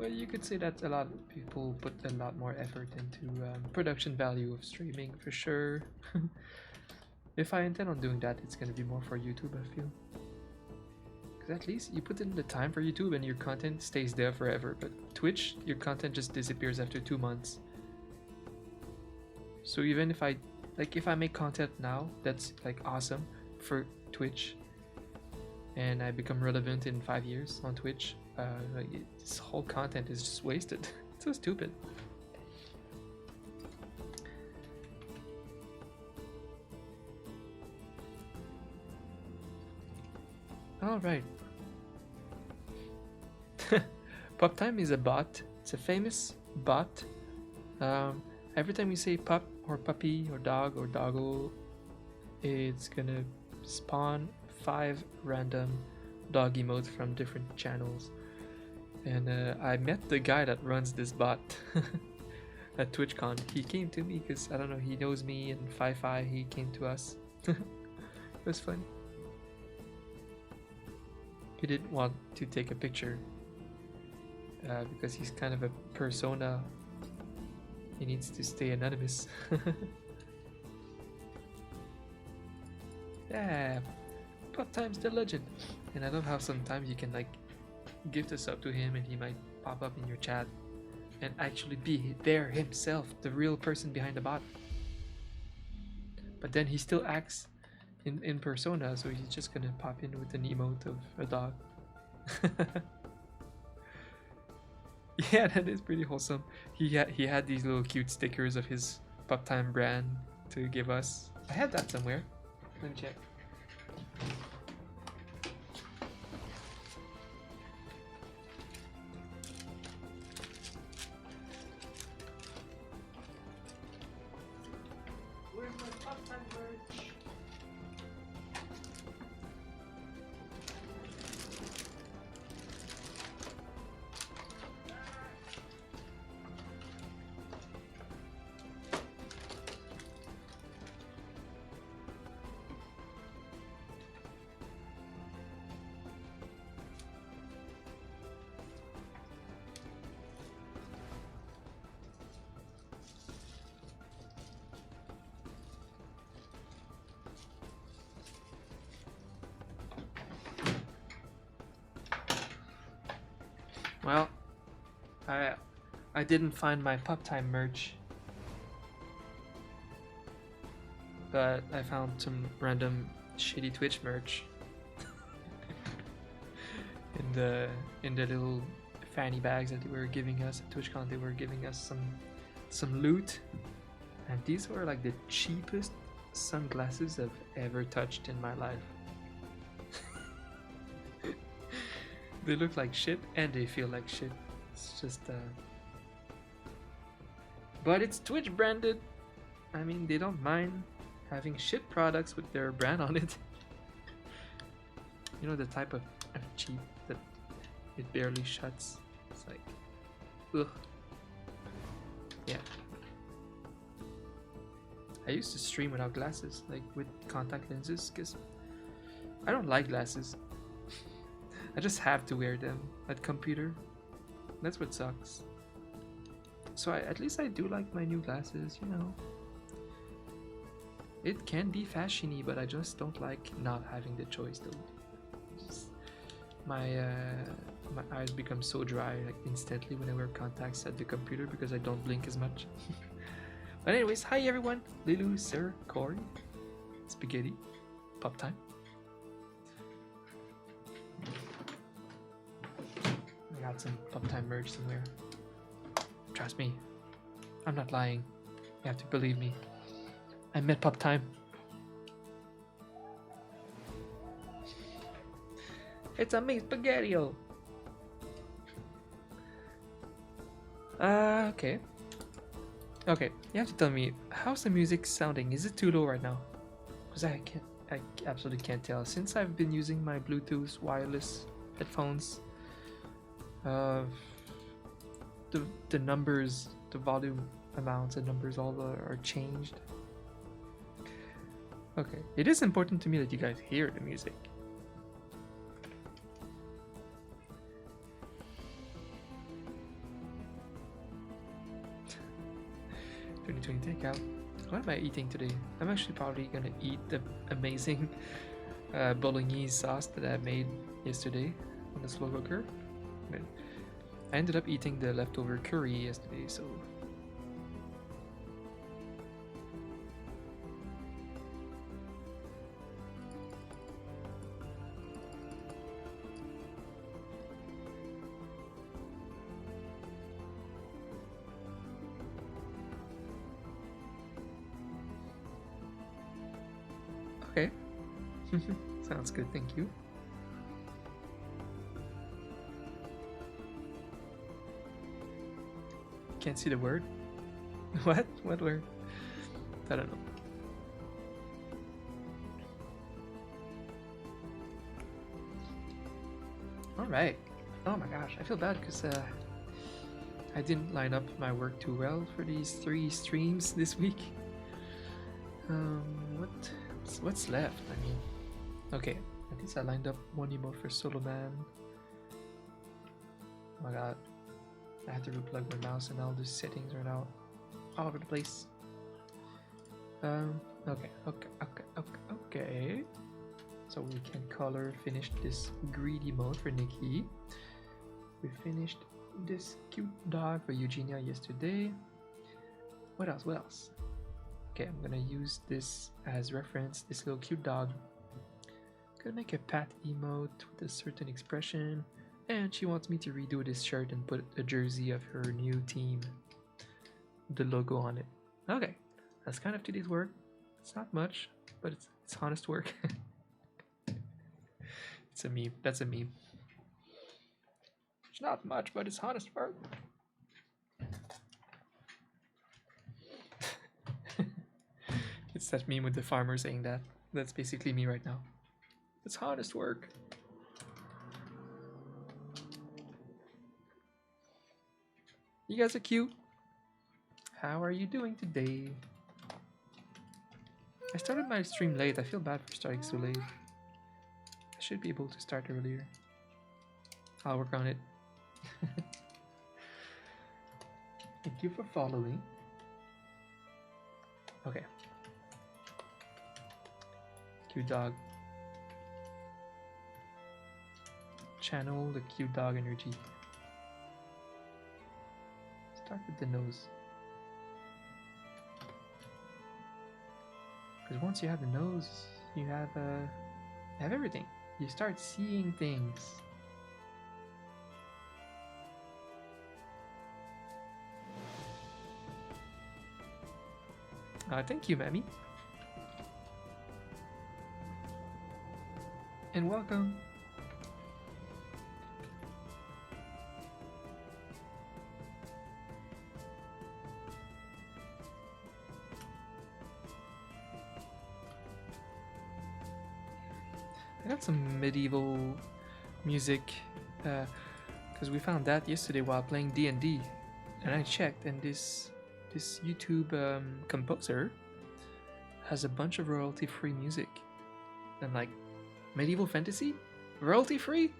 Well, you could say that a lot of people put a lot more effort into production value of streaming for sure. If I intend on doing that, it's gonna be more for YouTube, I feel. Because at least you put in the time for YouTube and your content stays there forever. But Twitch, your content just disappears after 2 months. So even if I make content now, that's like awesome for Twitch, and I become relevant in 5 years on Twitch, this whole content is just wasted. It's so stupid. All right. Pop Time is a bot. It's a famous bot. Every time you say pup or puppy or dog or doggo, it's gonna spawn 5 random dog emotes from different channels. And I met the guy that runs this bot at TwitchCon. He came to me because, I don't know, he knows me, and Fi he came to us. It was fun. He didn't want to take a picture because he's kind of a persona. He needs to stay anonymous. Yeah, Pop Time's the legend. And I love how sometimes you can like gift a sub to him and he might pop up in your chat and actually be there himself, the real person behind the bot. But then he still acts in persona, so he's just gonna pop in with an emote of a dog. Yeah, that is pretty wholesome. He had these little cute stickers of his Pop Time brand to give us. I had that somewhere. Let me check. Where's my Pop Time merch? Well, I didn't find my Pop Time merch, but I found some random shitty Twitch merch in the little fanny bags that they were giving us at TwitchCon. They were giving us some loot, and these were like the cheapest sunglasses I've ever touched in my life. They look like shit and they feel like shit. It's just but it's Twitch branded. I mean, they don't mind having shit products with their brand on it. You know, the type of cheap that it barely shuts. It's like, ugh. Yeah. I used to stream without glasses, like with contact lenses, because I don't like glasses. I just have to wear them at computer. That's what sucks. So at least I do like my new glasses, you know. It can be fashiony, but I just don't like not having the choice though. My eyes become so dry like instantly when I wear contacts at the computer because I don't blink as much. But anyways, hi everyone. Lilu, Sir, Corey, Spaghetti, Pop Time. I got some Pop Time merch somewhere. Trust me, I'm not lying. You have to believe me. I met Pop Time. It's a me, Spaghetti-O. Okay. Okay, you have to tell me, how's the music sounding? Is it too low right now? Because I absolutely can't tell. Since I've been using my Bluetooth wireless headphones, the numbers, the volume amounts and numbers all are changed. Okay, it is important to me that you guys hear the music. 2020 takeout. What am I eating today? I'm actually probably gonna eat the amazing bolognese sauce that I made yesterday on the slow cooker. But I ended up eating the leftover curry yesterday, so. Okay. Sounds good, thank you. Can't see the word? What? What word? I don't know. Alright. Oh my gosh, I feel bad because I didn't line up my work too well for these 3 streams this week. What's left? I mean, okay, at least I lined up one emote for Solo Man. Oh my god, I had to replug my mouse and all the settings are now all over the place. Okay. So we can color finish this greedy mode for Nicki. We finished this cute dog for Eugenia yesterday. What else? Okay, I'm gonna use this as reference, this little cute dog. I'm gonna make a pat emote with a certain expression, and she wants me to redo this shirt and put a jersey of her new team, the logo on it. Okay, that's kind of today's work. It's not much, but it's honest work. It's a meme. That's a meme. It's not much, but it's honest work. It's that meme with the farmer saying that. That's basically me right now. It's honest work. You guys are cute. How are you doing today? I started my stream late. I feel bad for starting so late. I should be able to start earlier. I'll work on it. Thank you for following. Okay. Cute dog. Channel the cute dog energy. Start with the nose. Because once you have the nose, you have everything. You start seeing things. Thank you, Mammy. And welcome. I got some medieval music because we found that yesterday while playing D&D, and I checked, and this YouTube composer has a bunch of royalty-free music, and like medieval fantasy, royalty-free.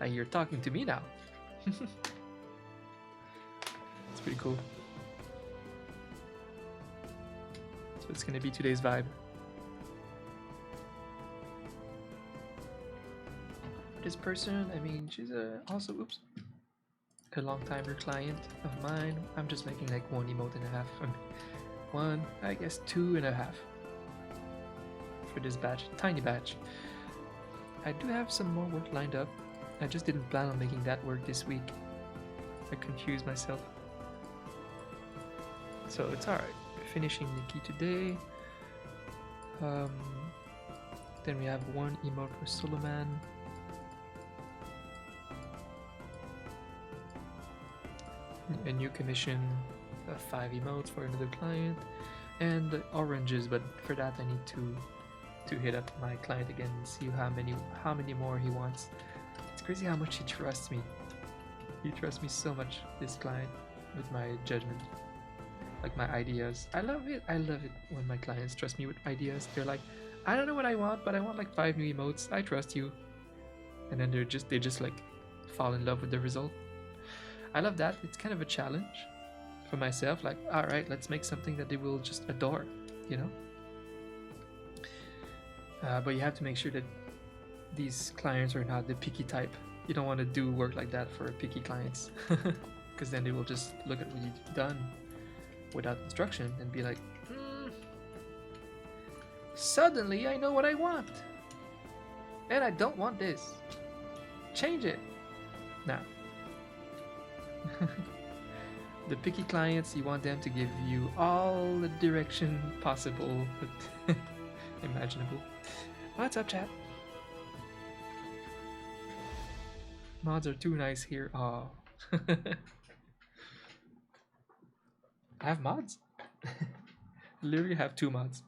You're talking to me now. It's pretty cool. So it's gonna be today's vibe. This person, I mean, she's also a long-timer client of mine. I'm just making like 1 emote and a half. One, I guess 2.5 for this batch, tiny batch. I do have some more work lined up. I just didn't plan on making that work this week. I confused myself. So it's alright. We're finishing Nicki today. Then we have 1 emote for Solomon. A new commission, 5 emotes for another client, and oranges, but for that I need to hit up my client again and see how many more he wants. It's crazy how much he trusts me. He trusts me so much, this client, with my judgment, like my ideas. I love it when my clients trust me with ideas. They're like, I don't know what I want, but I want like 5 new emotes. I trust you. And then they just like fall in love with the result. I love that. It's kind of a challenge for myself, like, all right, let's make something that they will just adore, you know. But you have to make sure that these clients are not the picky type. You don't want to do work like that for picky clients, because then they will just look at what you've done without instruction and be like, suddenly I know what I want, and I don't want this. Change it. Now, the picky clients, you want them to give you all the direction possible, imaginable. What's up, chat? Mods are too nice here. Oh. I have mods? Literally have 2 mods.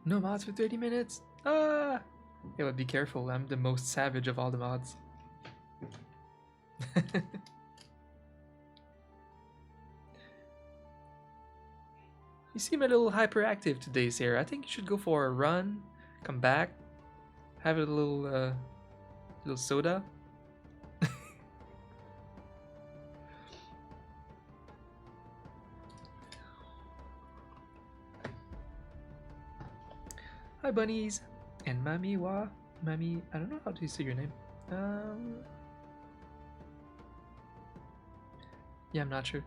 No mods for 30 minutes? Ah! Yeah, but be careful, I'm the most savage of all the mods. You seem a little hyperactive today, Sarah. I think you should go for a run, come back, have a little soda. Hi, bunnies, and Mami Wa, Mami. I don't know how to say your name. Yeah, I'm not sure.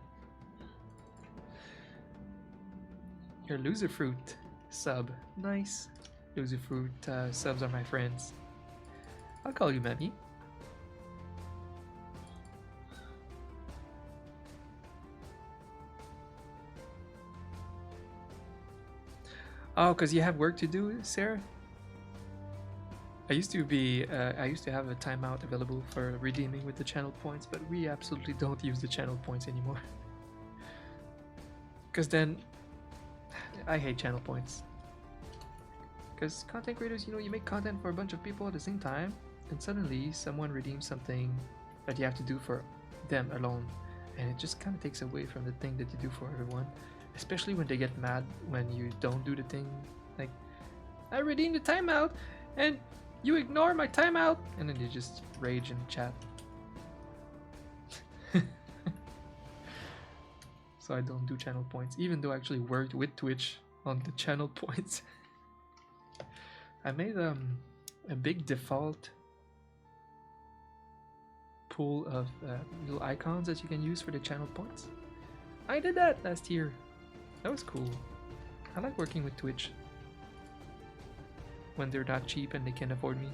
Your loser fruit sub, nice. Loser fruit subs are my friends. I'll call you Mami. Oh, because you have work to do, Sarah? I used to have a timeout available for redeeming with the channel points, but we absolutely don't use the channel points anymore. Because then, I hate channel points. Because content creators, you know, you make content for a bunch of people at the same time, and suddenly someone redeems something that you have to do for them alone, and it just kind of takes away from the thing that you do for everyone. Especially when they get mad when you don't do the thing. Like, I redeemed the timeout and you ignore my timeout, and then you just rage in chat. So I don't do channel points, even though I actually worked with Twitch on the channel points. I made a big default pool of little icons that you can use for the channel points. I did that last year. That was cool. I like working with Twitch when they're not cheap and they can afford me.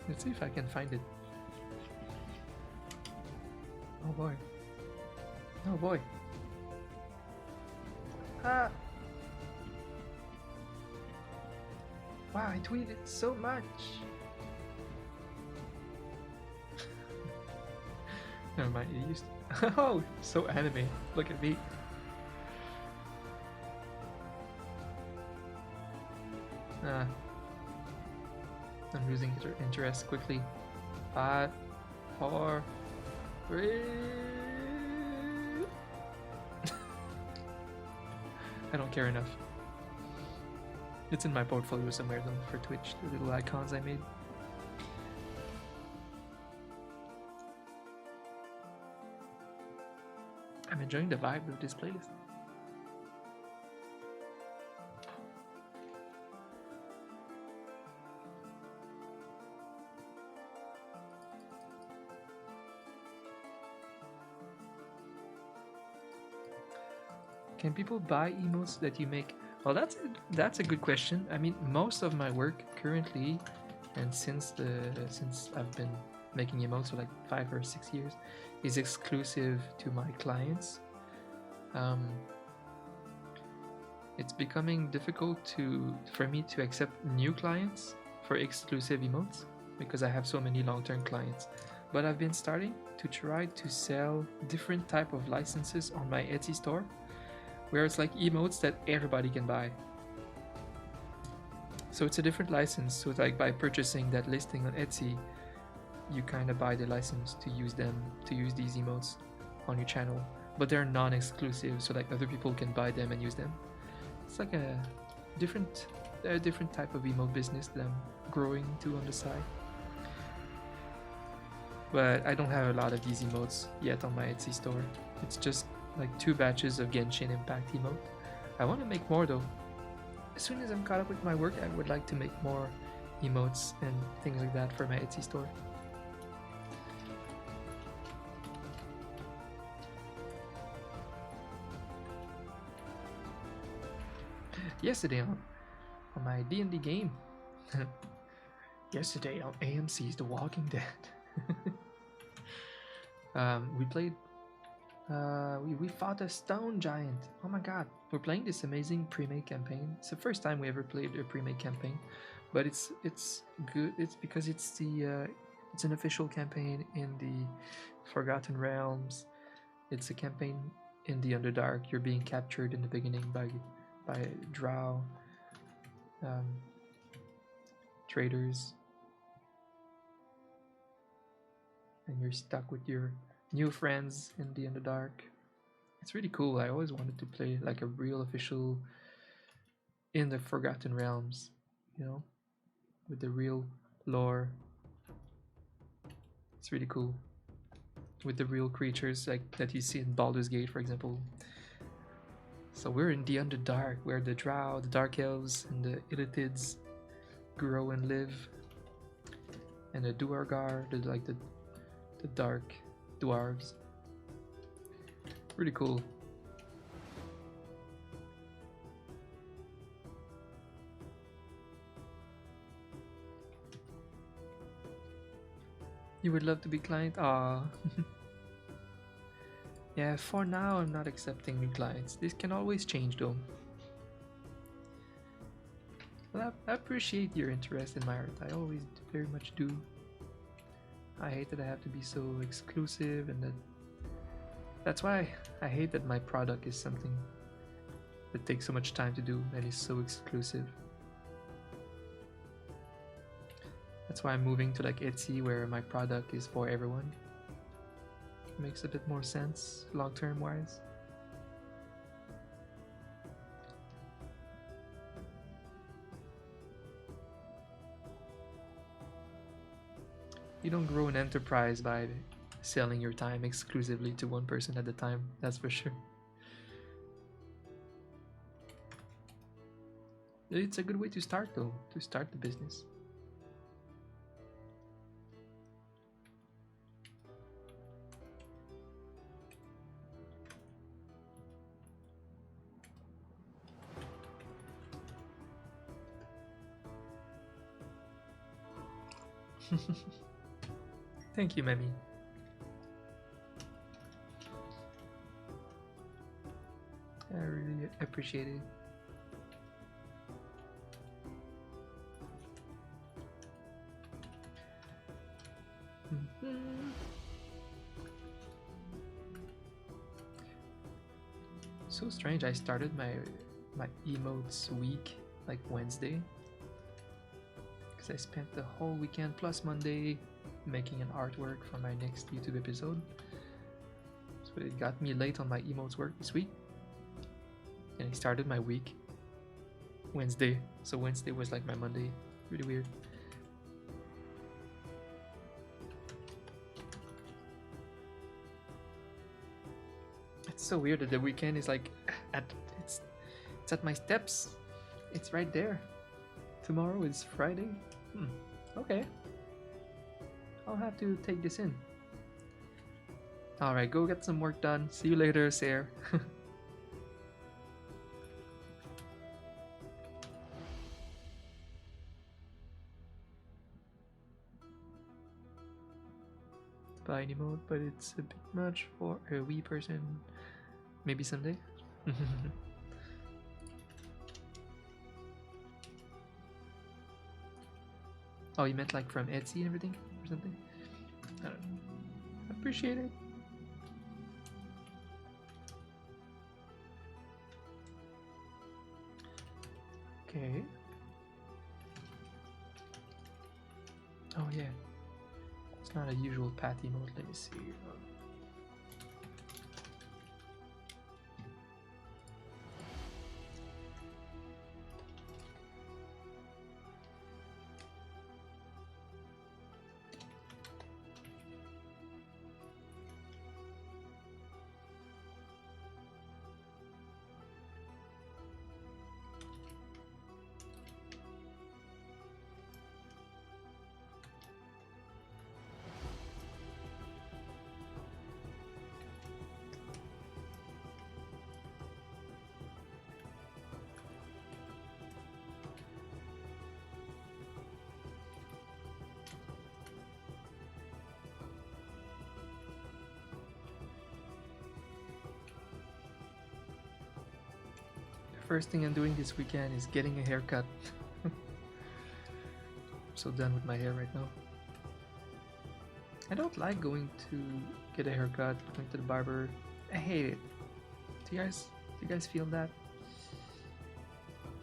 Let's see if I can find it. Oh boy. Oh boy. Ah! Wow, I tweeted so much! Never mind, it used to... Oh, so anime. Look at me. I'm losing interest quickly. 5, 4, 3... I don't care enough. It's in my portfolio somewhere though for Twitch, the little icons I made. I'm enjoying the vibe of this place. Can people buy emotes that you make? Well, that's a good question. I mean, most of my work currently, and since I've been making emotes for like 5 or 6 years, is exclusive to my clients. It's becoming difficult for me to accept new clients for exclusive emotes because I have so many long-term clients. But I've been starting to try to sell different type of licenses on my Etsy store, where it's like emotes that everybody can buy. So it's a different license. So it's like by purchasing that listing on Etsy, you kind of buy the license to use these emotes on your channel. but they're non-exclusive, so like other people can buy them and use them. It's like a different type of emote business that I'm growing to on the side. But I don't have a lot of these emotes yet on my Etsy store. It's just like 2 batches of Genshin Impact emote. I want to make more though. As soon as I'm caught up with my work, I would like to make more emotes and things like that for my Etsy store. Yesterday on my D&D game. Yesterday on AMC's The Walking Dead. We played. We fought a stone giant. Oh my god! We're playing this amazing pre-made campaign. It's the first time we ever played a pre-made campaign, but it's good. It's because it's an official campaign in the Forgotten Realms. It's a campaign in the Underdark. You're being captured in the beginning by drow traders, and you're stuck with your new friends in the Underdark. It's really cool. I always wanted to play like a real official in the Forgotten Realms, you know, with the real lore. It's really cool. With the real creatures like that you see in Baldur's Gate, for example. So we're in the Underdark, where the drow, the dark elves, and the illithids grow and live, and the Duergar, the dark dwarves. Really cool. You would love to be client? Ah. Yeah, for now I'm not accepting new clients. This can always change though. Well, I appreciate your interest in my art. I always very much do. I hate that I have to be so exclusive, and that's why I hate that my product is something that takes so much time to do and is so exclusive. That's why I'm moving to like Etsy, where my product is for everyone. It makes a bit more sense long-term wise. You don't grow an enterprise by selling your time exclusively to one person at a time, that's for sure. It's a good way to start though, to start the business. Thank you, Memi. I really appreciate it. So strange, I started my emotes week like Wednesday, because I spent the whole weekend plus Monday making an artwork for my next YouTube episode. So it got me late on my emotes work this week, and I started my week Wednesday. So Wednesday was like my Monday. Really weird. It's so weird that the weekend is like it's at my steps. It's right there. Tomorrow is Friday. Okay. I'll have to take this in. Alright, go get some work done. See you later, Sarah. Buy an emote, but it's a bit much for a wee person. Maybe someday. Oh, you meant like from Etsy and everything or something? I don't know. Appreciate it. Okay. Oh yeah. It's not a usual path emote. Let me see. first thing I'm doing this weekend is getting a haircut. I'm so done with my hair right now. I don't like going to get a haircut, going to the barber. I hate it. Do you guys feel that?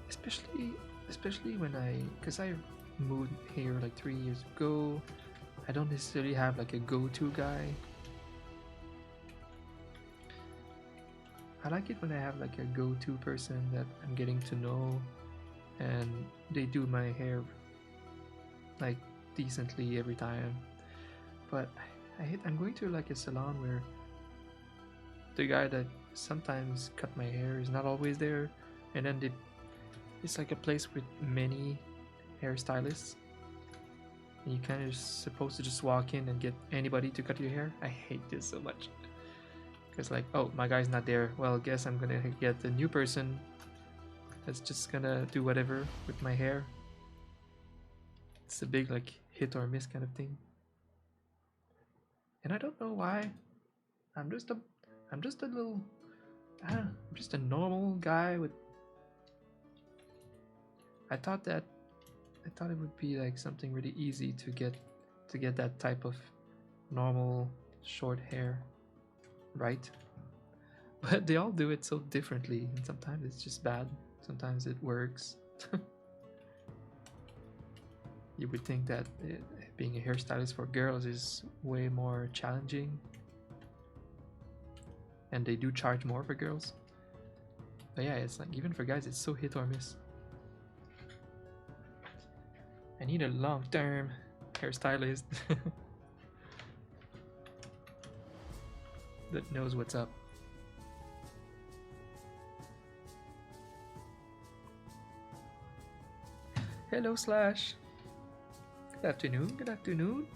Especially when cause I moved here like 3 years ago. I don't necessarily have like a go-to guy. I like it when I have like a go-to person that I'm getting to know, and they do my hair like decently every time. But I'm going to like a salon where the guy that sometimes cut my hair is not always there, and then it's like a place with many hairstylists, and you kind of supposed to just walk in and get anybody to cut your hair. I hate this so much. Because like, oh, my guy's not there. Well, guess I'm gonna get a new person that's just gonna do whatever with my hair. It's a big like hit or miss kind of thing. And I don't know why. I'm just a little, I'm just a normal guy with. I thought it would be like something really easy to get that type of normal short hair, right? But they all do it so differently, and sometimes it's just bad, sometimes it works. You would think that being a hairstylist for girls is way more challenging, and they do charge more for girls. But yeah, it's like even for guys, it's so hit or miss. I need a long-term hairstylist that knows what's up. Hello, Slash. Good afternoon. Good afternoon.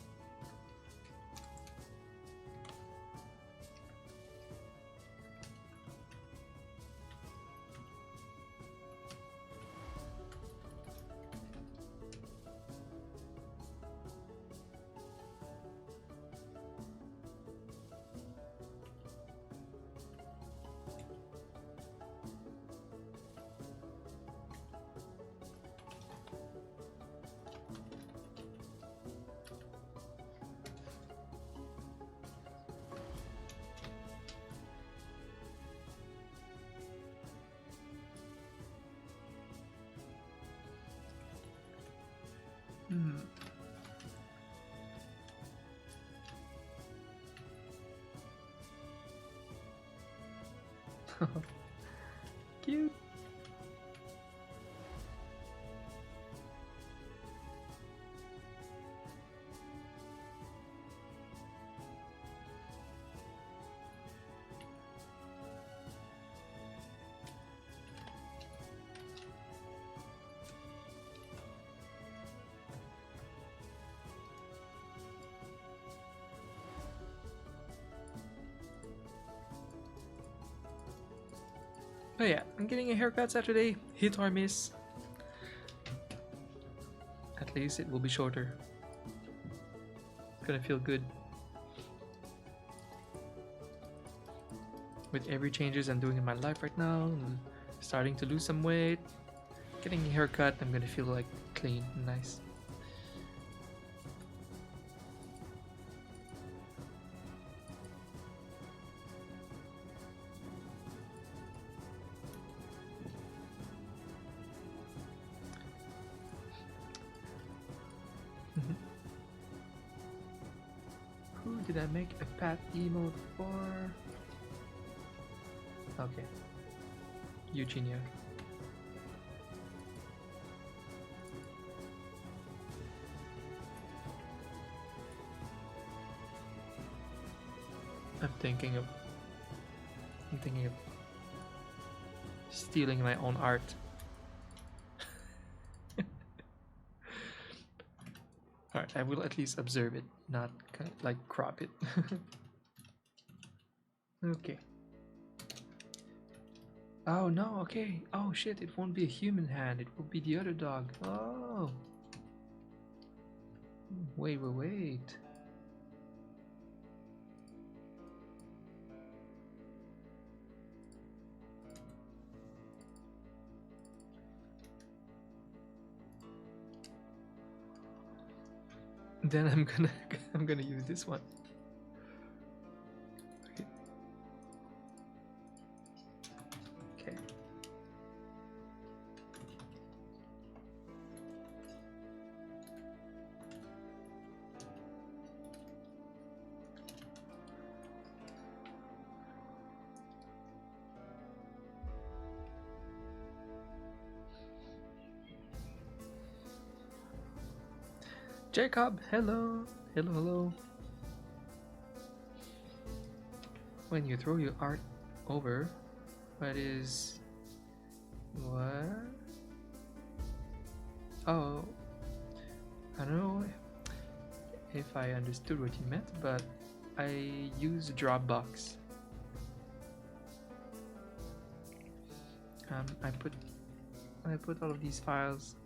Cute. But yeah, I'm getting a haircut Saturday. Hit or miss. At least it will be shorter. It's gonna feel good. With every changes I'm doing in my life right now, I'm starting to lose some weight. Getting a haircut, I'm gonna feel like clean and nice. Who did I make a pat emote for? Okay. Eugenia. I'm thinking of stealing my own art. Alright, I will at least observe it, not like crop it. Okay. Oh no, okay. Oh shit, it won't be a human hand, it will be the other dog. Oh. Wait. Then I'm gonna I'm gonna use this one. Okay. Okay. Jacob, hello, hello, hello. When you throw your art over, what is what? Oh, I don't know if I understood what you meant, but I use Dropbox. I put all of these files,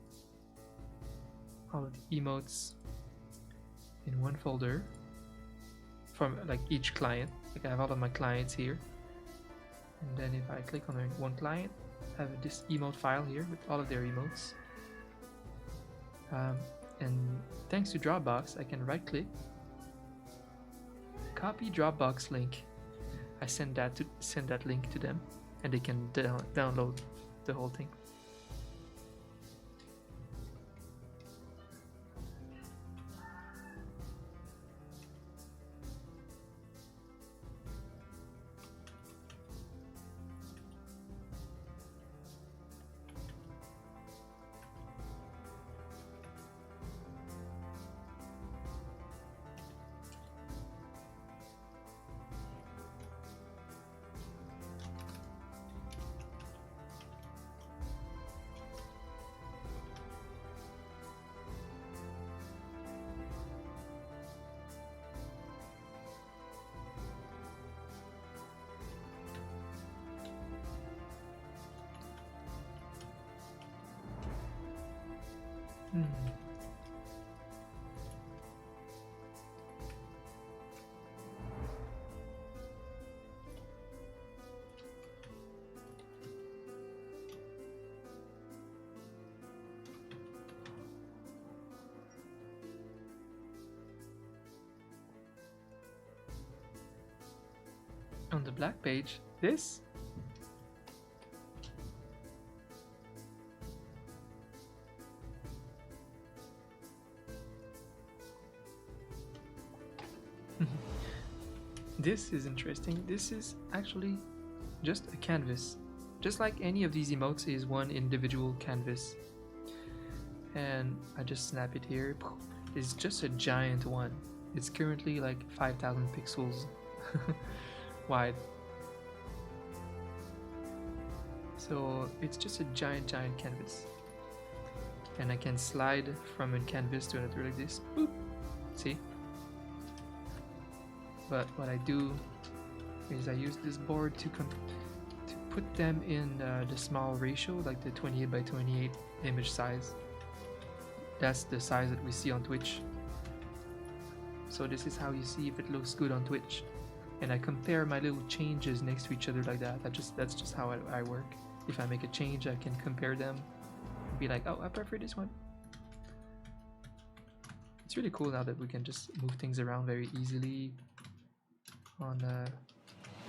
all of the emotes, in one folder from like each client. Like I have all of my clients here, and then if I click on one client, I have this emote file here with all of their emotes. And thanks to Dropbox, I can right click, copy Dropbox link. I send that link to them, and they can download the whole thing. On the black page, this? This is interesting. This is actually just a canvas. Just like any of these emotes is one individual canvas. And I just snap it here. It's just a giant one. It's currently like 5,000 pixels wide. So it's just a giant canvas. And I can slide from a canvas to another like this. Boop. See? But what I do is I use this board to put them in the small ratio, like the 28 by 28 image size. That's the size that we see on Twitch. So this is how you see if it looks good on Twitch. And I compare my little changes next to each other like that. That's just how I work. If I make a change, I can compare them and be like, oh, I prefer this one. It's really cool now that we can just move things around very easily on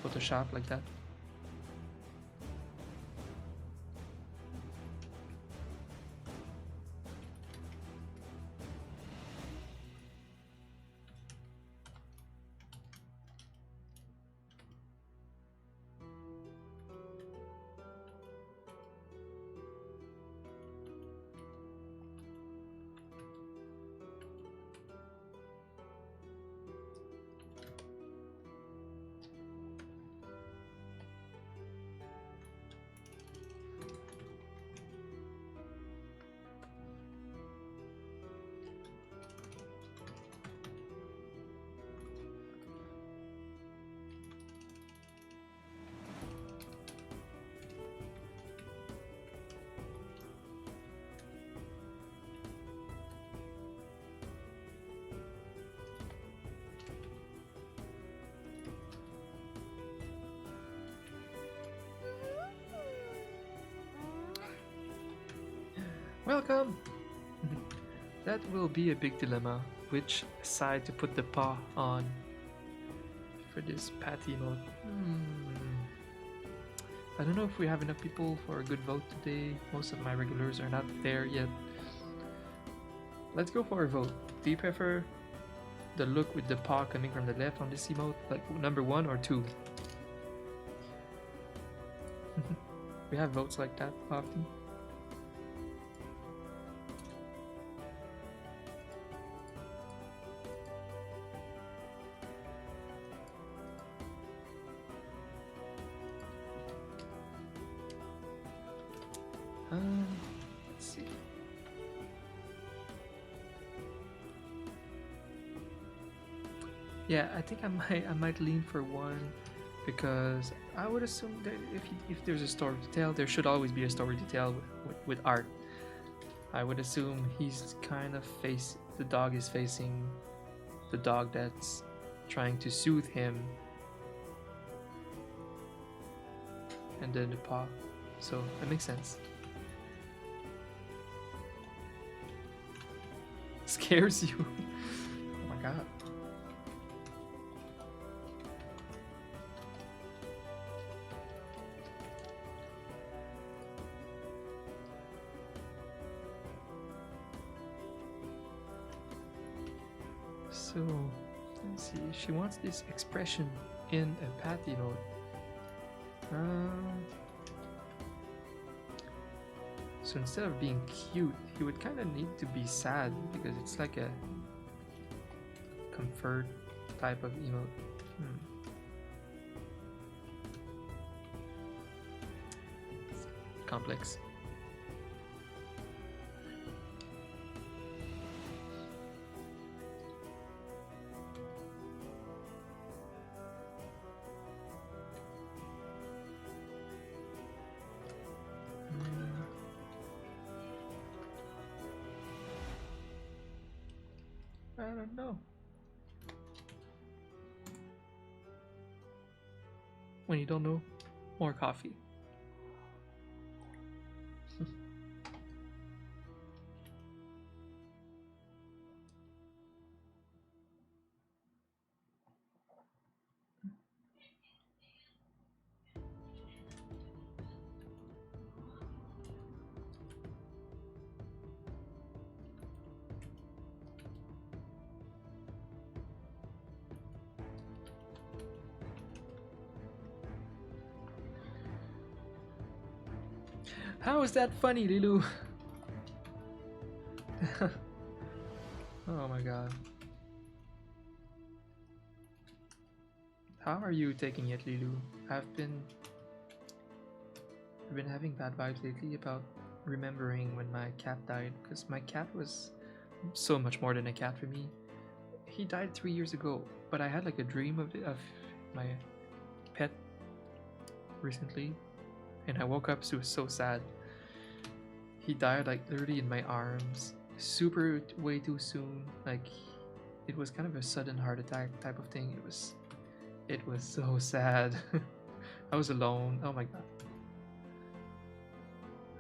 Photoshop like that. Welcome! That will be a big dilemma which side to put the paw on for this patty mode. I don't know if we have enough people for a good vote today. Most of my regulars are not there yet. Let's go for a vote. Do you prefer the look with the paw coming from the left on this emote, like number 1 or 2? We have votes like that often. Let's see. Yeah, I think I might lean for 1, because I would assume that if there's a story to tell, there should always be a story to tell with art. I would assume he's kind of the dog is facing the dog that's trying to soothe him, and then the paw. So that makes sense. Scares you? Oh my god. So, let's see. She wants this expression in a patty mode. So instead of being cute, he would kind of need to be sad, because it's like a comfort type of emote. It's complex. I don't know. When you don't know, more coffee. How is that funny, Lilu? Oh my god. How are you taking it, Lilu? I've been having bad vibes lately about remembering when my cat died, because my cat was so much more than a cat for me. He died 3 years ago, but I had like a dream of my pet recently, and I woke up so sad. He died like literally in my arms, super way too soon. Like, it was kind of a sudden heart attack type of thing. It was so sad. I was alone. Oh my god.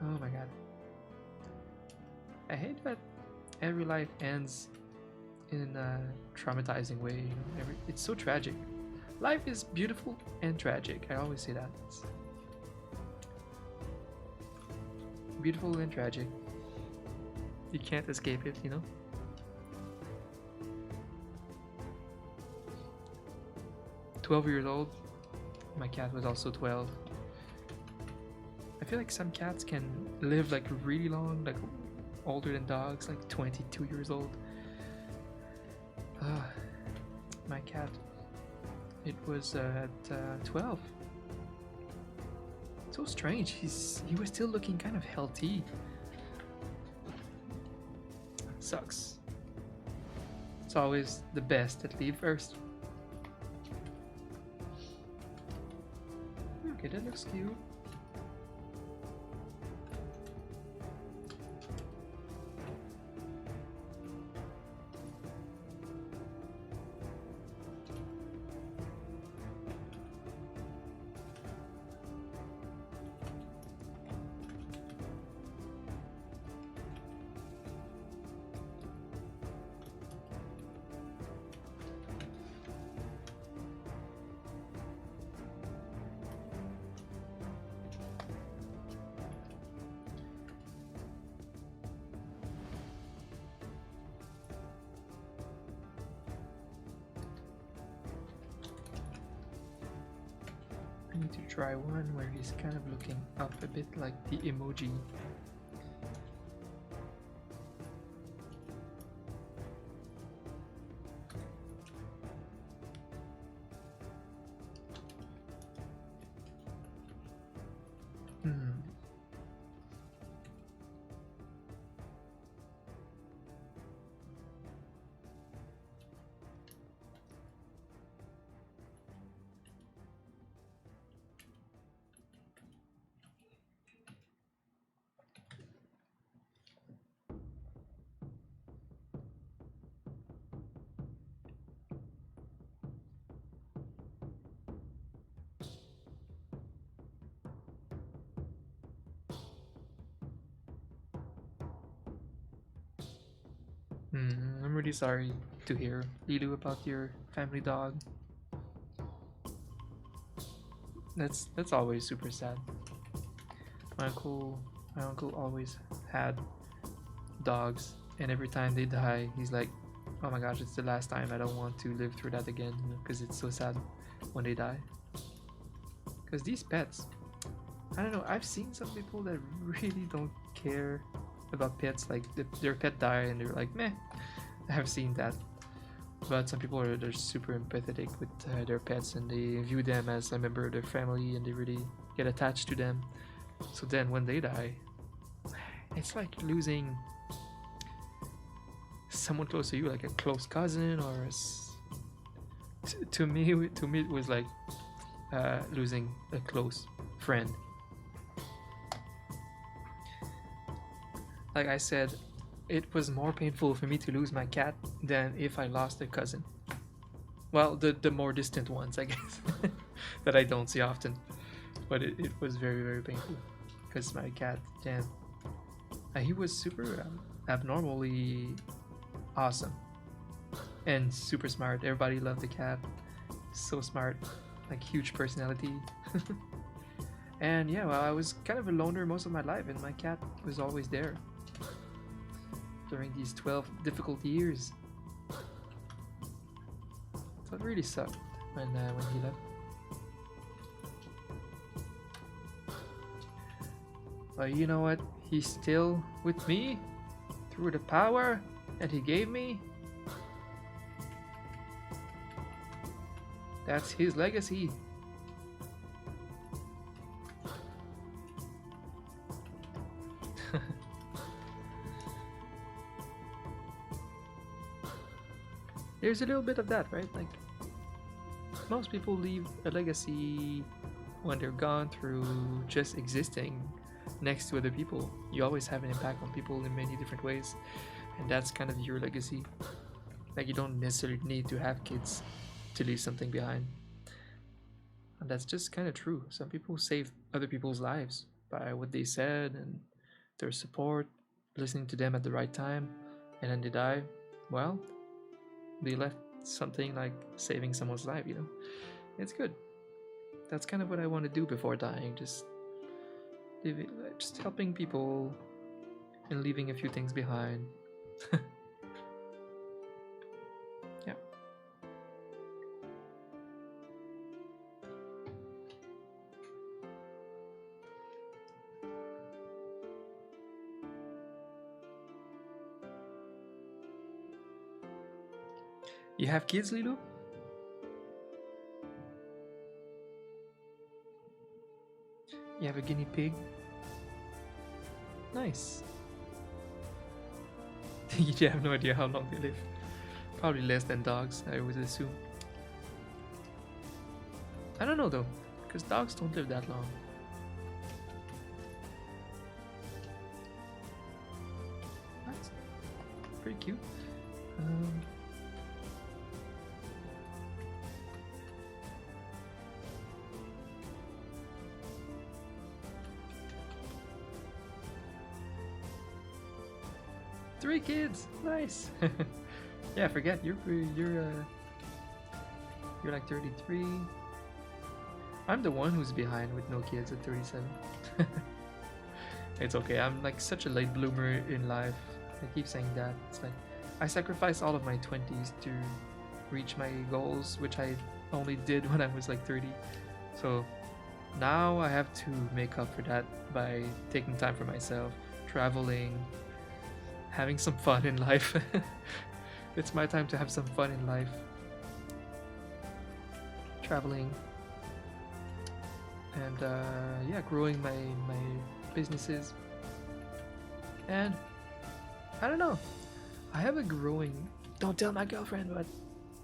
Oh my god. I hate that every life ends in a traumatizing way. You know, it's so tragic. Life is beautiful and tragic. I always say that. It's beautiful and tragic. You can't escape it, you know? "12 years old. My cat was also 12. I feel like some cats can live like really long, like older than dogs, like 22 years old. My cat, it was at 12. So strange. He was still looking kind of healthy. Sucks. It's always the best that leave first. Okay, that looks cute. need to try one where he's kind of looking up a bit like the emoji. I'm really sorry to hear, Lilu, about your family dog. That's always super sad. My uncle always had dogs, and every time they die, he's like, "Oh my gosh, it's the last time. I don't want to live through that again," because it's so sad when they die. Because these pets, I don't know. I've seen some people that really don't care about pets, like their pet die and they're like, meh. I have seen that, but some people they're super empathetic with their pets and they view them as a member of their family and they really get attached to them. So then when they die, it's like losing someone close to you, like a close cousin, or to me it was like losing a close friend. Like I said, it was more painful for me to lose my cat than if I lost a cousin. Well, the more distant ones, I guess, that I don't see often. But it was very, very painful. Because my cat, damn, he was super abnormally awesome. And super smart. Everybody loved the cat. So smart. Like, huge personality. And yeah, well, I was kind of a loner most of my life, and my cat was always there during these 12 difficult years. So it really sucked when he left. But you know what? He's still with me through the power that he gave me. That's his legacy. There's a little bit of that, right? Like, most people leave a legacy when they're gone through just existing next to other people. You always have an impact on people in many different ways, and that's kind of your legacy. Like, you don't necessarily need to have kids to leave something behind. And that's just kind of true. Some people save other people's lives by what they said and their support, listening to them at the right time, and then they die. Well, they left something like saving someone's life, you know? It's good. That's kind of what I want to do before dying. Just helping people and leaving a few things behind. Yeah. You have kids, Lilu? You have a guinea pig? Nice. You have no idea how long they live. Probably less than dogs, I would assume. I don't know though, because dogs don't live that long. That's pretty cute. Three kids, nice. Yeah, I forget you're like 33. I'm the one who's behind with no kids at 37. It's okay. I'm like such a late bloomer in life. I keep saying that. It's like I sacrificed all of my 20s to reach my goals, which I only did when I was like 30. So Now I have to make up for that by taking time for myself, traveling, having some fun in life. It's my time to have some fun in life. Traveling and yeah, growing my businesses. And I don't know. I have a growing. Don't tell my girlfriend, but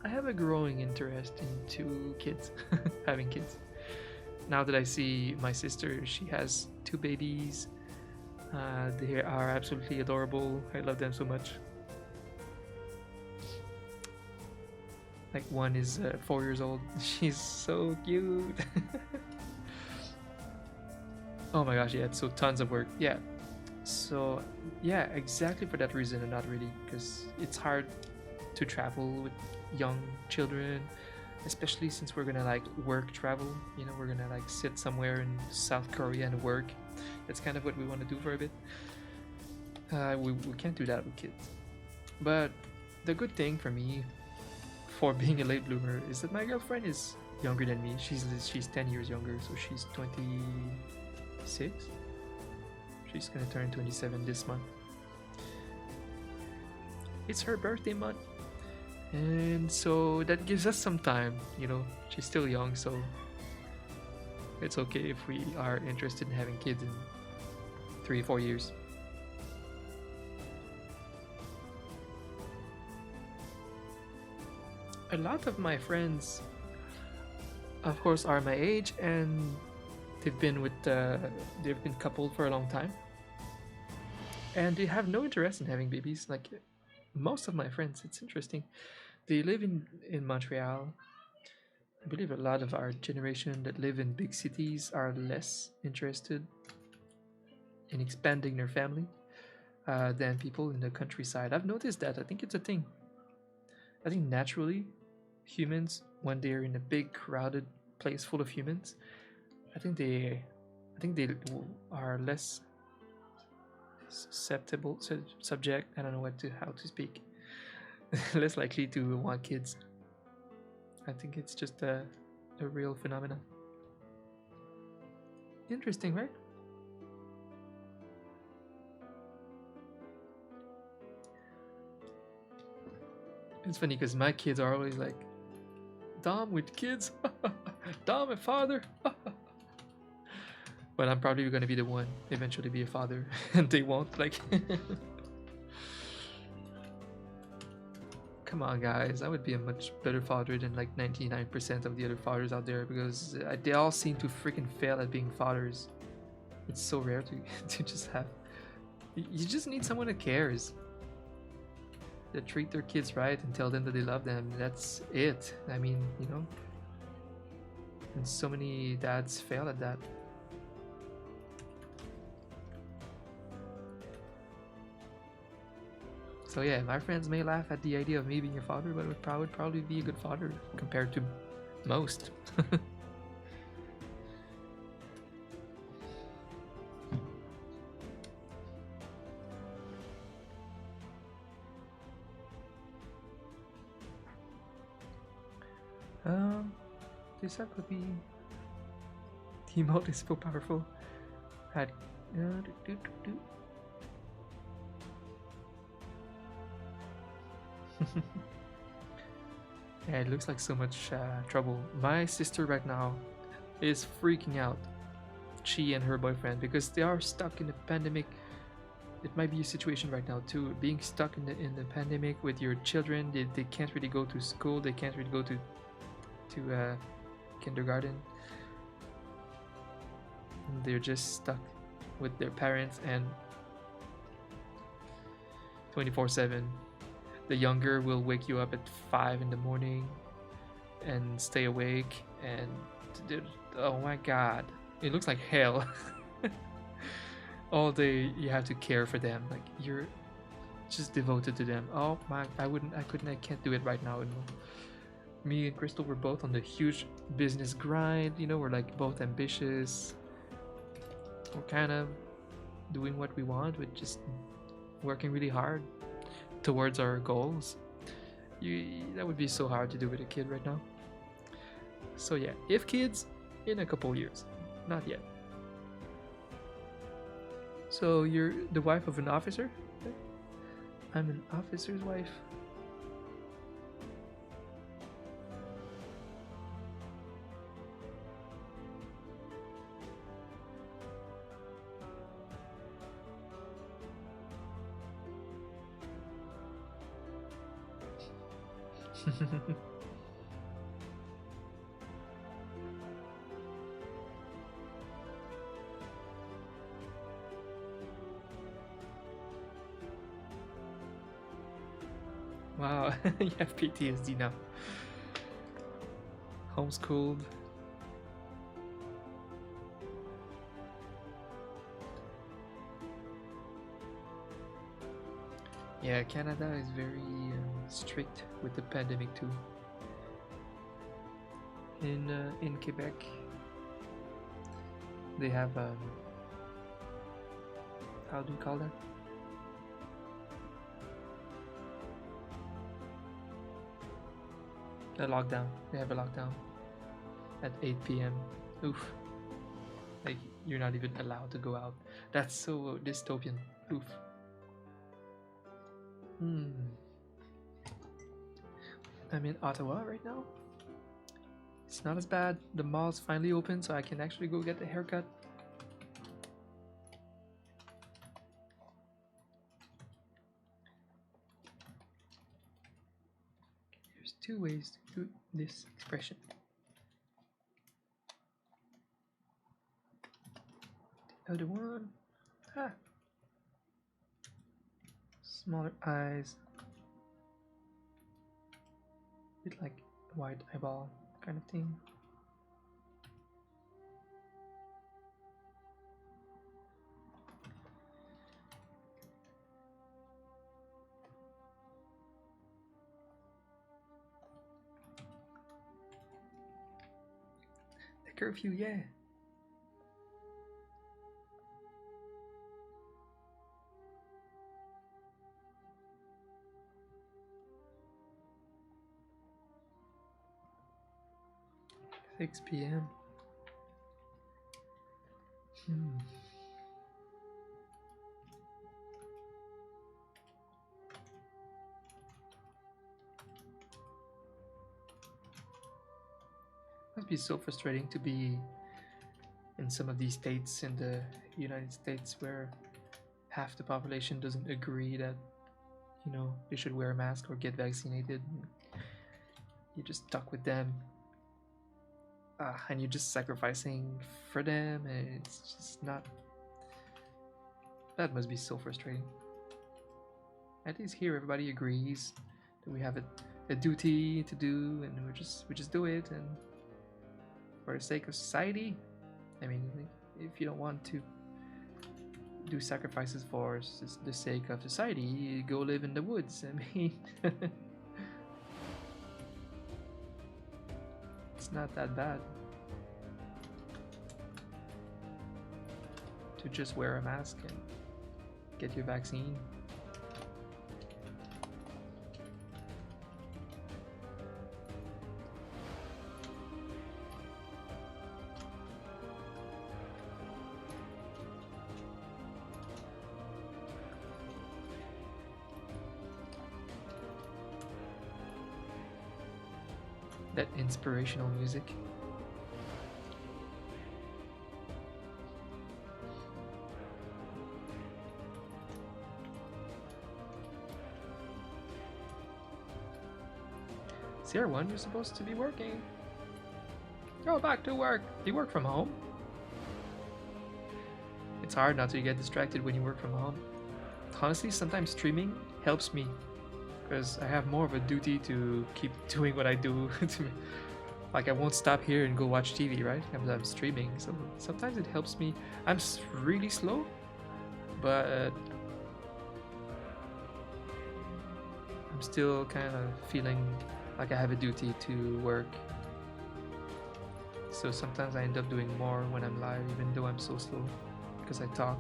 I have a growing interest into kids, having kids. Now that I see my sister, she has 2 babies. They are absolutely adorable. I love them so much. Like one is 4 years old. She's so cute. Oh my gosh, yeah, so tons of work. Yeah. So, yeah, exactly for that reason, and not really, because it's hard to travel with young children, especially since we're gonna like work travel. You know, we're gonna like sit somewhere in South Korea and work. That's kind of what we want to do for a bit. We can't do that with kids. But the good thing for me, for being a late bloomer, is that my girlfriend is younger than me. She's 10 years younger, so she's 26. She's gonna turn 27 this month. It's her birthday month, and so that gives us some time. You know, she's still young, so it's okay if we are interested in having kids in 3-4 years. A lot of my friends, of course, are my age, and they've been coupled for a long time, and they have no interest in having babies. Like most of my friends, it's interesting. They live in Montreal. I believe a lot of our generation that live in big cities are less interested in expanding their family than people in the countryside. I've noticed that. I think it's a thing. I think naturally, humans, when they're in a big crowded place full of humans, I think they are less susceptible, subject. I don't know how to speak. Less likely to want kids. I think it's just a real phenomenon. Interesting, right? It's funny because my kids are always like, Dom with kids, Dom a father. But I'm probably gonna be the one eventually be a father, and they won't. Like, come on, guys! I would be a much better father than like 99% of the other fathers out there, because they all seem to freaking fail at being fathers. It's so rare to to just have. You just need someone that cares, that treat their kids right and tell them that they love them. That's it. I mean, you know. And so many dads fail at that. So yeah, my friends may laugh at the idea of me being a father, but I would probably be a good father compared to most. This have to be. The emote is so powerful. Had. Yeah, it looks like so much trouble. My sister right now is freaking out. She and her boyfriend, because they are stuck in the pandemic. It might be a situation right now too. Being stuck in the pandemic with your children, they can't really go to school. They can't really go to kindergarten. They're just stuck with their parents and 24/7. The younger will wake you up at 5 in the morning and stay awake, and oh my god, it looks like hell. All day you have to care for them, like you're just devoted to them. Oh my, I can't do it right now. Me and Crystal were both on the huge business grind, you know, we're like both ambitious. We're kind of doing what we want, but just working really hard towards our goals. That would be so hard to do with a kid right now. So yeah, if kids, in a couple years. Not yet. So you're the wife of an officer? I'm an officer's wife. Wow, you have PTSD now. Homeschooled. Yeah, Canada is very strict with the pandemic too. In Quebec, they have how do you call that? A lockdown. They have a lockdown at 8 p.m. Oof. Like you're not even allowed to go out. That's so dystopian. Oof. I'm in Ottawa right now. It's not as bad. The mall's finally open, so I can actually go get a haircut. There's two ways to do this expression. The other one. Ah. Smaller eyes. A bit like a wide eyeball kind of thing. The curfew, yeah. Six p.m. Must be so frustrating to be in some of these states in the United States where half the population doesn't agree that they should wear a mask or get vaccinated. You're just stuck with them, and you're just sacrificing for them, and it's just not. That must be so frustrating. At least here, everybody agrees that we have a duty to do, and we just do it, and for the sake of society. I mean, if you don't want to do sacrifices for the sake of society, go live in the woods. I mean, it's not that bad to just wear a mask and get your vaccine. That inspirational music. CR1, you're supposed to be working. Go back to work. You work from home? It's hard not to get distracted when you work from home. Honestly, sometimes streaming helps me because I have more of a duty to keep doing what I do. Like I won't stop here and go watch TV, right? I'm streaming, so sometimes it helps me. I'm really slow, but I'm still kind of feeling like I have a duty to work. So sometimes I end up doing more when I'm live, even though I'm so slow, because I talk.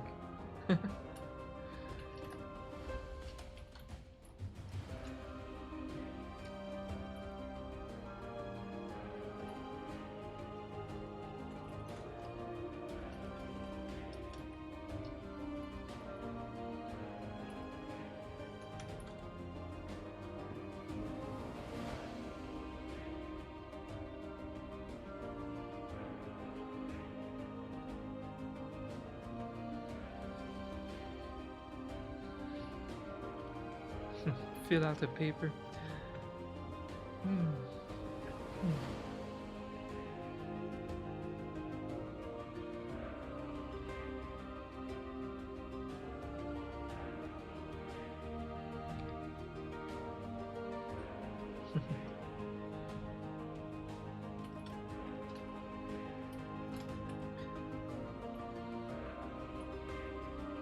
Fill out the paper.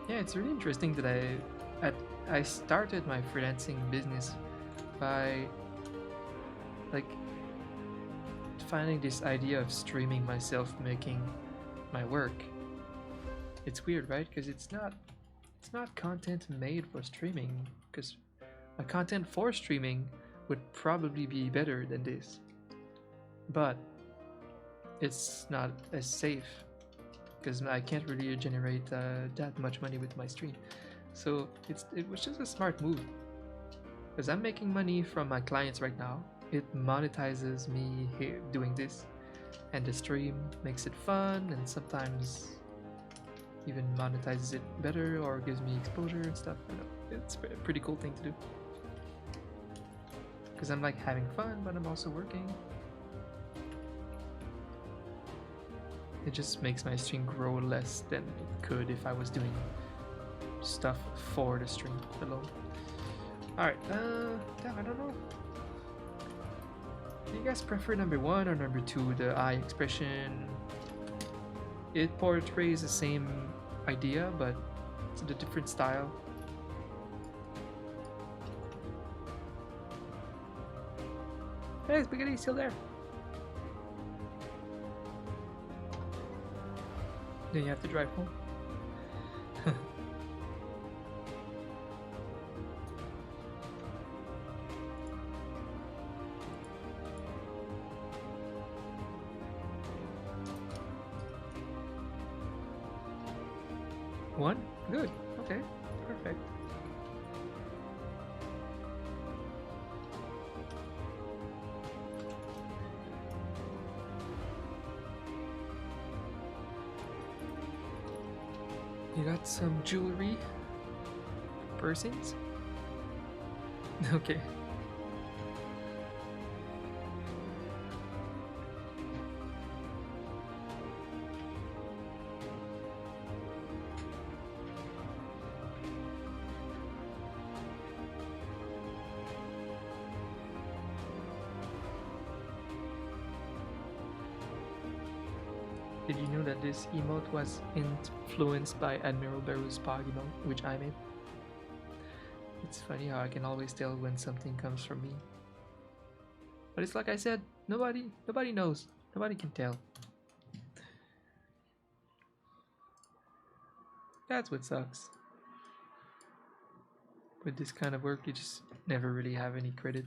Yeah, it's really interesting that I started my freelancing business by like finding this idea of streaming myself making my work. It's weird, right? Because it's not content made for streaming. Because my content for streaming would probably be better than this, but it's not as safe because I can't really generate that much money with my stream. So it was just a smart move because I'm making money from my clients right now. It monetizes me here doing this, and the stream makes it fun, and sometimes even monetizes it better or gives me exposure and stuff. You know, it's a pretty cool thing to do because I'm like having fun, but I'm also working. It just makes my stream grow less than it could if I was doing stuff for the stream alone. Alright, damn, I don't know. Do you guys prefer number 1 or number 2, the eye expression? It portrays the same idea, but it's a different style. Hey, Spaghetti's still there. Then you have to drive home. One? Good. Okay. Perfect. You got some jewelry? Piercings? Okay. Did you know that this emote was influenced by Admiral Beru's Pog emote, which I made? It's funny how I can always tell when something comes from me. But it's like I said, nobody knows. Nobody can tell. That's what sucks. With this kind of work, you just never really have any credit.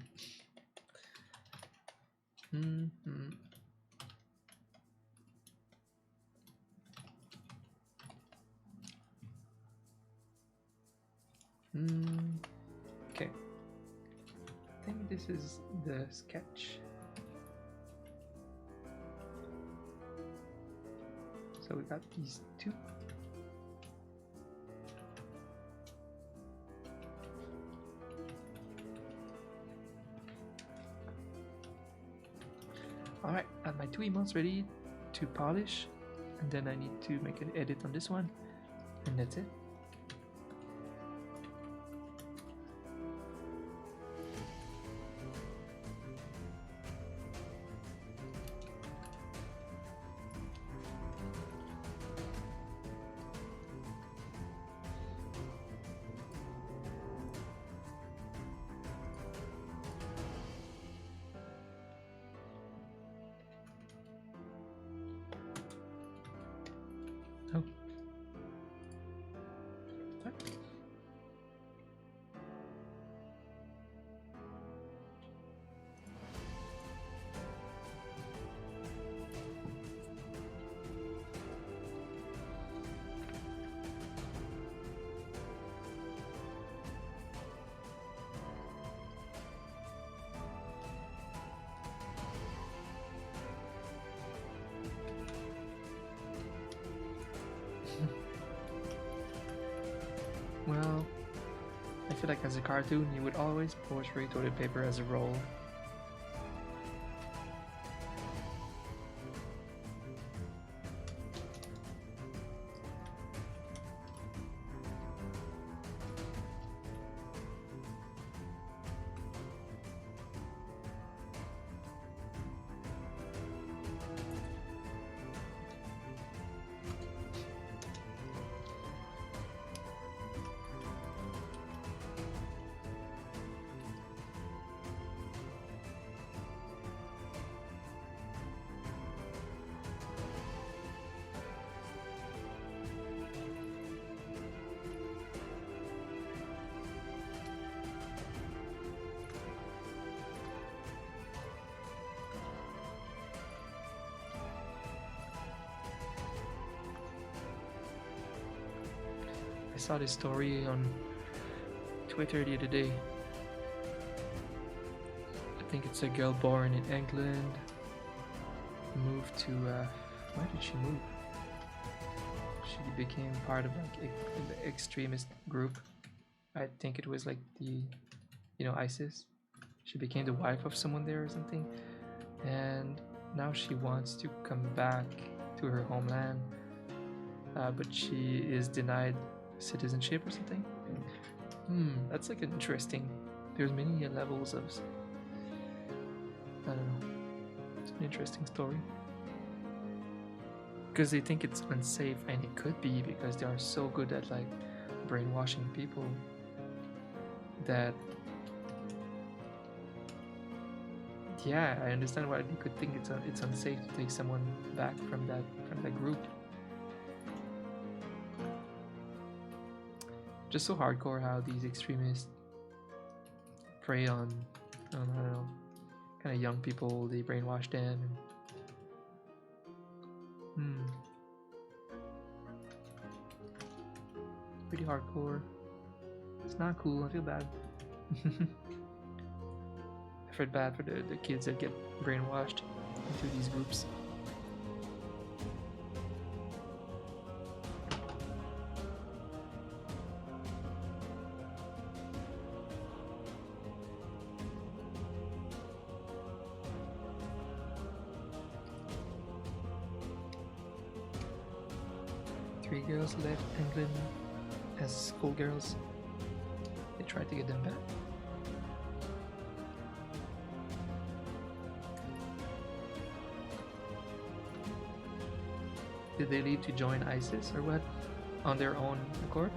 Okay. I think this is the sketch. So we got these two. Alright, I have my two emotes ready to polish, and then I need to make an edit on this one, and that's it. Oh. What? Well, I feel like as a cartoon, you would always portray toilet paper as a role. I saw this story on Twitter the other day. I think it's a girl born in England, moved to why did she move? She became part of like an extremist group. I think it was like the, ISIS. She became the wife of someone there or something, and now she wants to come back to her homeland, but she is denied citizenship or something. That's like an interesting. There's many levels of. I don't know. It's an interesting story. Because they think it's unsafe, and it could be because they are so good at like brainwashing people that. Yeah, I understand why you could think it's unsafe to take someone back from that group. Just so hardcore how these extremists prey on I don't know, kind of young people. They brainwash them. Pretty hardcore. It's not cool. I feel bad. I feel bad for the kids that get brainwashed into these groups. Three girls left England as schoolgirls. They tried to get them back. Did they leave to join ISIS or what? On their own accord?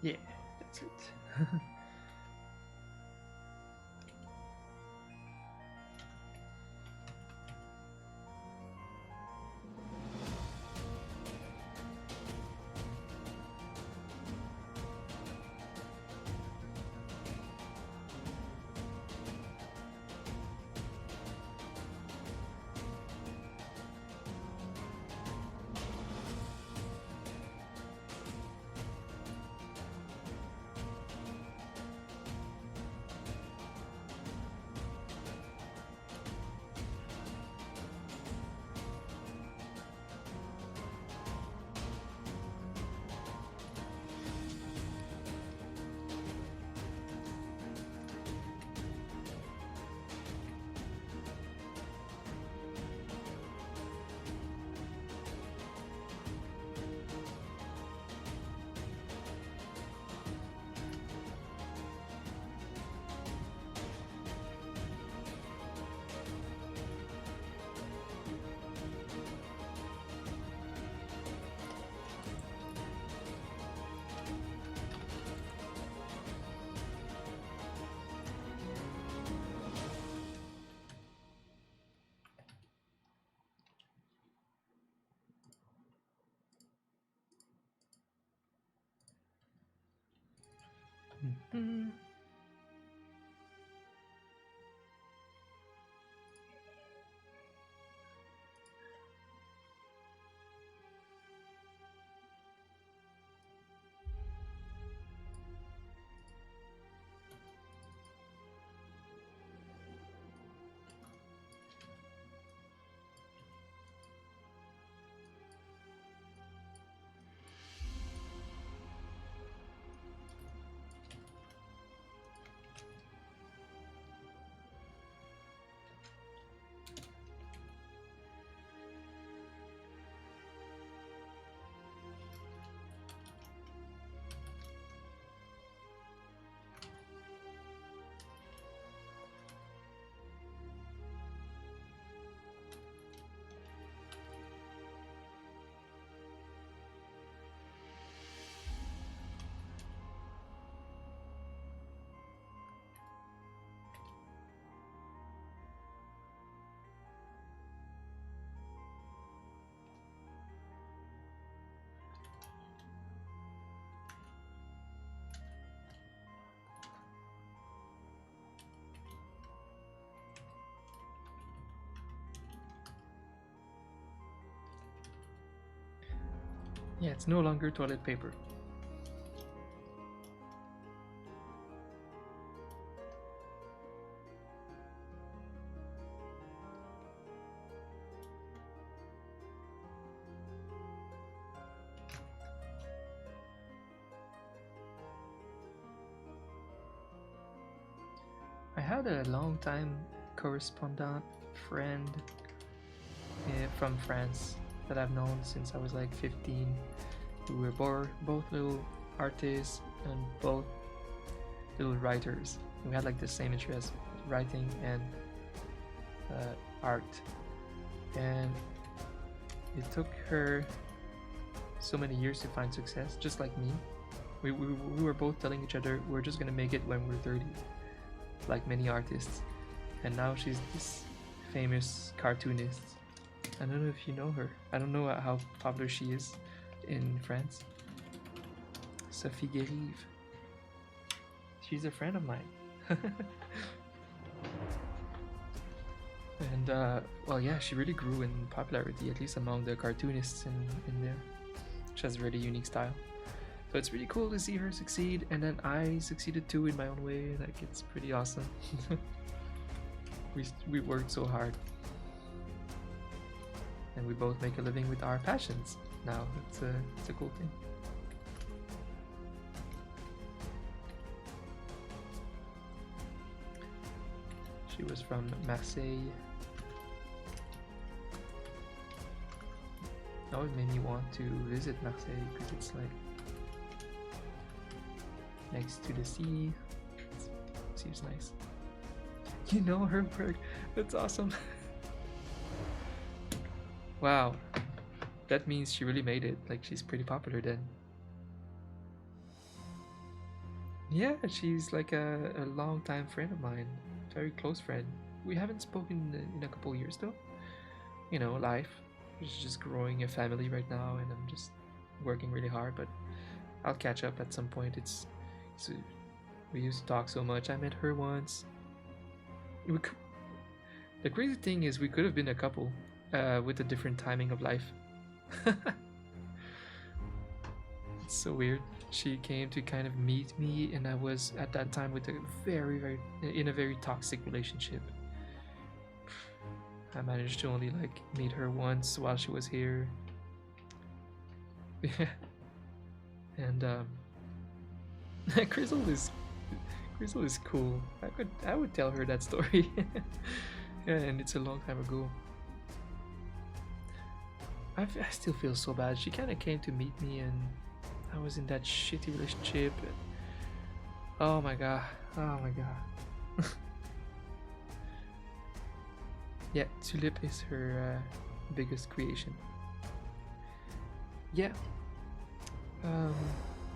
Yeah, that's it. Mhm. Yeah, it's no longer toilet paper. I had a long time correspondent friend from France that I've known since I was like 15. We were both little artists and both little writers. We had like the same interest, writing and art. And it took her so many years to find success, just like me. We were both telling each other we're just gonna make it when we're 30, like many artists. And now she's this famous cartoonist. I don't know if you know her. I don't know how popular she is in France. Sophie Guérive. She's a friend of mine. And well, yeah, she really grew in popularity, at least among the cartoonists in there. She has a really unique style. So it's really cool to see her succeed, and then I succeeded too in my own way. Like, it's pretty awesome. we worked so hard, and we both make a living with our passions now. It's a cool thing. She was from Marseille. Now it made me want to visit Marseille because it's like next to the sea. It seems nice. You know her work. That's awesome. Wow. That means she really made it. Like, she's pretty popular then. Yeah, she's like a long-time friend of mine. Very close friend. We haven't spoken in a couple years though. You know, life. She's just growing a family right now, and I'm just working really hard, but I'll catch up at some point. We used to talk so much. I met her once. The crazy thing is we could have been a couple with a different timing of life. It's so weird. She came to kind of meet me, and I was at that time with a in a very toxic relationship. I managed to only like meet her once while she was here. Yeah. And Crystal is cool. I would tell her that story. Yeah, and it's a long time ago. I still feel so bad. She kind of came to meet me, and I was in that shitty relationship. Oh my god. Oh my god. Yeah, Tulip is her biggest creation. Yeah.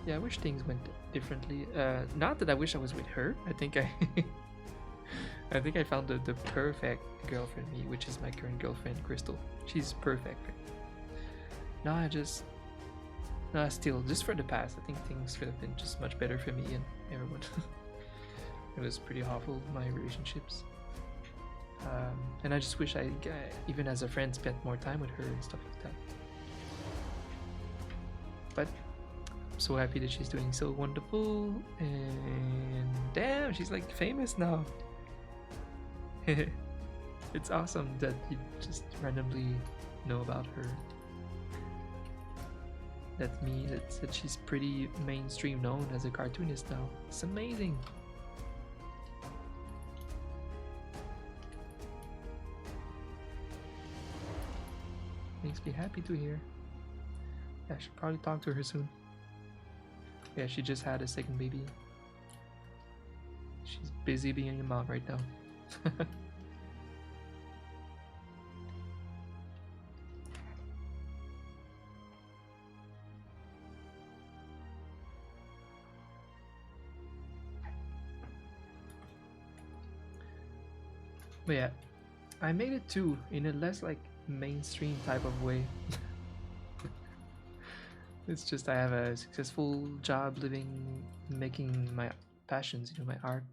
Yeah, I wish things went differently. Not that I wish I was with her. I think I think I found the perfect girlfriend me, which is my current girlfriend, Crystal. She's perfect. No, Still, just for the past, I think things could have been just much better for me and everyone. It was pretty awful, my relationships. And I just wish I, even as a friend, spent more time with her and stuff like that. But I'm so happy that she's doing so wonderful, and damn, she's like famous now. It's awesome that you just randomly know about her. That means that she's pretty mainstream known as a cartoonist now. It's amazing. Makes me happy to hear. Yeah, I should probably talk to her soon. Yeah, she just had a second baby. She's busy being a mom right now. But yeah, I made it too, in a less like mainstream type of way. It's just I have a successful job living, making my passions, my art.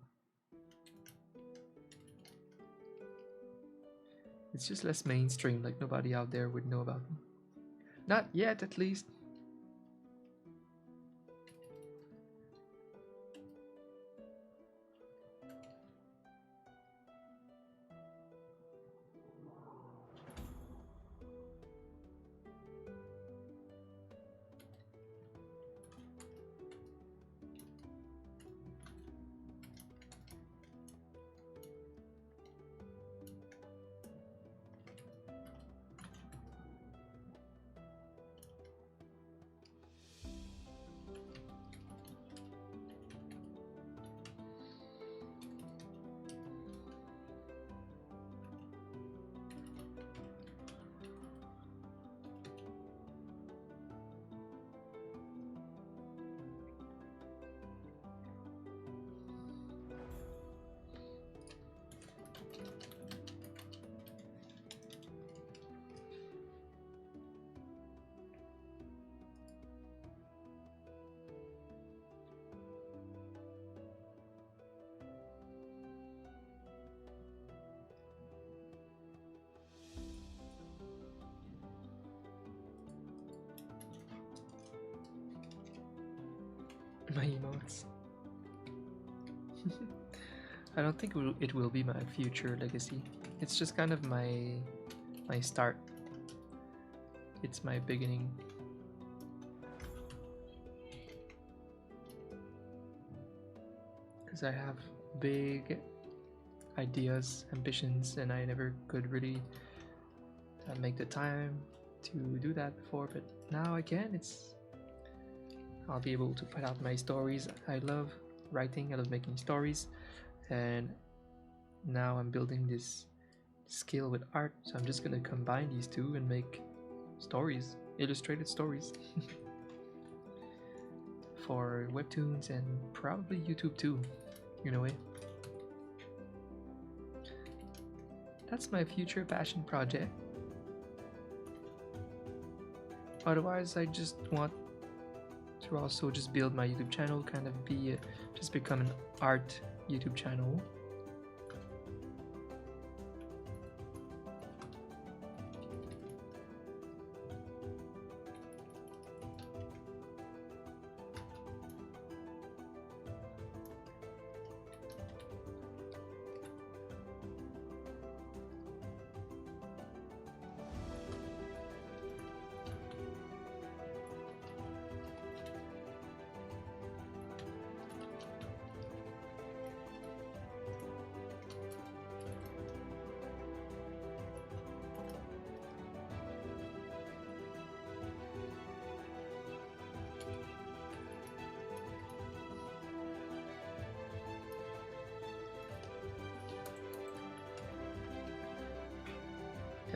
It's just less mainstream, like nobody out there would know about me. Not yet, at least. My emotes. I don't think it will be my future legacy. It's just kind of my start. It's my beginning. Because I have big ideas, ambitions, and I never could really make the time to do that before, but now I can. I'll be able to put out my stories. I love writing, I love making stories, and now I'm building this skill with art, so I'm just gonna combine these two and make stories, illustrated stories. For webtoons and probably YouTube too, in a way. That's my future passion project. Otherwise, I just want to also just build my YouTube channel, kind of just become an art YouTube channel.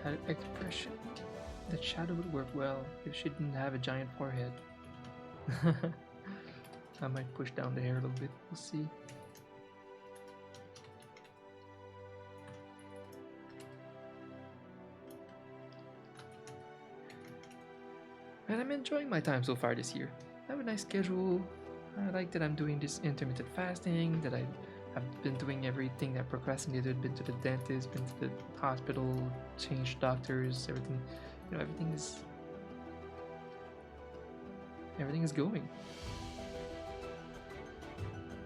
That expression, that shadow would work well if she didn't have a giant forehead. I might push down the hair a little bit, we'll see. And I'm enjoying my time so far this year. I have a nice schedule. I like that I'm doing this intermittent fasting, that I've been doing everything I procrastinated, been to the dentist, been to the hospital, changed doctors, everything. You know, everything is going.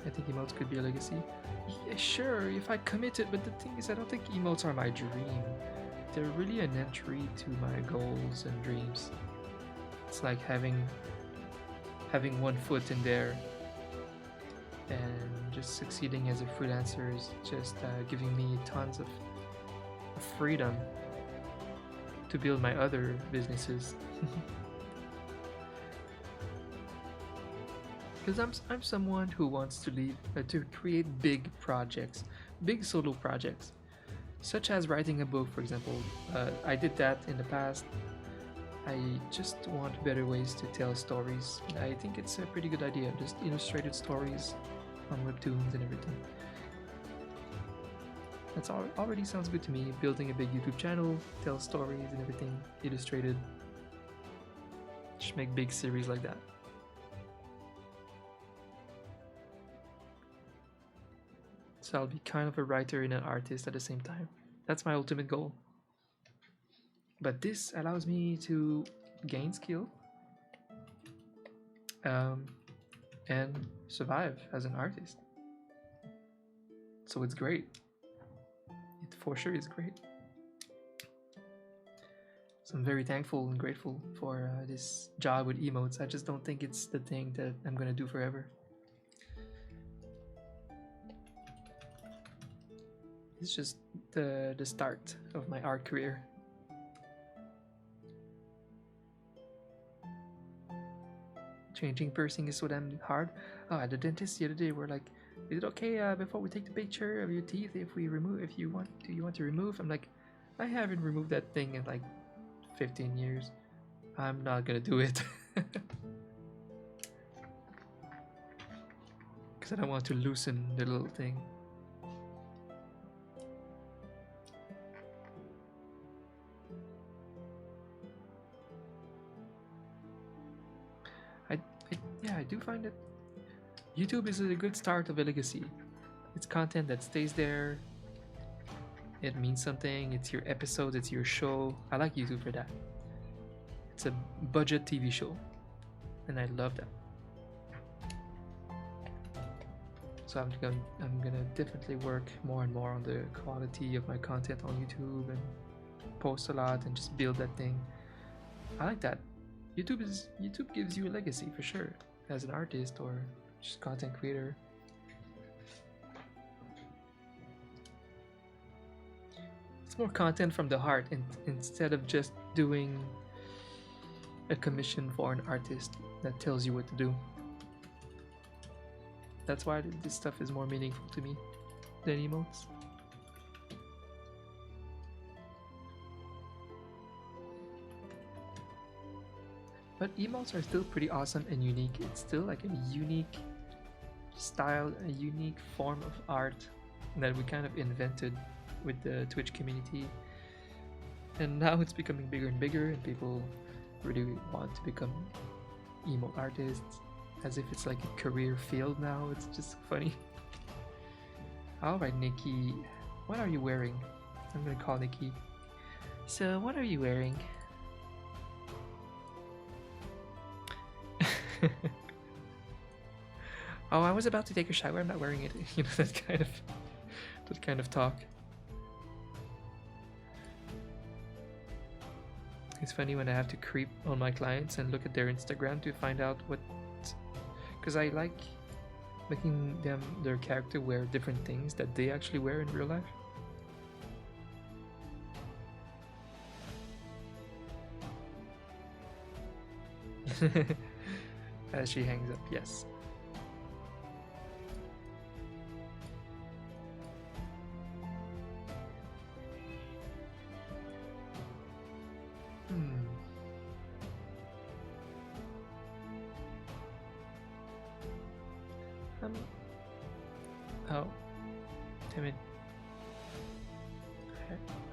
I think emotes could be a legacy. Yeah, sure, if I committed, but the thing is, I don't think emotes are my dream. They're really an entry to my goals and dreams. It's like having one foot in there, and just succeeding as a freelancer is just giving me tons of freedom to build my other businesses. Because I'm someone who wants to to create big projects, big solo projects, such as writing a book, for example. I did that in the past. I just want better ways to tell stories. I think it's a pretty good idea, just illustrated stories on webtoons and everything. That's already sounds good to me. Building a big YouTube channel, tell stories and everything, illustrated. Just make big series like that. So I'll be kind of a writer and an artist at the same time. That's my ultimate goal. But this allows me to gain skill and survive as an artist. So it's great. It for sure is great. So I'm very thankful and grateful for this job with emotes. I just don't think it's the thing that I'm gonna do forever. It's just the start of my art career. Changing piercing is what I'm hard. Oh, at the dentist the other day, we're like, "Is it okay before we take the picture of your teeth if we remove? If you want, do you want to remove?" I'm like, I haven't removed that thing in like 15 years. I'm not gonna do it because I don't want to loosen the little thing. Yeah, I do find that YouTube is a good start of a legacy. It's content that stays there. It means something. It's your episode. It's your show. I like YouTube for that. It's a budget TV show, and I love that. So I'm gonna definitely work more and more on the quality of my content on YouTube and post a lot and just build that thing. I like that. YouTube gives you a legacy for sure as an artist or just content creator. It's more content from the heart instead of just doing a commission for an artist that tells you what to do. That's why this stuff is more meaningful to me than emotes. But emotes are still pretty awesome and unique. It's still like a unique style, a unique form of art that we kind of invented with the Twitch community. And now it's becoming bigger and bigger, and people really want to become emote artists as if it's like a career field now. It's just funny. Alright, Nicki, what are you wearing? I'm gonna call Nicki. So, what are you wearing? Oh, I was about to take a shower. I'm not wearing it. You know, that kind of talk. It's funny when I have to creep on my clients and look at their Instagram to find out what, because I like making their character wear different things that they actually wear in real life. As she hangs up, yes. Oh, damn it.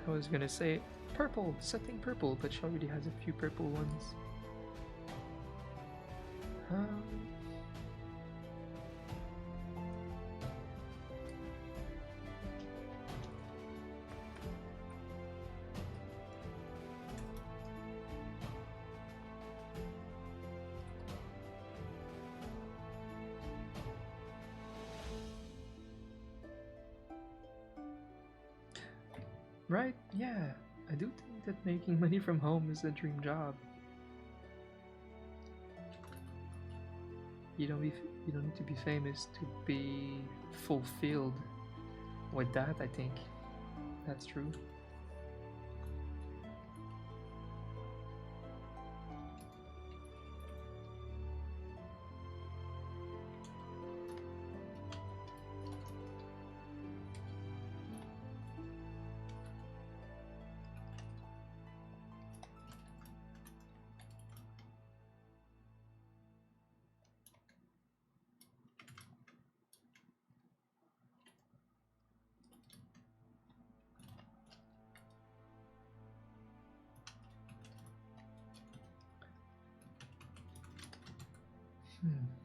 I was gonna say purple, something purple, but she already has a few purple ones. Um, right, yeah. I do think that making money from home is a dream job. You don't you don't need to be famous to be fulfilled with that. I think that's true. Hmm.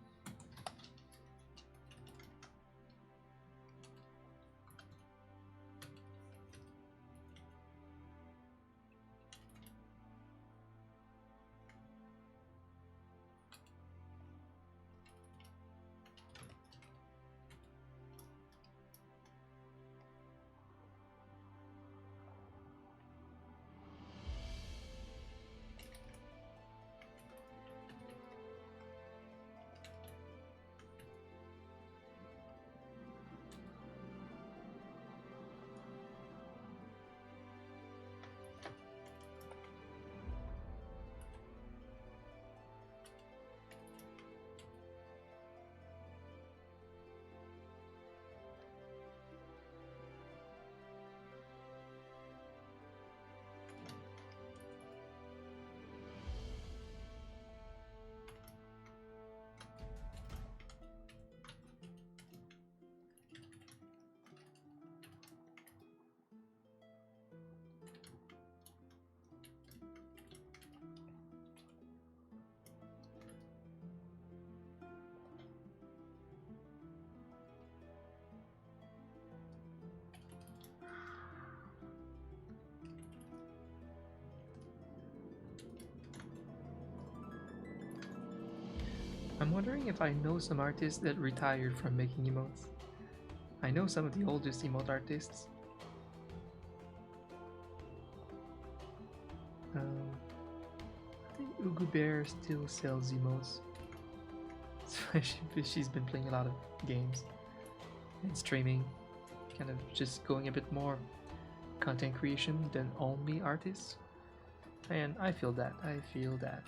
I'm wondering if I know some artists that retired from making emotes. I know some of the oldest emote artists. I think Ugu Bear still sells emotes. She's been playing a lot of games and streaming, kind of just going a bit more content creation than only artists. And I feel that. I feel that.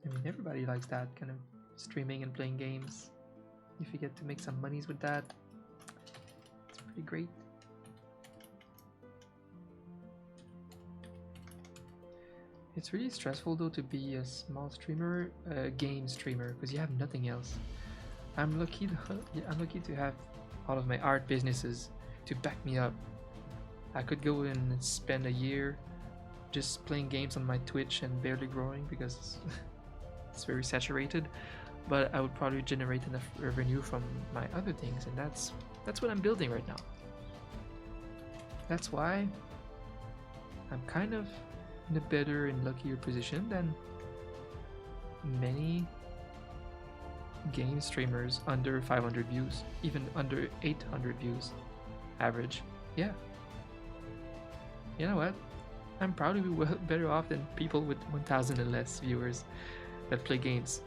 I mean, everybody likes that kind of streaming and playing games. If you get to make some monies with that, it's pretty great. It's really stressful though to be a small streamer, a game streamer, because you have nothing else. I'm lucky. I'm lucky to have all of my art businesses to back me up. I could go and spend a year just playing games on my Twitch and barely growing because it's very saturated. But I would probably generate enough revenue from my other things, and that's what I'm building right now. That's why I'm kind of in a better and luckier position than many game streamers under 500 views, even under 800 views average. Yeah. You know what? I'm probably better off than people with 1,000 and less viewers that play games.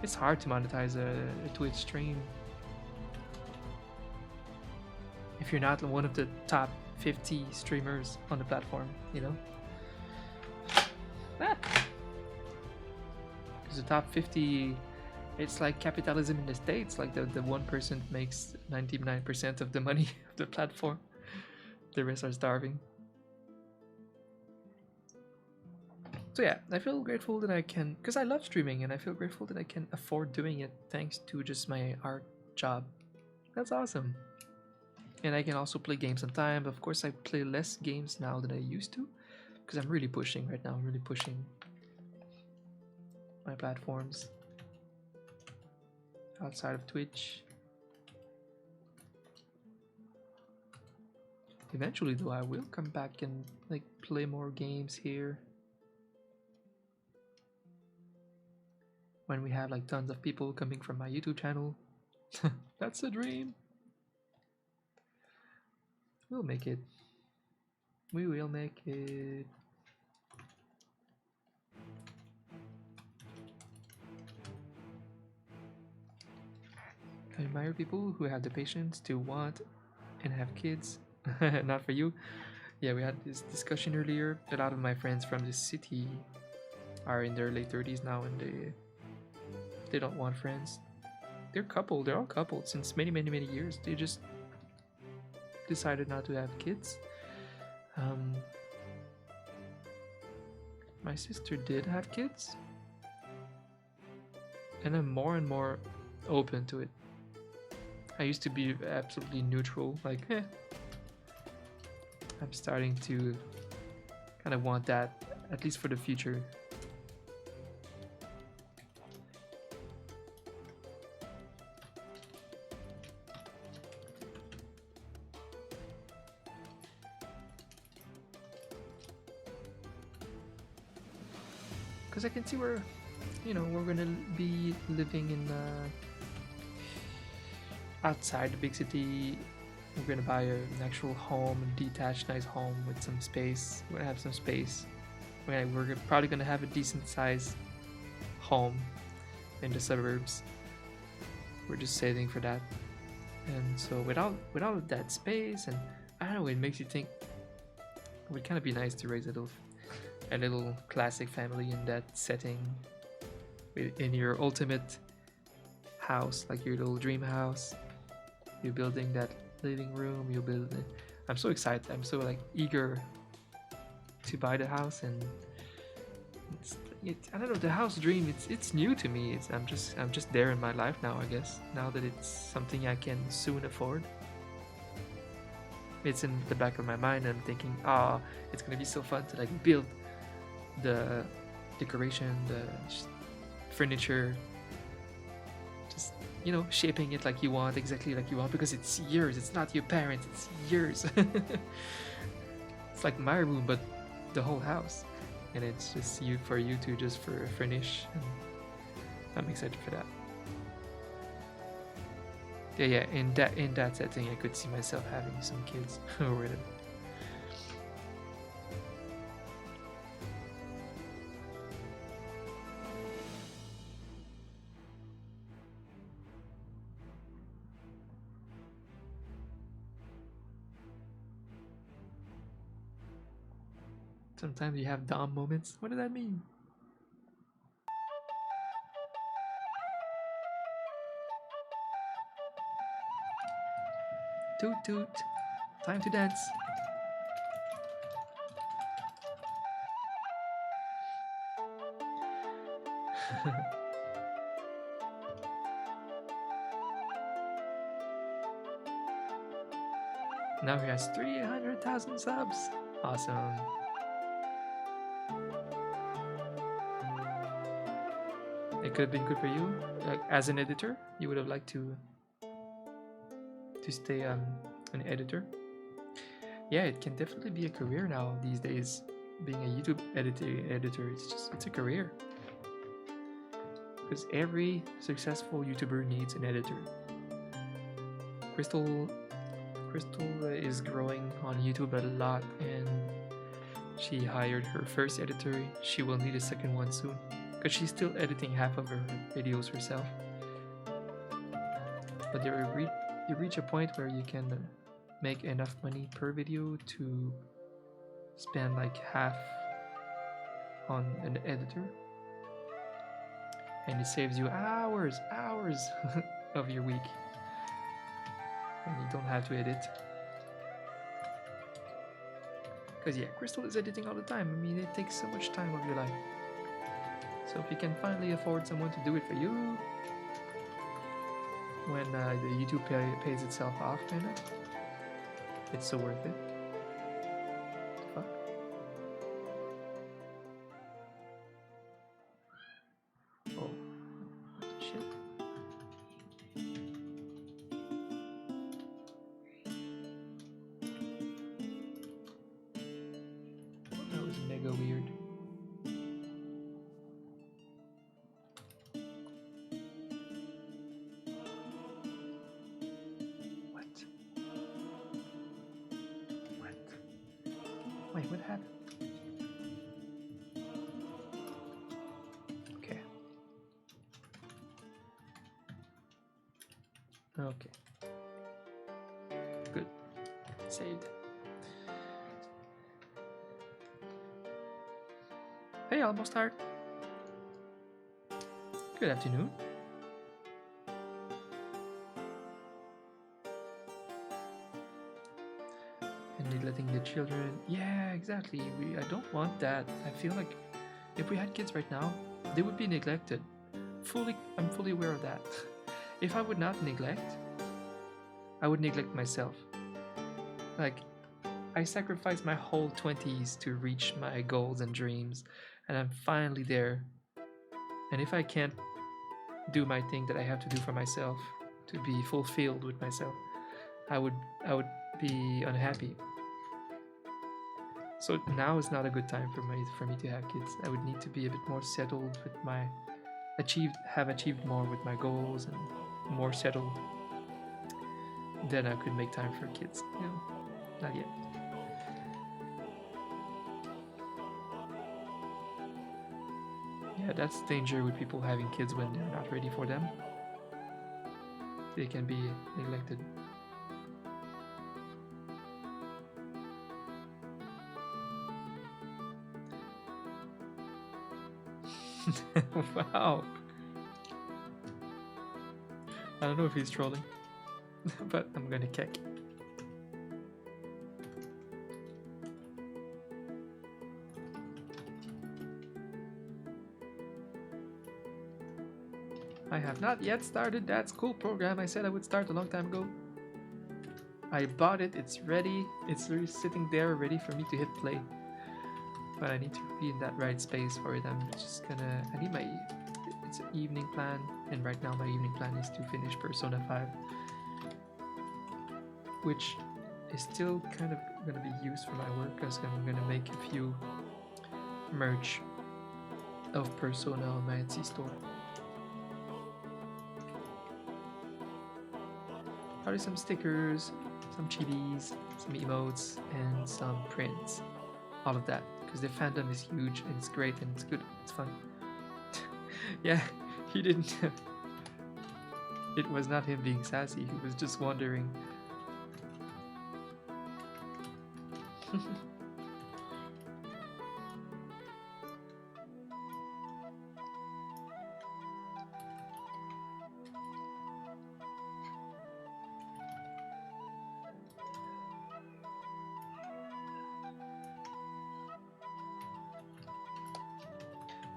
It's hard to monetize a Twitch stream if you're not one of the top 50 streamers on the platform, you know? Because the top 50, it's like capitalism in the States, like the 1% makes 99% of the money of the platform. The rest are starving. So yeah, I feel grateful that I can, because I love streaming, and I feel grateful that I can afford doing it thanks to just my art job. That's awesome. And I can also play games sometimes. Of course, I play less games now than I used to, because I'm really pushing right now. I'm really pushing my platforms outside of Twitch. Eventually, though, I will come back and like play more games here when we have like tons of people coming from my YouTube channel. That's a dream. We'll make it. We will make it. I admire people who have the patience to want and have kids. Not for you. Yeah, we had this discussion earlier. A lot of my friends from this city are in their late 30s now, and they don't want friends. They're coupled. They're all coupled since many years. They just decided not to have kids. My sister did have kids, and I'm more and more open to it. I used to be absolutely neutral, like, I'm starting to kind of want that, at least for the future. Because I can see where, we're gonna be living in outside the big city. We're gonna buy an actual home, a detached, nice home with some space. We're gonna have some space. We're probably gonna have a decent size home in the suburbs. We're just saving for that. And so without that space, and I don't know, it makes you think it would kind of be nice to raise a little classic family in that setting, in your ultimate house, like your little dream house. You're building that living room. You build it. I'm so excited. I'm so like eager to buy the house, and I don't know, the house dream. It's new to me. I'm just there in my life now. I guess now that it's something I can soon afford. It's in the back of my mind. I'm thinking, it's gonna be so fun to like build the decoration, the furniture, just shaping it like you want, exactly like you want, because it's yours. It's not your parents. It's yours. It's like my room, but the whole house, and it's just for you to just furnish. And I'm excited for that. Yeah. In that setting, I could see myself having some kids with it. Sometimes you have dumb moments. What does that mean? Toot toot. Time to dance. Now he has 300,000 subs. Awesome. It could have been good for you. Like, as an editor, you would have liked to stay an editor. Yeah, it can definitely be a career now these days. Being a YouTube editor, it's a career. Because every successful YouTuber needs an editor. Crystal is growing on YouTube a lot, and she hired her first editor. She will need a second one soon, because she's still editing half of her videos herself. But you reach a point where you can make enough money per video to spend like half on an editor, and it saves you hours of your week, and you don't have to edit. Because yeah, Crystal is editing all the time. I mean, it takes so much time of your life. So if you can finally afford someone to do it for you, when the YouTube pays itself off, kind of, it's so worth it. Fuck. Oh, shit. That was mega weird. Wait, what happened? Okay. Okay. Good. Saved. Hey, almost tired. Good afternoon. And neglecting the children. Yeah, exactly. I don't want that. I feel like if we had kids right now, they would be neglected. I'm fully aware of that. If I would not neglect, I would neglect myself. Like, I sacrificed my whole 20s to reach my goals and dreams, and I'm finally there. And if I can't do my thing that I have to do for myself to be fulfilled with myself, I would be unhappy. So now is not a good time for me to have kids. I would need to be a bit more settled with my have achieved more with my goals and more settled. Then I could make time for kids. You know, not yet. Yeah, that's danger with people having kids when they're not ready for them. They can be neglected. Wow. I don't know if he's trolling, but I'm gonna kick. I have not yet started that school program I said I would start a long time ago. I bought it, it's ready, it's literally sitting there ready for me to hit play. But I need to be in that right space for it. I need it's an evening plan, and right now my evening plan is to finish Persona 5. Which is still kind of gonna be used for my work, because I'm gonna make a few merch of Persona on my Etsy store. Probably some stickers, some chibis, some emotes, and some prints. All of that, because the fandom is huge and it's great and it's good, it's fun. Yeah, he didn't. It was not him being sassy, he was just wondering.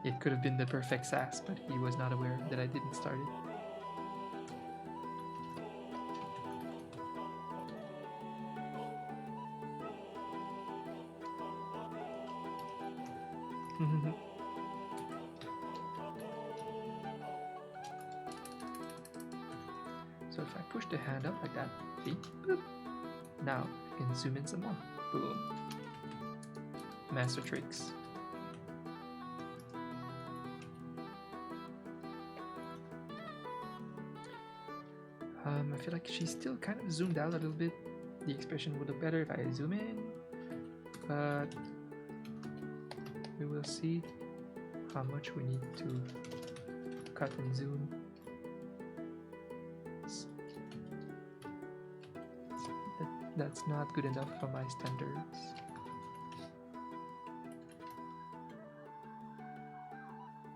It could have been the perfect sass, but he was not aware that I didn't start it. So if I push the hand up like that, see? Boop. Now I can zoom in some more. Boom. Master tricks. I feel like she's still kind of zoomed out a little bit. The expression would look better if I zoom in, but we will see how much we need to cut and zoom. That's not good enough for my standards.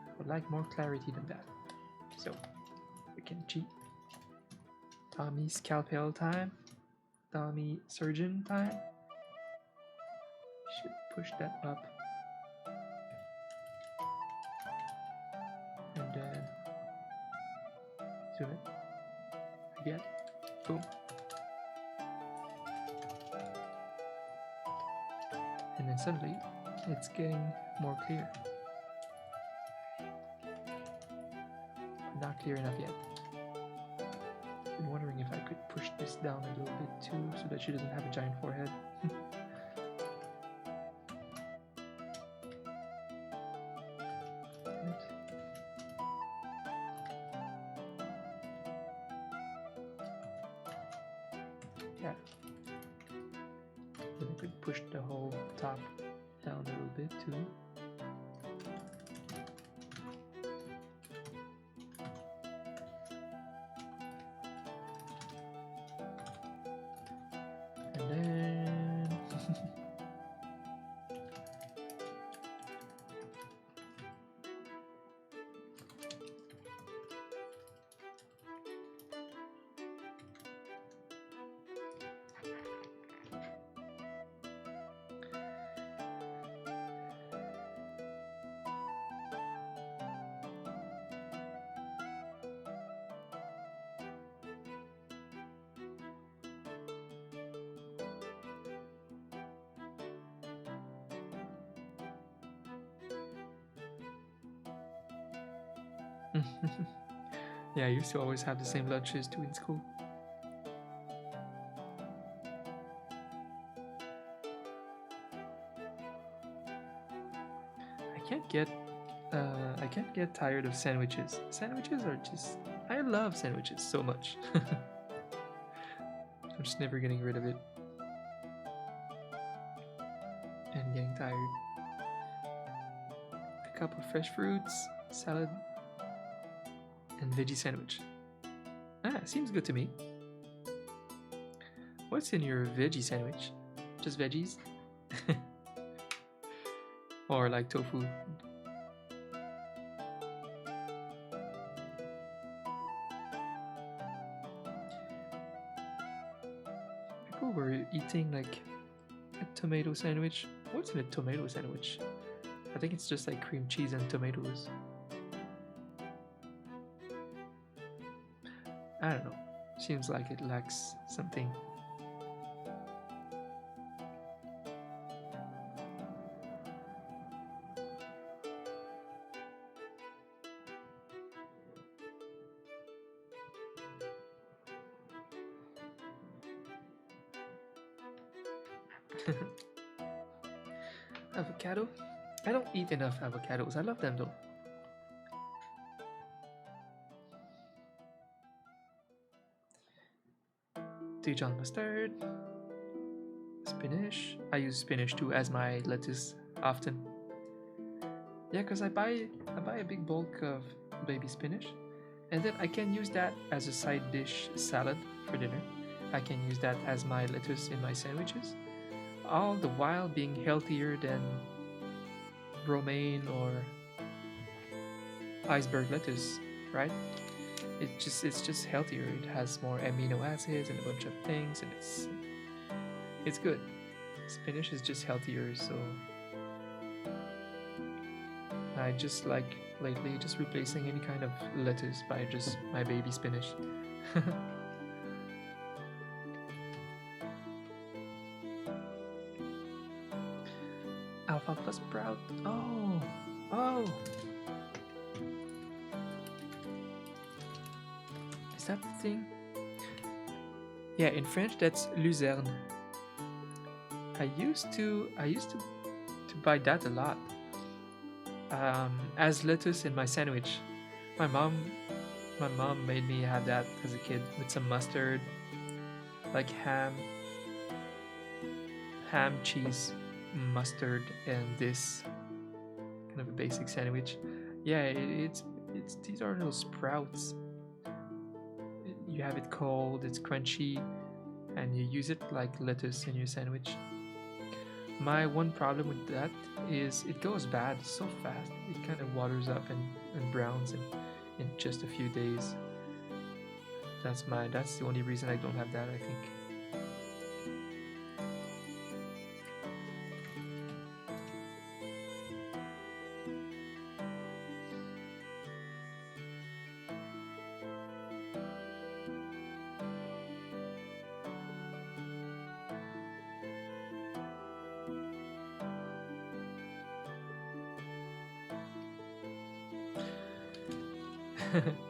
I would like more clarity than that. So we can cheat. Tommy scalpel time. Tommy surgeon time. Shit. push that up. And then zoom it again. Boom. And then suddenly it's getting more clear. But not clear enough yet. I'm wondering if I could push this down a little bit too so that she doesn't have a giant forehead. Yeah. Then I could push the whole top down a little bit too. And then yeah, I used to always have the same lunches too in school. I can't get tired of sandwiches. Sandwiches are just, I love sandwiches so much. I'm just never getting rid of it. And getting tired. A cup of fresh fruits, salad, and veggie sandwich. Ah, seems good to me. What's in your veggie sandwich? Just veggies? Or like tofu? People were eating like a tomato sandwich. What's in a tomato sandwich? I think it's just like cream cheese and tomatoes. I don't know. Seems like it lacks something. Avocado? I don't eat enough avocados. I love them though. Dijon mustard. Spinach. I use spinach too as my lettuce often. Yeah, because I buy a big bulk of baby spinach, and then I can use that as a side dish salad for dinner. I can use that as my lettuce in my sandwiches, all the while being healthier than romaine or iceberg lettuce, right? It's just healthier. It has more amino acids and a bunch of things, and it's good. Spinach is just healthier, so I just like lately just replacing any kind of lettuce by just my baby spinach. Alfalfa sprout. Oh. Is that the thing? Yeah, in French that's luzerne. I used to buy that a lot. As lettuce in my sandwich. My mom made me have that as a kid with some mustard, like ham, cheese, mustard, and this kind of a basic sandwich. Yeah, it's these are little sprouts. You have it cold, it's crunchy, and you use it like lettuce in your sandwich. My one problem with that is it goes bad so fast. It kind of waters up and browns in just a few days. That's the only reason I don't have that, I think.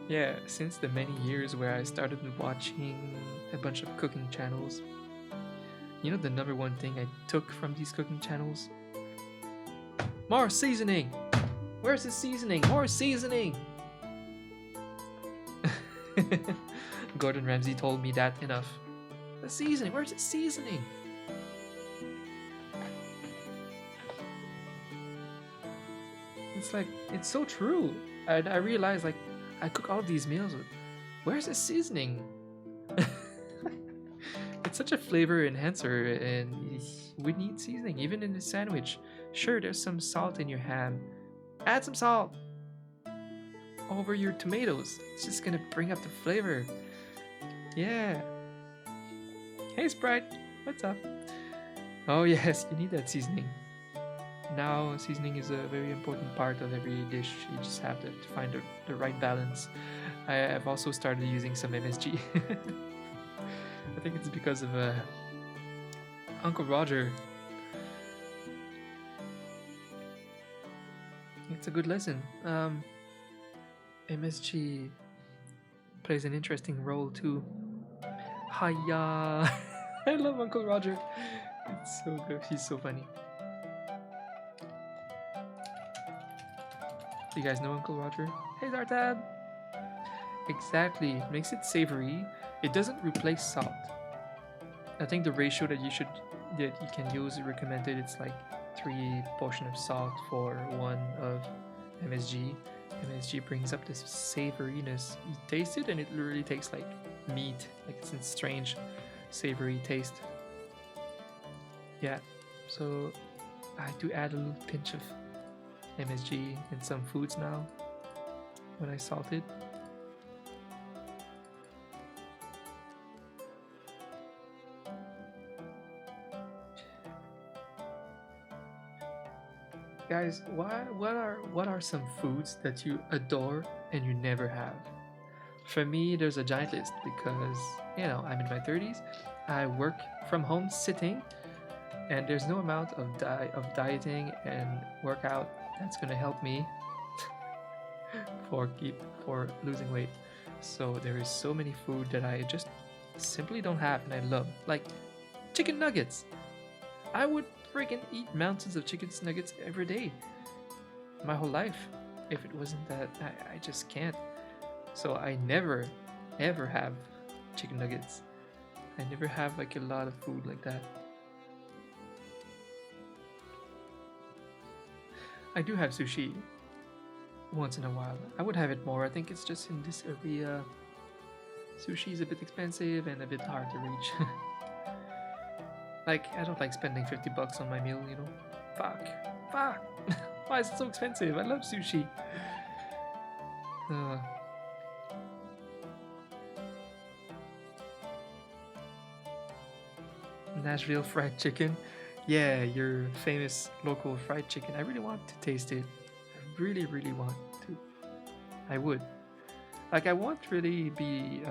Yeah, since the many years where I started watching a bunch of cooking channels, you know the number one thing I took from these cooking channels? More seasoning! Where's the seasoning? More seasoning! Gordon Ramsay told me that enough. The seasoning, where's the seasoning? It's like, it's so true. I realized, like, I cook all these meals with, where's the seasoning? It's such a flavor enhancer, and we need seasoning, even in a sandwich. Sure, there's some salt in your ham. Add some salt over your tomatoes. It's just gonna bring up the flavor. Yeah. Hey, Sprite. What's up? Oh, yes, you need that seasoning. Now, seasoning is a very important part of every dish. You just have to find the right balance. I have also started using some MSG. I think it's because of Uncle Roger. It's a good lesson. MSG plays an interesting role too. Hiya! I love Uncle Roger. It's so good. He's so funny. Do you guys know Uncle Roger? Hey, Zartab! Exactly. It makes it savory. It doesn't replace salt. I think the ratio that you can use recommended, it's like 3 portion of salt for 1 of MSG. MSG brings up this savoriness. You taste it and it literally tastes like meat. Like it's a strange savory taste. Yeah. So I do add a little pinch of MSG in some foods now when I salt it. Guys, what are some foods that you adore and you never have? For me, there's a giant list because, you know, I'm in my 30s. I work from home sitting, and there's no amount of dieting and workout that's gonna help me for losing weight. So there is so many food that I just simply don't have and I love, like chicken nuggets. I would freaking eat mountains of chicken nuggets every day, my whole life. If it wasn't that, I just can't. So I never, ever have chicken nuggets. I never have like a lot of food like that. I do have sushi once in a while. I would have it more. I think it's just in this area. Sushi is a bit expensive and a bit hard to reach. Like, I don't like spending $50 on my meal, you know? Fuck. Why is it so expensive? I love sushi. Nashville fried chicken. Yeah, your famous local fried chicken. I really want to taste it. I really, really want to. I would. Like, I won't really be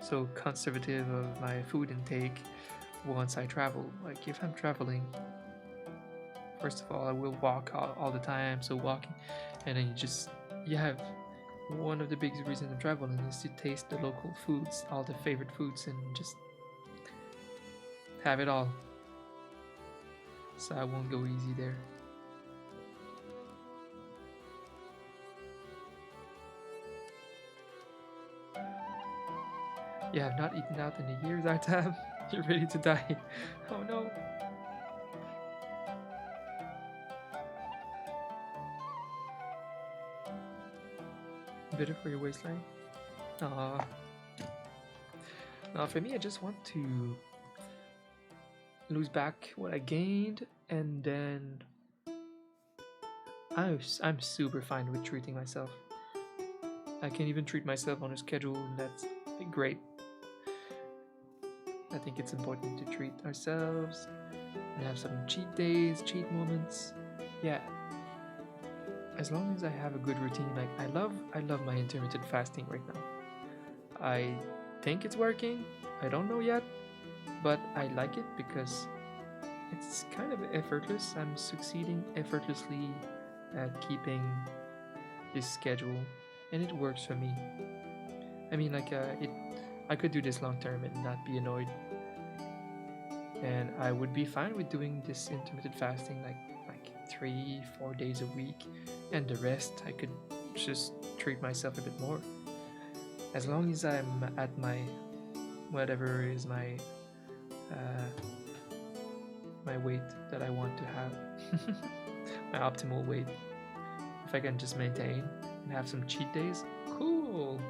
so conservative of my food intake once I travel. Like, if I'm traveling, first of all, I will walk all the time, so walking, and then you have one of the biggest reasons I'm traveling is to taste the local foods, all the favorite foods, and just have it all. So I won't go easy there. Yeah, I've not eaten out in a year, Zartab. You're ready to die. Oh no. Bitter for your waistline? Aww. Now for me, I just want to lose back what I gained, and then I'm super fine with treating myself. I can even treat myself on a schedule, and that's great. I think it's important to treat ourselves and have some cheat days, cheat moments. Yeah. As long as I have a good routine, like I love my intermittent fasting right now. I think it's working. I don't know yet, but I like it because it's kind of effortless. I'm succeeding effortlessly at keeping this schedule, and it works for me. I mean, like I could do this long term and not be annoyed, and I would be fine with doing this intermittent fasting like 3-4 days a week, and the rest I could just treat myself a bit more. As long as I'm at my whatever is my my weight that I want to have, my optimal weight. If I can just maintain and have some cheat days, cool.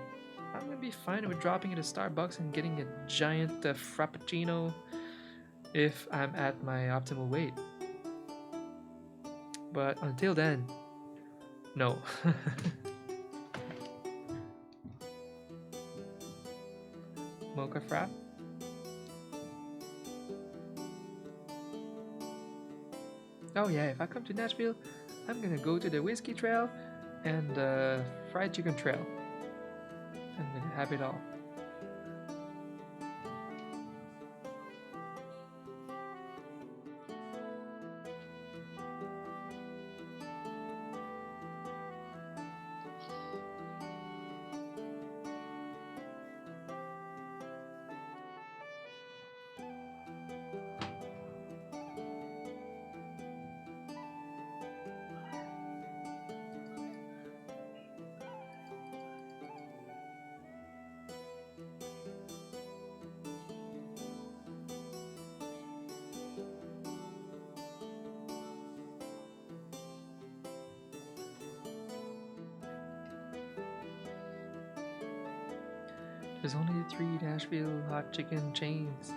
I'm gonna be fine with dropping at a Starbucks and getting a giant frappuccino if I'm at my optimal weight. But until then, no. Mocha frap? Oh yeah, if I come to Nashville, I'm gonna go to the Whiskey Trail and the Fried Chicken Trail. I'm gonna have it all. There's only 3 Nashville hot chicken chains.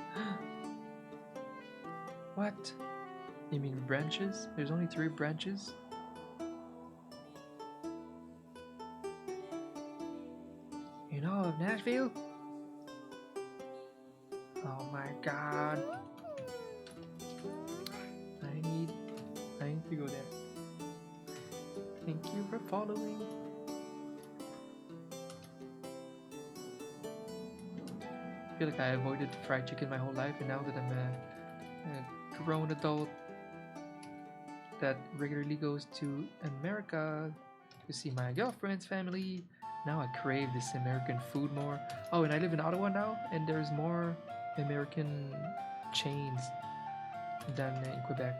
What? You mean branches? There's only 3 branches? In all of Nashville? Oh my god. I need to go there. Thank you for following. I feel like I avoided fried chicken my whole life, and now that I'm a grown adult that regularly goes to America to see my girlfriend's family, now I crave this American food more. Oh, and I live in Ottawa now, and there's more American chains than in Quebec.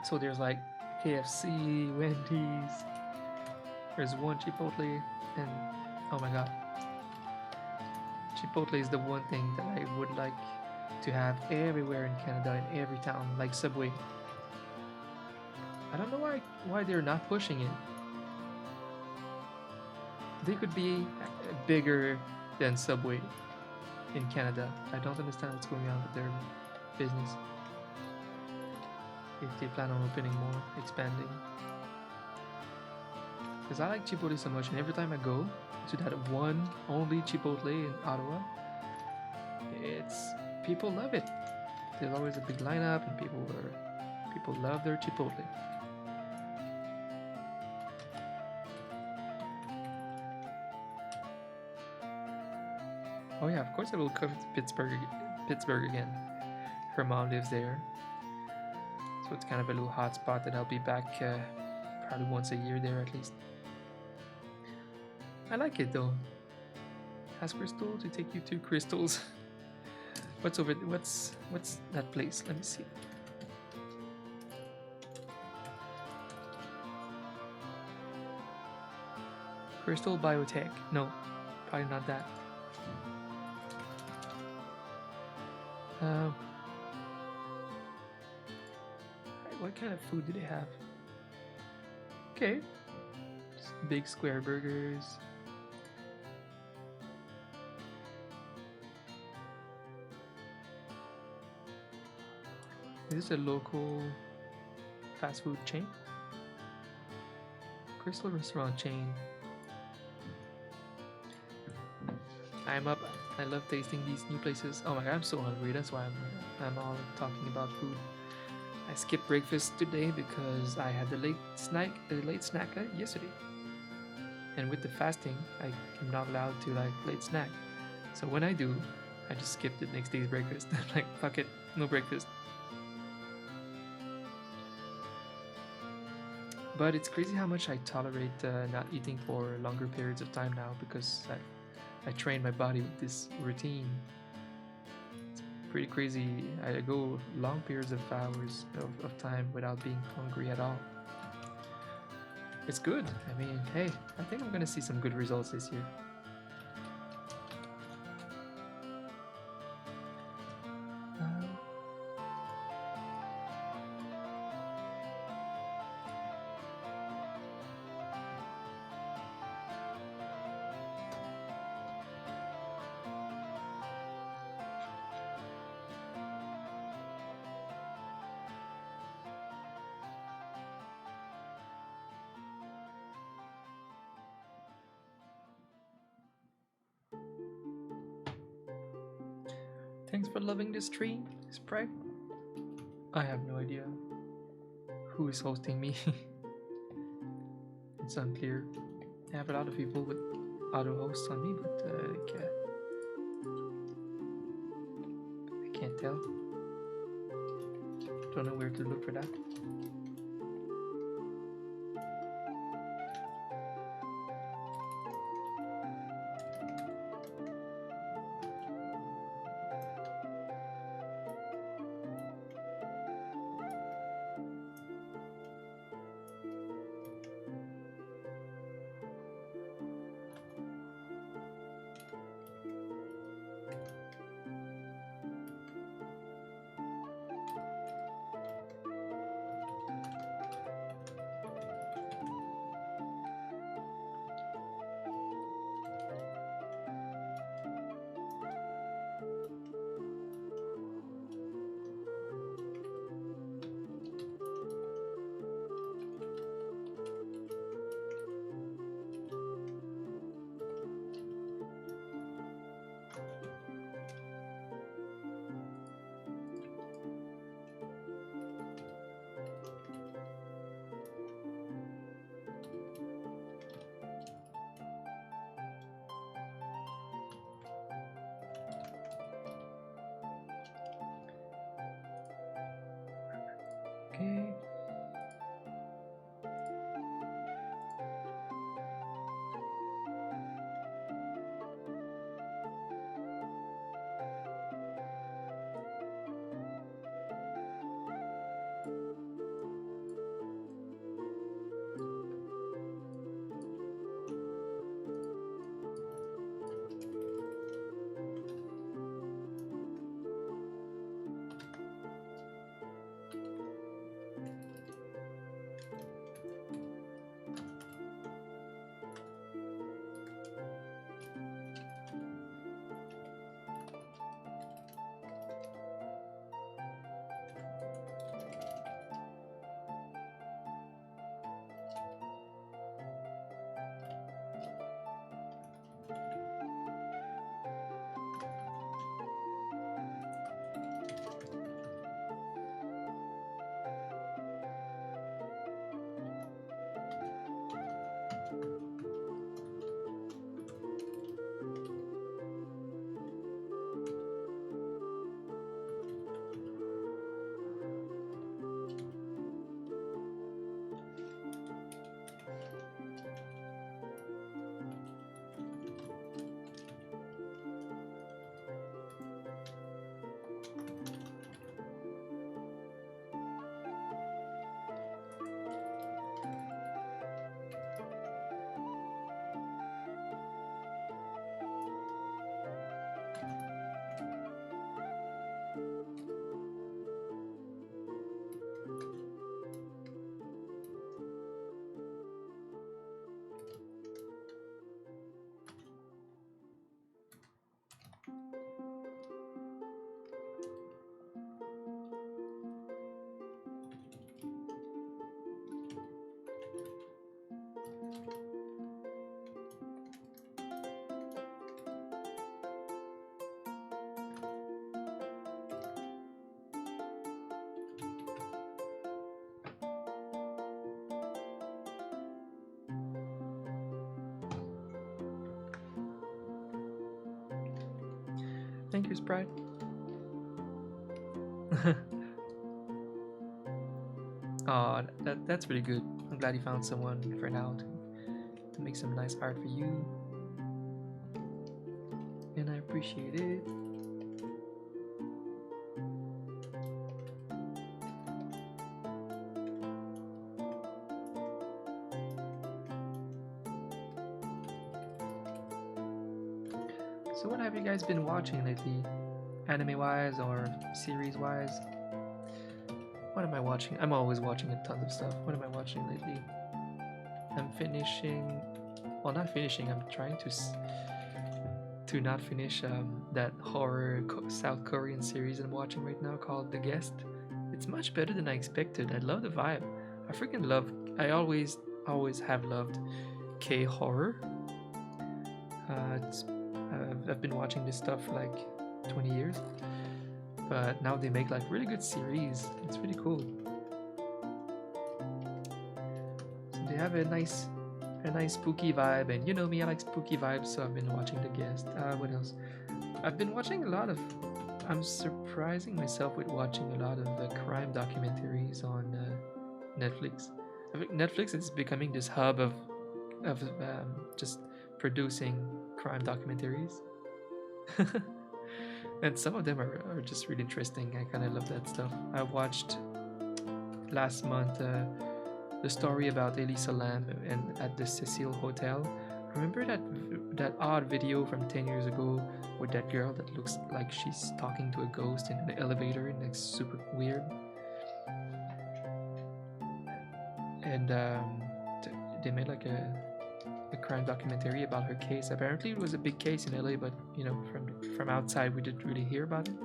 So there's like KFC, Wendy's, there's one Chipotle, and oh my god. Chipotle is the one thing that I would like to have everywhere in Canada, in every town, like Subway. I don't know why they're not pushing it. They could be bigger than Subway in Canada. I don't understand what's going on with their business. If they plan on opening more, expanding. Because I like Chipotle so much, and every time I go to that one only Chipotle in Ottawa, people love it. There's always a big lineup, and people love their Chipotle. Oh yeah, of course I will come to Pittsburgh again. Her mom lives there, so it's kind of a little hot spot that I'll be back probably once a year there at least. I like it though. Ask Crystal to take you to Crystal's. What's that place? Let me see. Crystal Biotech. No, probably not that. What kind of food do they have? Okay. Just big square burgers. Is this a local fast food chain? Crystal Restaurant Chain. I'm up. I love tasting these new places. Oh my god, I'm so hungry. That's why I'm all talking about food. I skipped breakfast today because I had the late snack yesterday. And with the fasting, I am not allowed to like late snack. So when I do, I just skip the next day's breakfast. I'm like, fuck it, no breakfast. But it's crazy how much I tolerate not eating for longer periods of time now because I train my body with this routine. It's pretty crazy. I go long periods of hours of time without being hungry at all. It's good. I mean, hey, I think I'm gonna see some good results this year. Thanks for loving this stream, Sprite. I have no idea who is hosting me. It's unclear. I have a lot of people with auto hosts on me, but I can't tell. Don't know where to look for that. Okay. Thank you, Sprite. Aw, that's really good. I'm glad you found someone for now to make some nice art for you. And I appreciate it. So what have you guys been watching lately? Anime-wise or series-wise? What am I watching? I'm always watching a ton of stuff. What am I watching lately? I'm finishing... Well, not finishing. I'm trying to not finish that horror South Korean series I'm watching right now called The Guest. It's much better than I expected. I love the vibe. I freaking love... I always have loved K-horror. I've been watching this stuff for like 20 years, but now they make like really good series. It's really cool. So they have a nice spooky vibe, and you know me, I like spooky vibes, so I've been watching The Guest. What else? I've been watching a lot of... I'm surprising myself with watching a lot of crime documentaries on Netflix. I think Netflix is becoming this hub of just producing crime documentaries. And some of them are just really interesting. I kind of love that stuff. I watched last month the story about Elisa Lam and at the Cecil Hotel. Remember that odd video from 10 years ago with that girl that looks like she's talking to a ghost in the elevator and it's super weird? And they made like a crime documentary about her case. Apparently it was a big case in LA, but you know, from outside we didn't really hear about it.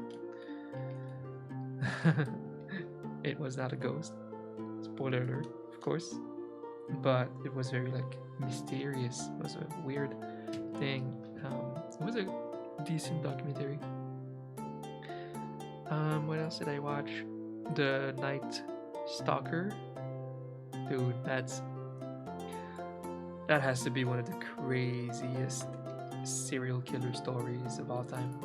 It was not a ghost. Spoiler alert, of course. But it was very like mysterious. It was a weird thing. It was a decent documentary. What else did I watch? The Night Stalker. Dude, that has to be one of the craziest serial killer stories of all time.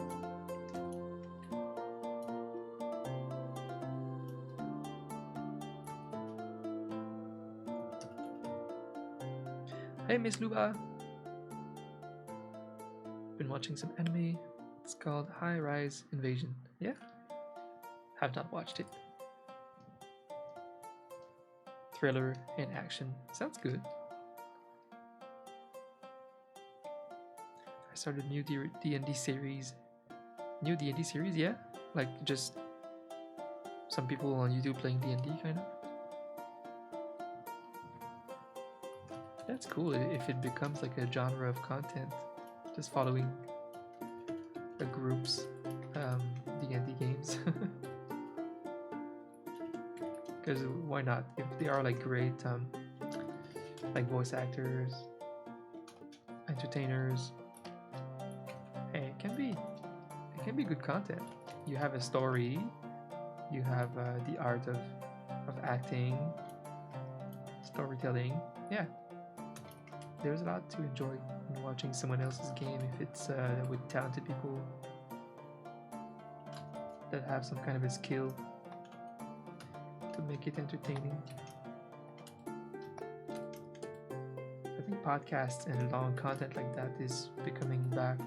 Hey, Miss Luba. Been watching some anime. It's called High Rise Invasion. Yeah? Have not watched it. Thriller and action. Sounds good. I started a new D&D series. New D&D series, yeah? Like just some people on YouTube playing D&D, kind of. That's cool if it becomes like a genre of content. Just following a group's D&D games. Because why not? If they are like great like voice actors, entertainers, hey, it can be good content. You have a story, you have the art of acting, storytelling. Yeah, there's a lot to enjoy in watching someone else's game if it's with talented people that have some kind of a skill to make it entertaining. I think podcasts and long content like that is coming back.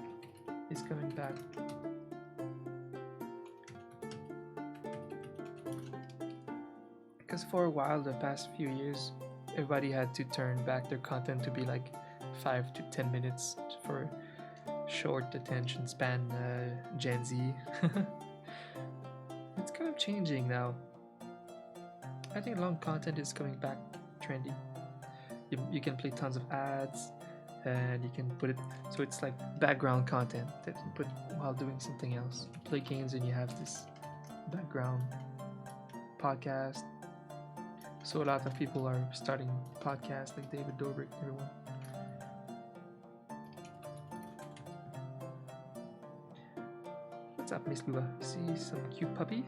Because for a while, the past few years, everybody had to turn back their content to be like 5 to 10 minutes for short attention span Gen Z. It's kind of changing now. I think long content is coming back trendy. You can play tons of ads, and you can put it so it's like background content that you put while doing something else. You play games and you have this background podcast. So a lot of people are starting podcasts like David Dobrik, everyone. What's up, Miss Lula? See some cute puppy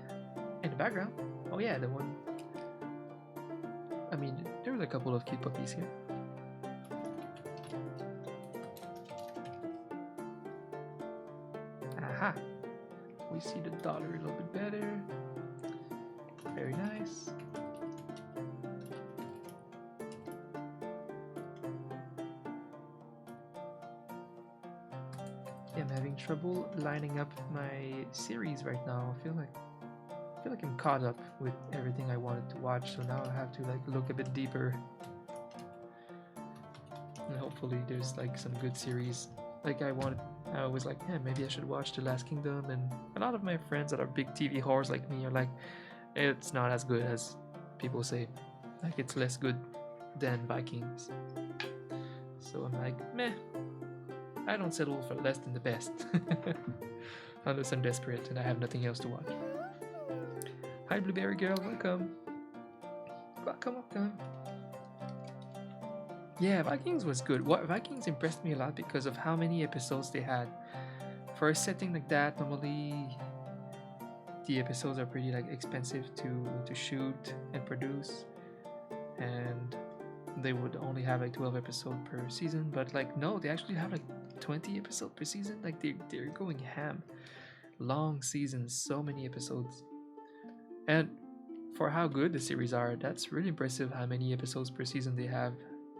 in the background? Oh yeah, the one. I mean, there were a couple of cute puppies here. Aha! We see the dollar a little bit better. Very nice. Yeah, I'm having trouble lining up my series right now. I feel like I'm caught up with everything I wanted to watch, so now I have to like look a bit deeper. And hopefully there's like some good series. Like I was like, yeah, maybe I should watch The Last Kingdom, and a lot of my friends that are big TV whores like me are like, it's not as good as people say. Like it's less good than Vikings. So I'm like, meh, I don't settle for less than the best. Unless I'm desperate and I have nothing else to watch. Hi Blueberry Girl, welcome. Welcome. Yeah, Vikings was good. Vikings impressed me a lot because of how many episodes they had. For a setting like that, normally the episodes are pretty like expensive to shoot and produce, and they would only have like 12 episodes per season. But like no, they actually have like 20 episodes per season. Like they're going ham. Long seasons, so many episodes. And for how good the series are, that's really impressive how many episodes per season they have.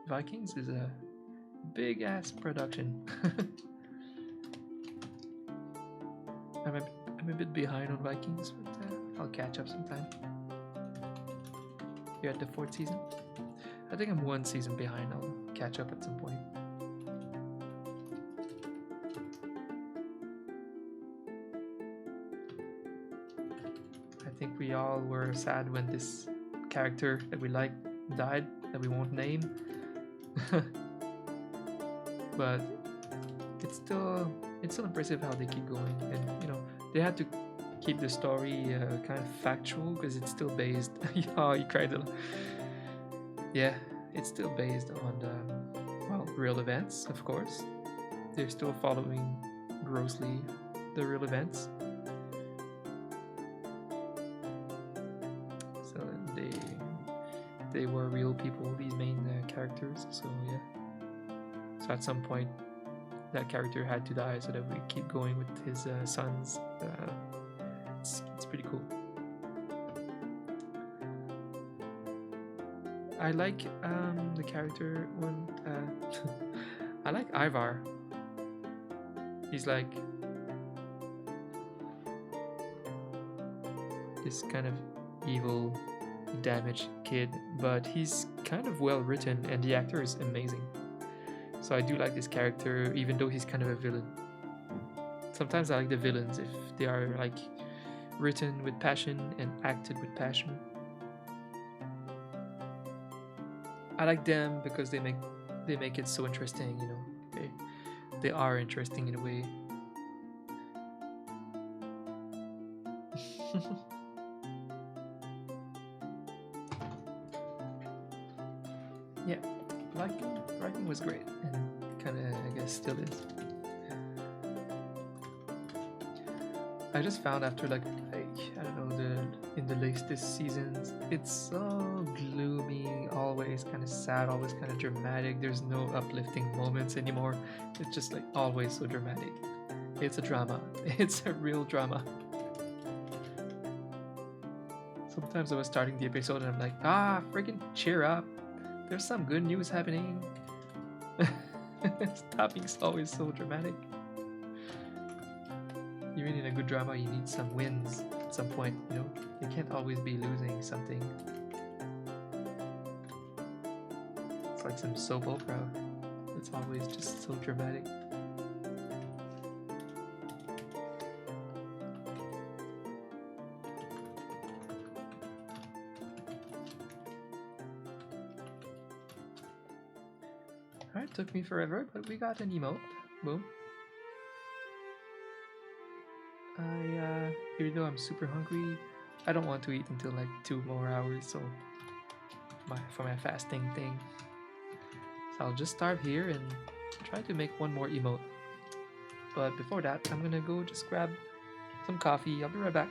Vikings is a big ass production. I'm a bit behind on Vikings, but I'll catch up sometime. You're at the 4th season? I think I'm 1 season behind. I'll catch up at some point. I think we all were sad when this character that we like died, that we won't name. But it's still impressive how they keep going, and they had to keep the story kind of factual because it's still based. Oh, you cried a lot. Yeah, it's still based on real events, of course. They're still following grossly the real events. So they were real people, these main characters. So yeah. So at some point, that character had to die so that we keep going with his sons. It's pretty cool. I like the character one. I like Ivar. He's like this kind of evil, damaged kid, but he's kind of well written, and the actor is amazing. So I do like this character, even though he's kind of a villain. Sometimes I like the villains if they are like written with passion and acted with passion. I like them because they make it so interesting. They are interesting in a way. Yeah, Viking was great, and kind of I guess still is. I just found after like I don't know in the latest seasons, it's so gloomy, always kind of sad, always kind of dramatic. There's no uplifting moments anymore. It's just like always so dramatic. It's a drama. It's a real drama. Sometimes I was starting the episode and I'm like, freaking cheer up. There's some good news happening. Stop being always so dramatic. Even in a good drama, you need some wins at some point, You can't always be losing something. It's like some soap opera. It's always just so dramatic. Alright, took me forever, but we got an emote. Boom. Even though I'm super hungry, I don't want to eat until like 2 more hours, so for my fasting thing. So I'll just start here and try to make one more emote. But before that, I'm gonna go just grab some coffee. I'll be right back.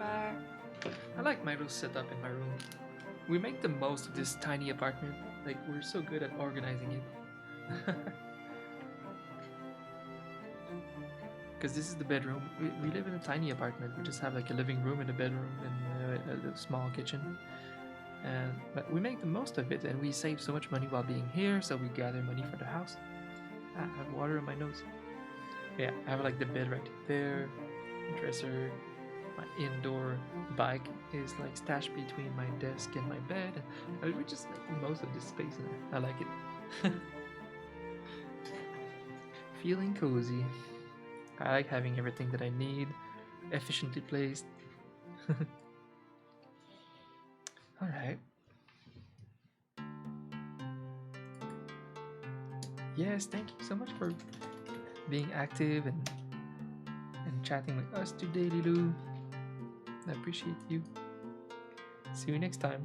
I like my little setup in my room. We make the most of this tiny apartment. Like, we're so good at organizing it. Because this is the bedroom. We live in a tiny apartment. We just have like a living room and a bedroom and a small kitchen. But we make the most of it, and we save so much money while being here, so we gather money for the house. I have water in my nose. Yeah, I have like the bed right there, dresser. My indoor bike is like stashed between my desk and my bed. We just make the most of this space, and I like it. Feeling cozy. I like having everything that I need efficiently placed. Alright. Yes, thank you so much for being active and chatting with us today, Lilu. I appreciate you. See you next time.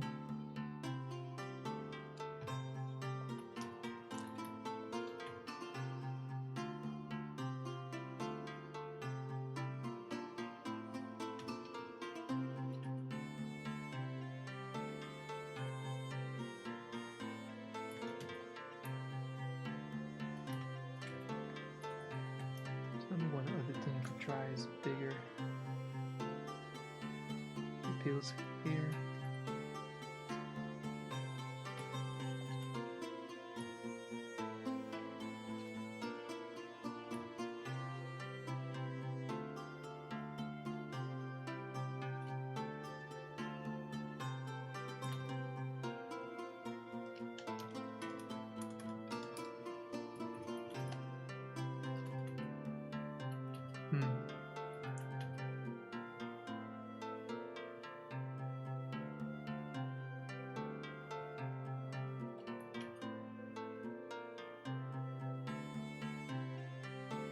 Only one other thing I could try is bigger. It feels here.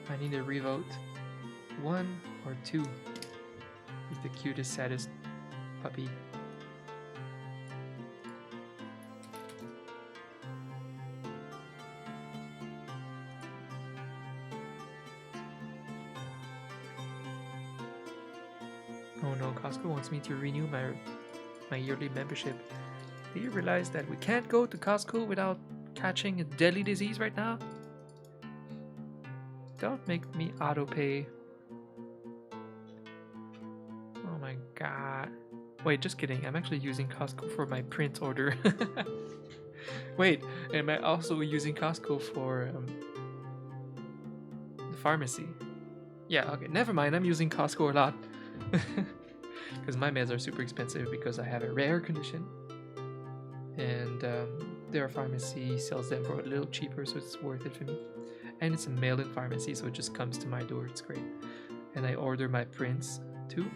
I need a revote. 1 or 2 is the cutest, saddest puppy. Oh no, Costco wants me to renew my yearly membership. Do you realize that we can't go to Costco without catching a deadly disease right now? Don't make me auto pay. Oh my god. Wait, just kidding. I'm actually using Costco for my print order. Wait, am I also using Costco for the pharmacy? Yeah, okay, never mind. I'm using Costco a lot. Because my meds are super expensive because I have a rare condition. And their pharmacy sells them for a little cheaper, so it's worth it for me. And it's a mail-in pharmacy, so it just comes to my door. It's great. And I order my prints too.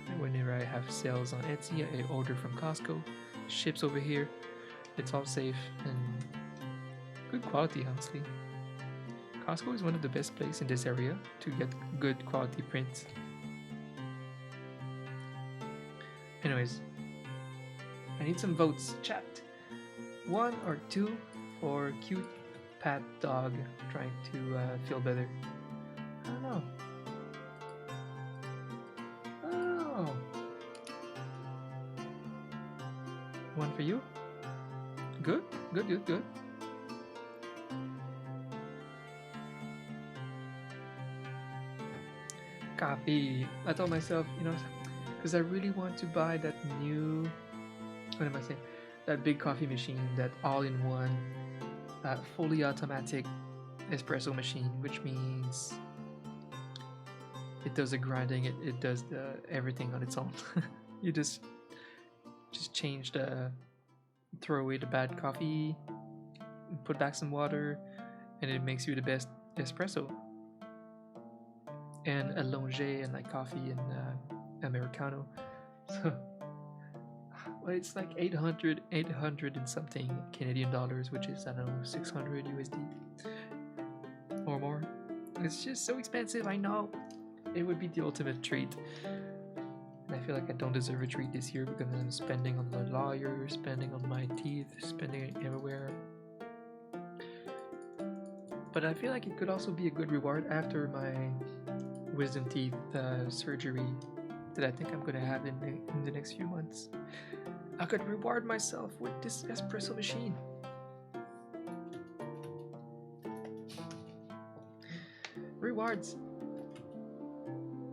And whenever I have sales on Etsy, I order from Costco. Ships over here. It's all safe and good quality, honestly. Costco is one of the best places in this area to get good quality prints. Anyways, I need some votes. Chat. 1 or 2 for cute pet dog trying to feel better. I don't know. Oh. 1 for you? Good, good, good, good. Coffee. I told myself, because I really want to buy that new, what am I saying? That big coffee machine, that all-in-one, fully automatic espresso machine, which means it does the grinding, it does everything on its own. You just change throw away the bad coffee, put back some water, and it makes you the best espresso. And a longe and like coffee and Americano. So well, it's like 800 and something Canadian dollars, which is, I don't know, 600 USD or more. It's just so expensive, I know. It would be the ultimate treat. And I feel like I don't deserve a treat this year because I'm spending on my lawyer, spending on my teeth, spending it everywhere. But I feel like it could also be a good reward after my wisdom teeth surgery that I think I'm gonna have in the next few months. I could reward myself with this espresso machine. Rewards.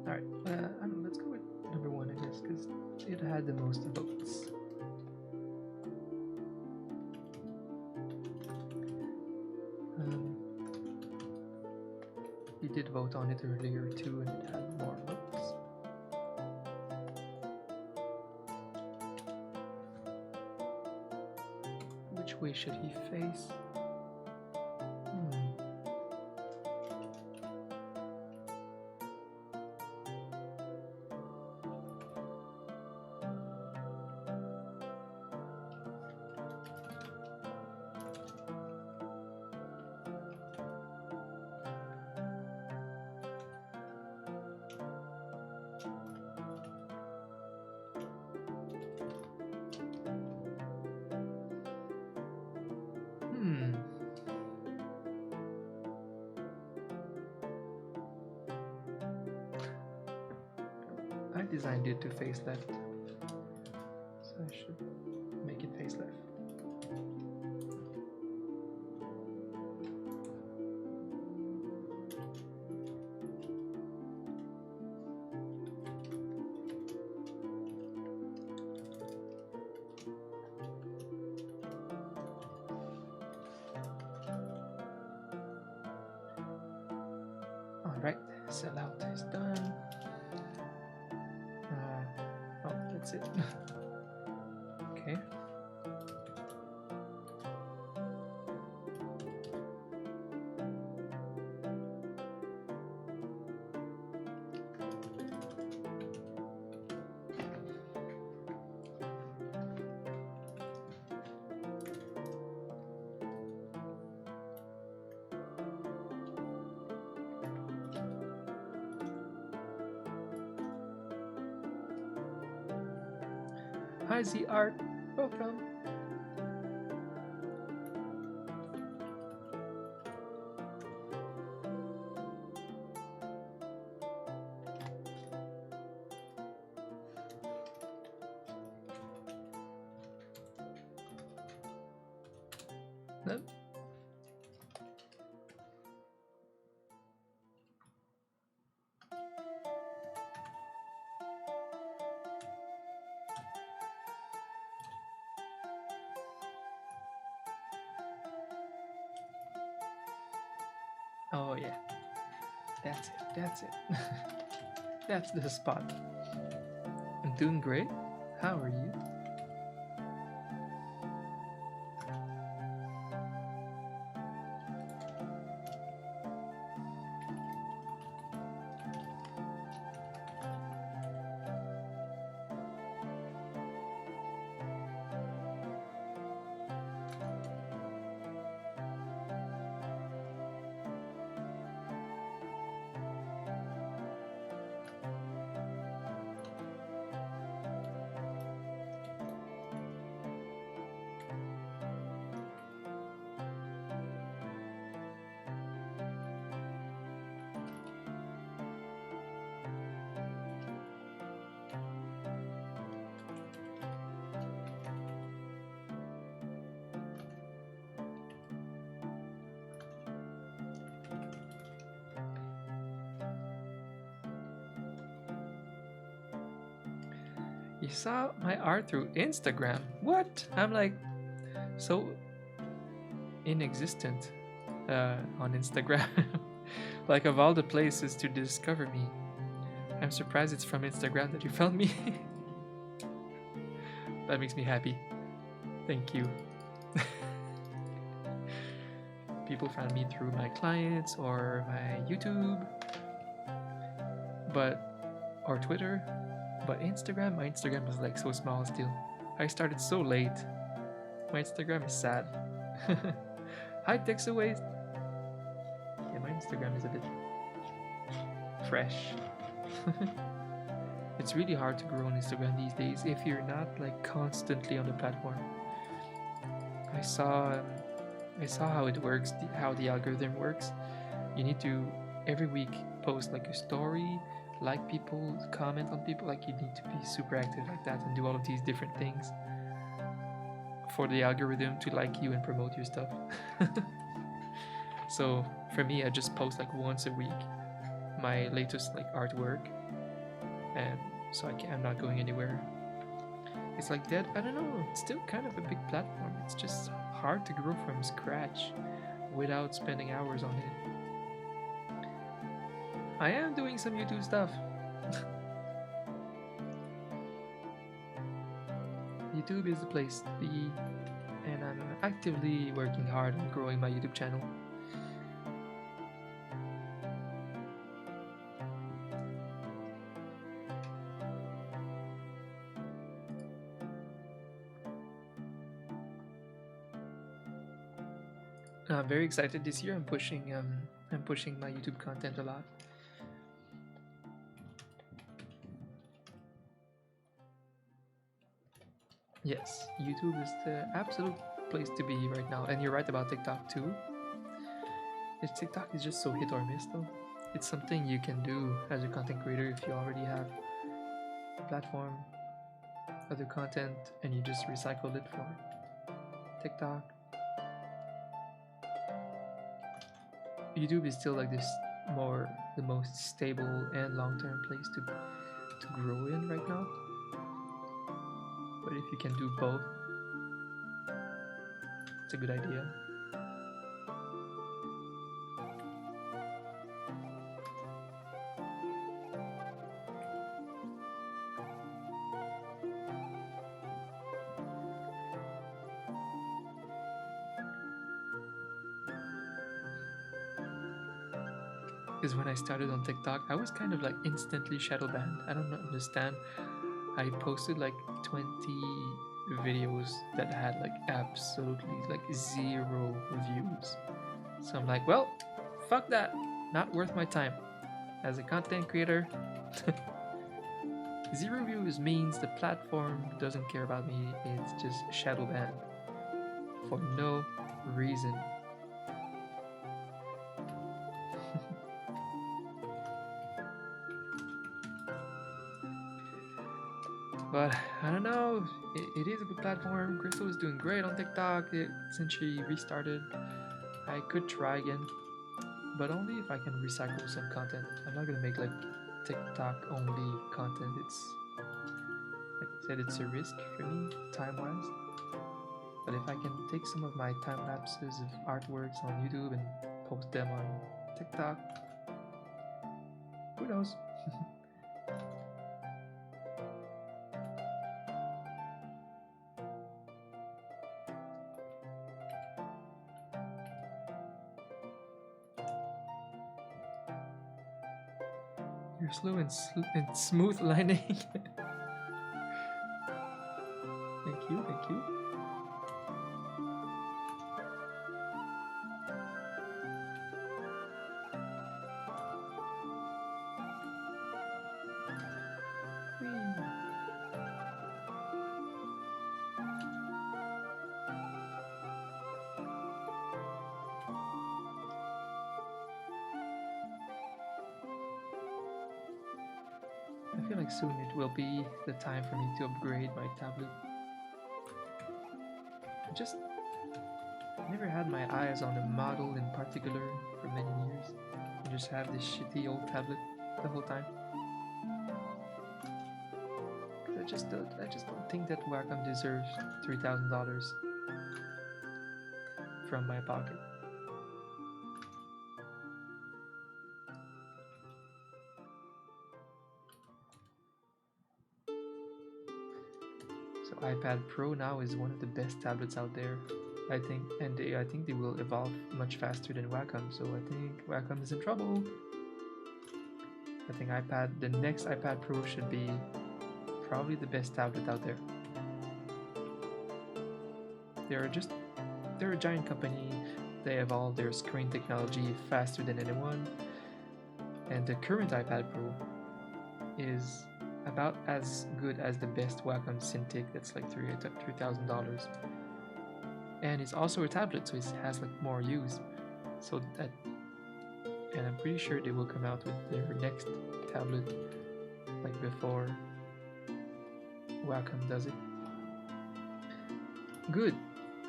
Alright, let's go with number 1, I guess, because it had the most votes. We did vote on it earlier too, and it had more votes. Which way should he face? I designed it to face left, so I should make it face left. Alright, sellout is done. Oh, that's it. Okay. Hi Z Art, welcome. No. Oh yeah, that's it, that's it. That's the spot. I'm doing great. How are you? You saw my art through Instagram? What? I'm like so inexistent on Instagram. Like, of all the places to discover me, I'm surprised it's from Instagram that you found me. That makes me happy. Thank you. People found me through my clients or my YouTube, or Twitter. But Instagram, my Instagram is like so small still. I started so late. My Instagram is sad. Hi, Texaways. Yeah, my Instagram is a bit fresh. It's really hard to grow on Instagram these days if you're not like constantly on the platform. I saw how it works, how the algorithm works. You need to every week post like a story, like people, comment on people. Like you need to be super active like that and do all of these different things for the algorithm to like you and promote your stuff. So for me, I just post like once a week my latest like artwork, and so I'm not going anywhere. It's like that. I don't know. It's still kind of a big platform. It's just hard to grow from scratch without spending hours on it. I am doing some YouTube stuff. YouTube is the place to be, and I'm actively working hard on growing my YouTube channel. I'm very excited this year. I'm pushing my YouTube content a lot. Yes, YouTube is the absolute place to be right now. And you're right about TikTok too. TikTok is just so hit or miss though. It's something you can do as a content creator if you already have a platform, other content, and you just recycle it for TikTok. YouTube is still like the most stable and long-term place to grow in right now. But if you can do both, it's a good idea. Because when I started on TikTok, I was kind of like instantly shadow banned. I don't understand. I posted like 20 videos that had like absolutely like 0 views. So I'm like, well, fuck that. Not worth my time. As a content creator, 0 views means the platform doesn't care about me. It's just shadow banned for no reason. But I don't know. It is a good platform. Crystal is doing great on TikTok since she restarted. I could try again, but only if I can recycle some content. I'm not gonna make like TikTok only content. It's like I said, it's a risk for me time-wise. But if I can take some of my time lapses of artworks on YouTube and post them on TikTok, who knows? You're slow and smooth lining. Thank you, thank you. I feel like soon it will be the time for me to upgrade my tablet. I never had my eyes on a model in particular for many years. I just have this shitty old tablet the whole time. I just don't think that Wacom deserves $3,000 from my pocket. So iPad Pro now is one of the best tablets out there, I think, and I think they will evolve much faster than Wacom. So I think Wacom is in trouble. I think the next iPad Pro should be probably the best tablet out there. They're a giant company. They evolve their screen technology faster than anyone. And the current iPad Pro is about as good as the best Wacom Cintiq. That's like $3,000. And it's also a tablet, so it has like more use. And I'm pretty sure they will come out with their next tablet like before Wacom does it. Good.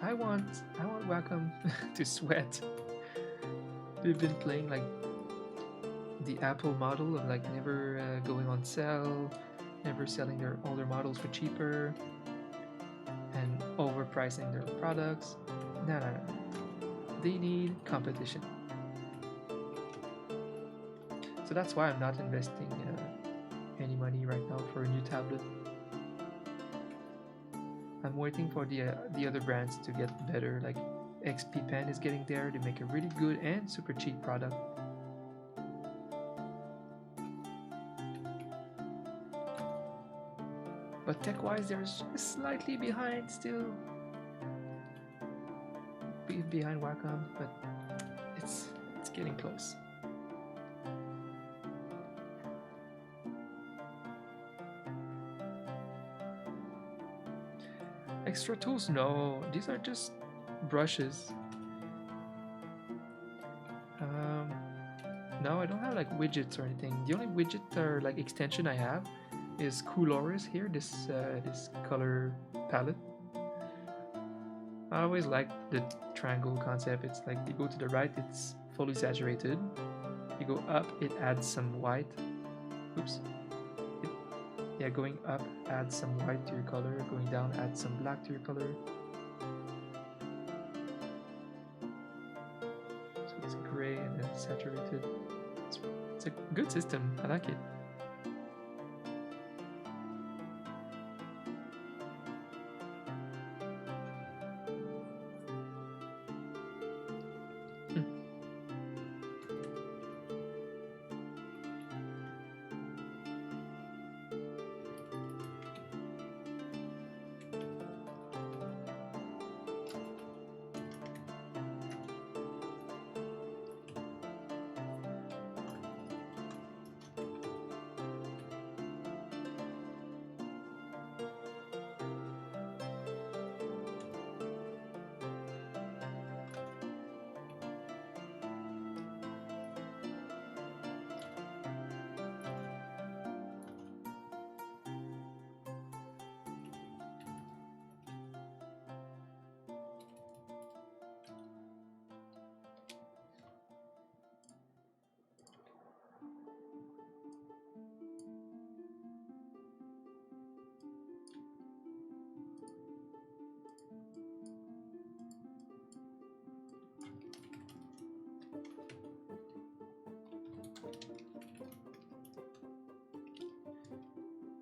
I want Wacom to sweat. We've been playing like the Apple model of like never going on sale, never selling all their models for cheaper, and overpricing their products. No. They need competition. So that's why I'm not investing any money right now for a new tablet. I'm waiting for the other brands to get better. Like XP Pen is getting there. They make a really good and super cheap product. But tech-wise, they're slightly behind still. Behind Wacom, but it's getting close. Extra tools? No, these are just brushes. No, I don't have like widgets or anything. The only widget or like extension I have is Cooloris here, this color palette. I always liked the triangle concept. It's like you go to the right, it's fully saturated. You go up, it adds some white. Oops. Going up adds some white to your color. Going down adds some black to your color. So it's gray and then saturated. It's a good system. I like it.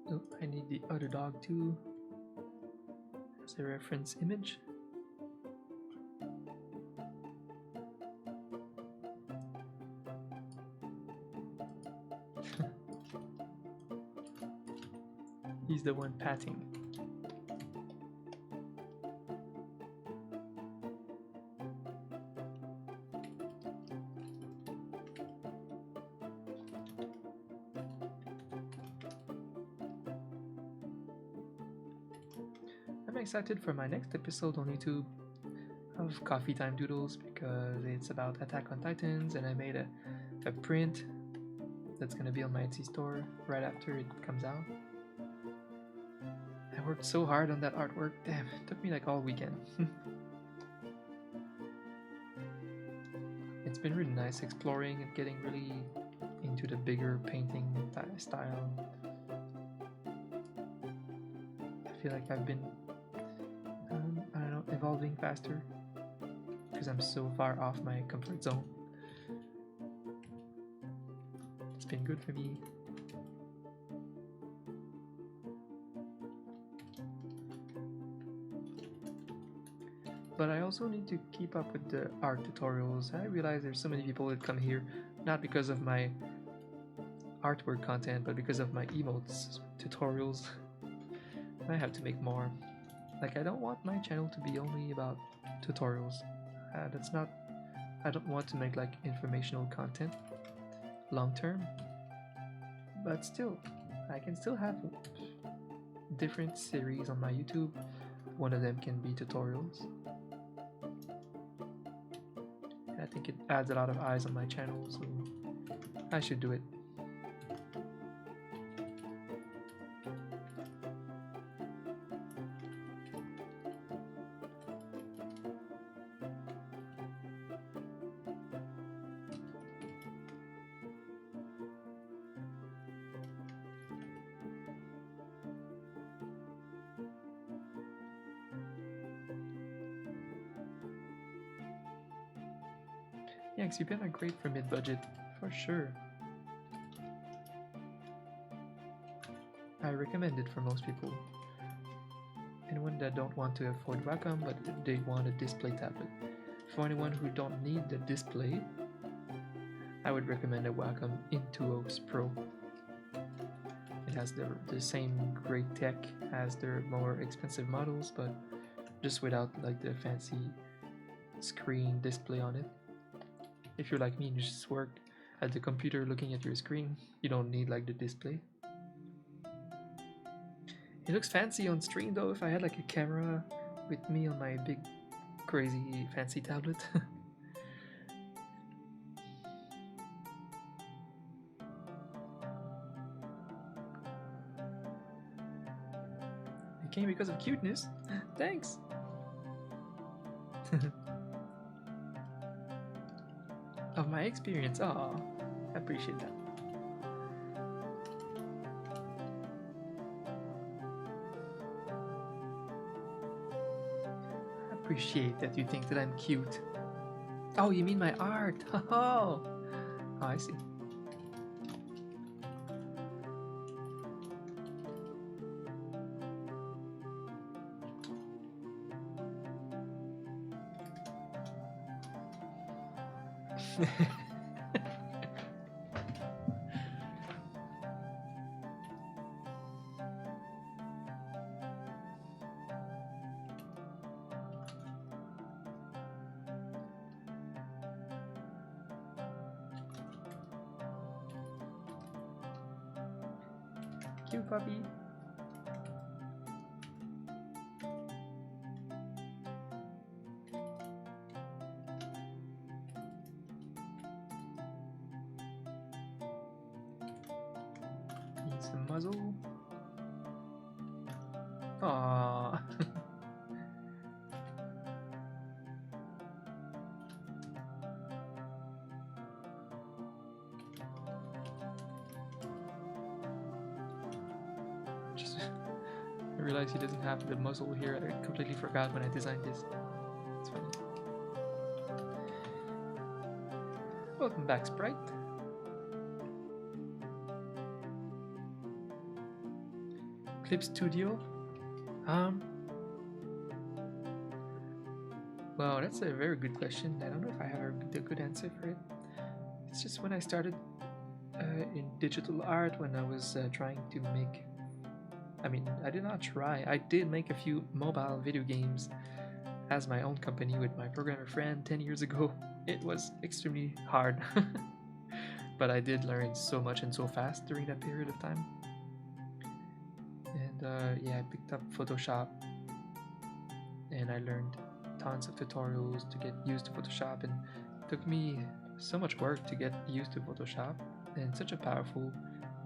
Oh, I need the other dog too as a reference image. He's the one patting. I'm excited for my next episode on YouTube of Coffee Time Doodles because it's about Attack on Titans, and I made a print that's gonna be on my Etsy store right after it comes out. I worked so hard on that artwork. Damn, it took me like all weekend. It's been really nice exploring and getting really into the bigger painting style. I feel like I've been, I don't know, evolving faster because I'm so far off my comfort zone. It's been good for me. But I also need to keep up with the art tutorials. I realize there's so many people that come here not because of my artwork content, but because of my emotes tutorials. I have to make more. Like, I don't want my channel to be only about tutorials. That's not. I don't want to make like informational content long term. But still, I can still have different series on my YouTube. One of them can be tutorials. I think it adds a lot of eyes on my channel, so I should do it. Yeah, Exupen are great for mid-budget, for sure. I recommend it for most people. Anyone that don't want to afford Wacom but they want a display tablet. For anyone who don't need the display, I would recommend a Wacom Intuos Pro. It has the same great tech as their more expensive models, but just without like the fancy screen display on it. If you're like me and you just work at the computer looking at your screen, you don't need like the display. It looks fancy on stream though. If I had like a camera with me on my big crazy fancy tablet. It came because of cuteness. Thanks. Of my experience. Aw, I appreciate that. I appreciate that you think that I'm cute. Oh, you mean my art? Oh, I see. Cute puppy. Needs a muzzle. Aww. I realized he doesn't have the muzzle here. I completely forgot when I designed this. It's funny. Welcome back, Sprite. Clip Studio. Well, that's a very good question. I don't know if I have a good answer for it. It's just when I started in digital art, when I was trying to make. I mean, I did not try. I did make a few mobile video games as my own company with my programmer friend 10 years ago. It was extremely hard. But I did learn so much and so fast during that period of time. And yeah, I picked up Photoshop and I learned tons of tutorials to get used to Photoshop, and it took me so much work to get used to Photoshop, and such a powerful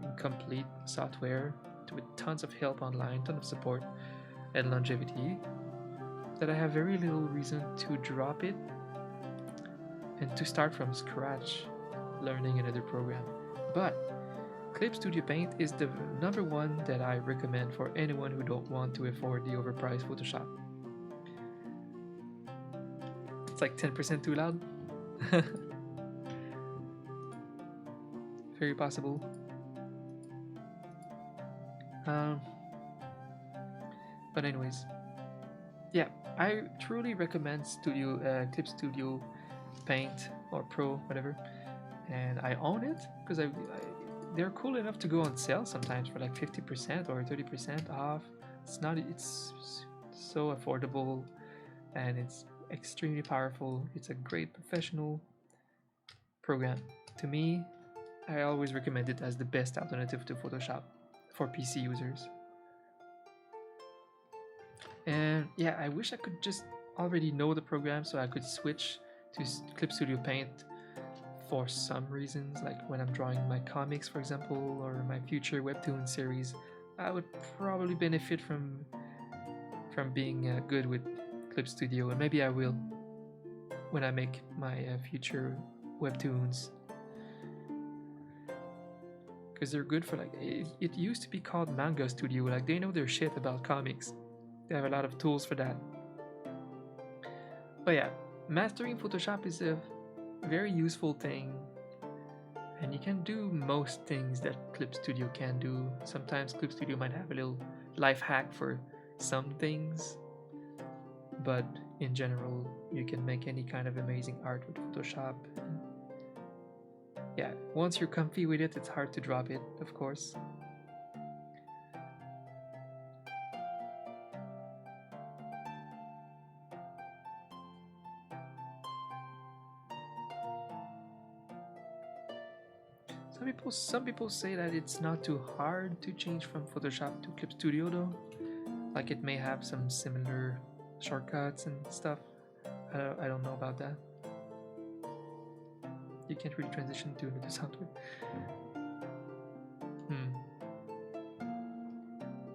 and complete software with tons of help online, tons of support and longevity, that I have very little reason to drop it and to start from scratch learning another program. But Clip Studio Paint is the number one that I recommend for anyone who don't want to afford the overpriced Photoshop. It's like 10% too loud. Very possible. But anyways, yeah, I truly recommend Clip Studio Paint or Pro, whatever, and I own it because they're cool enough to go on sale sometimes for like 50% or 30% off. It's so affordable, and it's extremely powerful. It's a great professional program. To me, I always recommend it as the best alternative to Photoshop for PC users. And yeah, I wish I could just already know the program so I could switch to Clip Studio Paint for some reasons, like when I'm drawing my comics, for example, or my future webtoon series. I would probably benefit from being good with Clip Studio, and maybe I will when I make my future webtoons, because they're good for like it used to be called Manga Studio. Like, they know their shit about comics. They have a lot of tools for that. But yeah, mastering Photoshop is very useful thing, and you can do most things that Clip Studio can do. Sometimes Clip Studio might have a little life hack for some things, but in general, you can make any kind of amazing art with Photoshop. Yeah, once you're comfy with it, it's hard to drop it, of course. Some people say that it's not too hard to change from Photoshop to Clip Studio though. Like it may have some similar shortcuts and stuff. I don't know about that. You can't really transition to another software.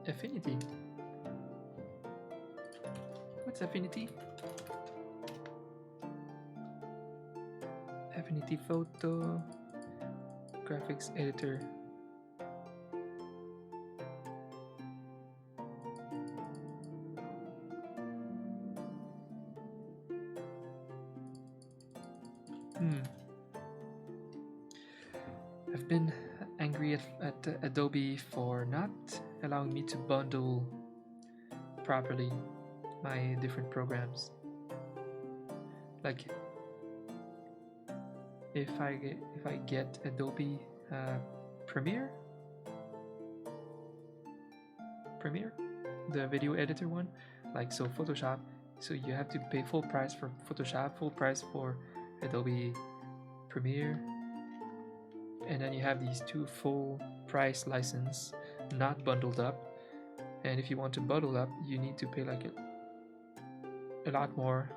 Affinity. What's Affinity? Affinity Photo Graphics Editor. I've been angry at Adobe for not allowing me to bundle properly my different programs. Like if I get Adobe Premiere, the video editor one, like so Photoshop, so you have to pay full price for Photoshop, full price for Adobe Premiere, and then you have these two full price license not bundled up, and if you want to bundle up you need to pay like a lot more,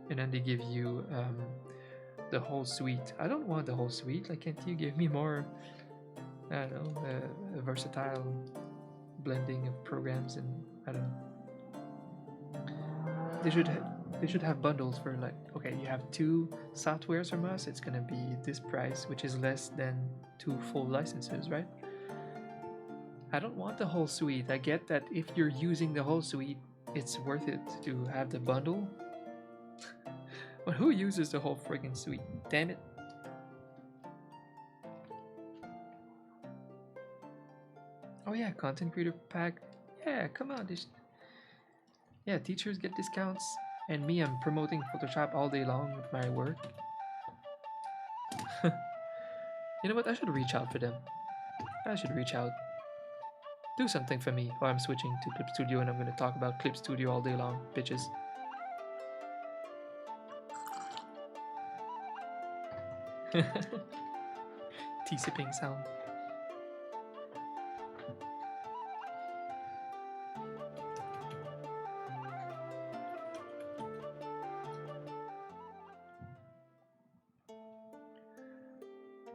and then they give you the whole suite. I don't want the whole suite. Like, can't you give me more, I don't know, a versatile blending of programs? And I don't know, they should have bundles for like, okay, you have 2 softwares from us, it's gonna be this price, which is less than 2 full licenses, right? I don't want the whole suite. I get that if you're using the whole suite, it's worth it to have the bundle. But who uses the whole friggin' suite? Damn it. Oh yeah, content creator pack. Yeah, come on. Yeah, teachers get discounts, and me, I'm promoting Photoshop all day long with my work. You know what? I should reach out for them. I should reach out. Do something for me while I'm switching to Clip Studio, and I'm gonna talk about Clip Studio all day long, bitches. Tea sipping sound.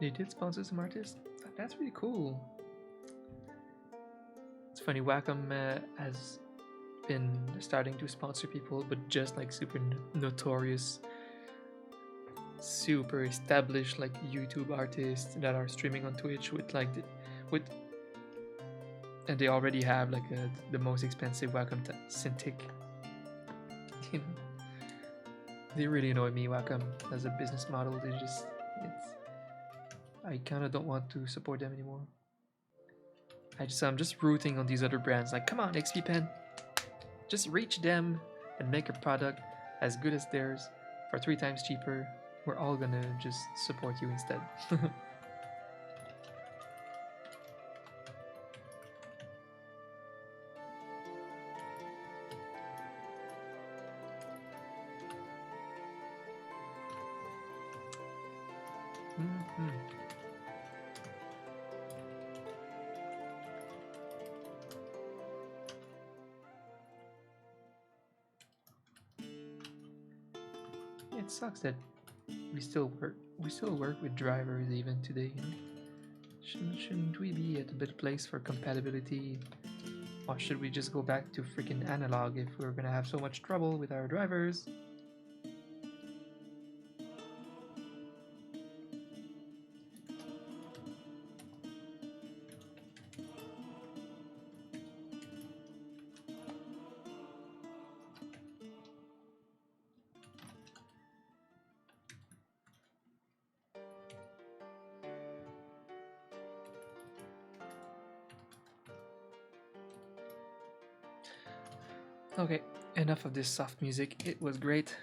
They did sponsor some artists? That's really cool. It's funny, Wacom has been starting to sponsor people, but just like super notorious, super established like YouTube artists that are streaming on Twitch with like and they already have like the most expensive Wacom Cintiq. You know, they really annoy me. Wacom as a business model, I kind of don't want to support them anymore. I'm just rooting on these other brands. Like, come on, XP Pen, just reach them and make a product as good as theirs for 3 times cheaper. We're all gonna just support you instead. It sucks that we still work with drivers even today, you know? Shouldn't we be at a better place for compatibility? Or should we just go back to freaking analog if we're gonna have so much trouble with our drivers? Okay, enough of this soft music. It was great.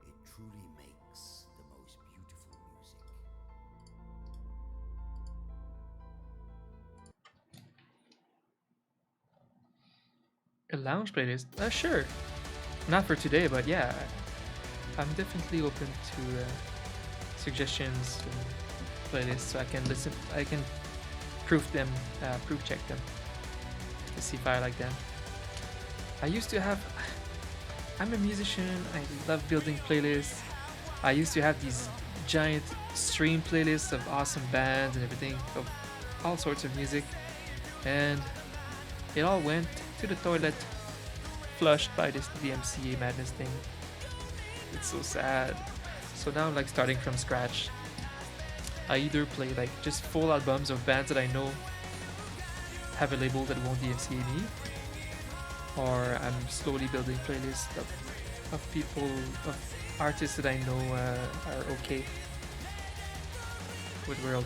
It truly makes the most beautiful music. A lounge playlist? Sure. Not for today, but yeah, I'm definitely open to suggestions and playlists so I can listen. I can proof them, proof check them to see if I like them. I used to have. I'm a musician. I love building playlists. I used to have these giant stream playlists of awesome bands and everything, of all sorts of music, and it all went to the toilet, flushed by this DMCA madness thing. It's so sad. So now I'm like starting from scratch. I either play like just full albums of bands that I know have a label that won't DMCA me, or I'm slowly building playlists of people, of artists that I know are okay with world.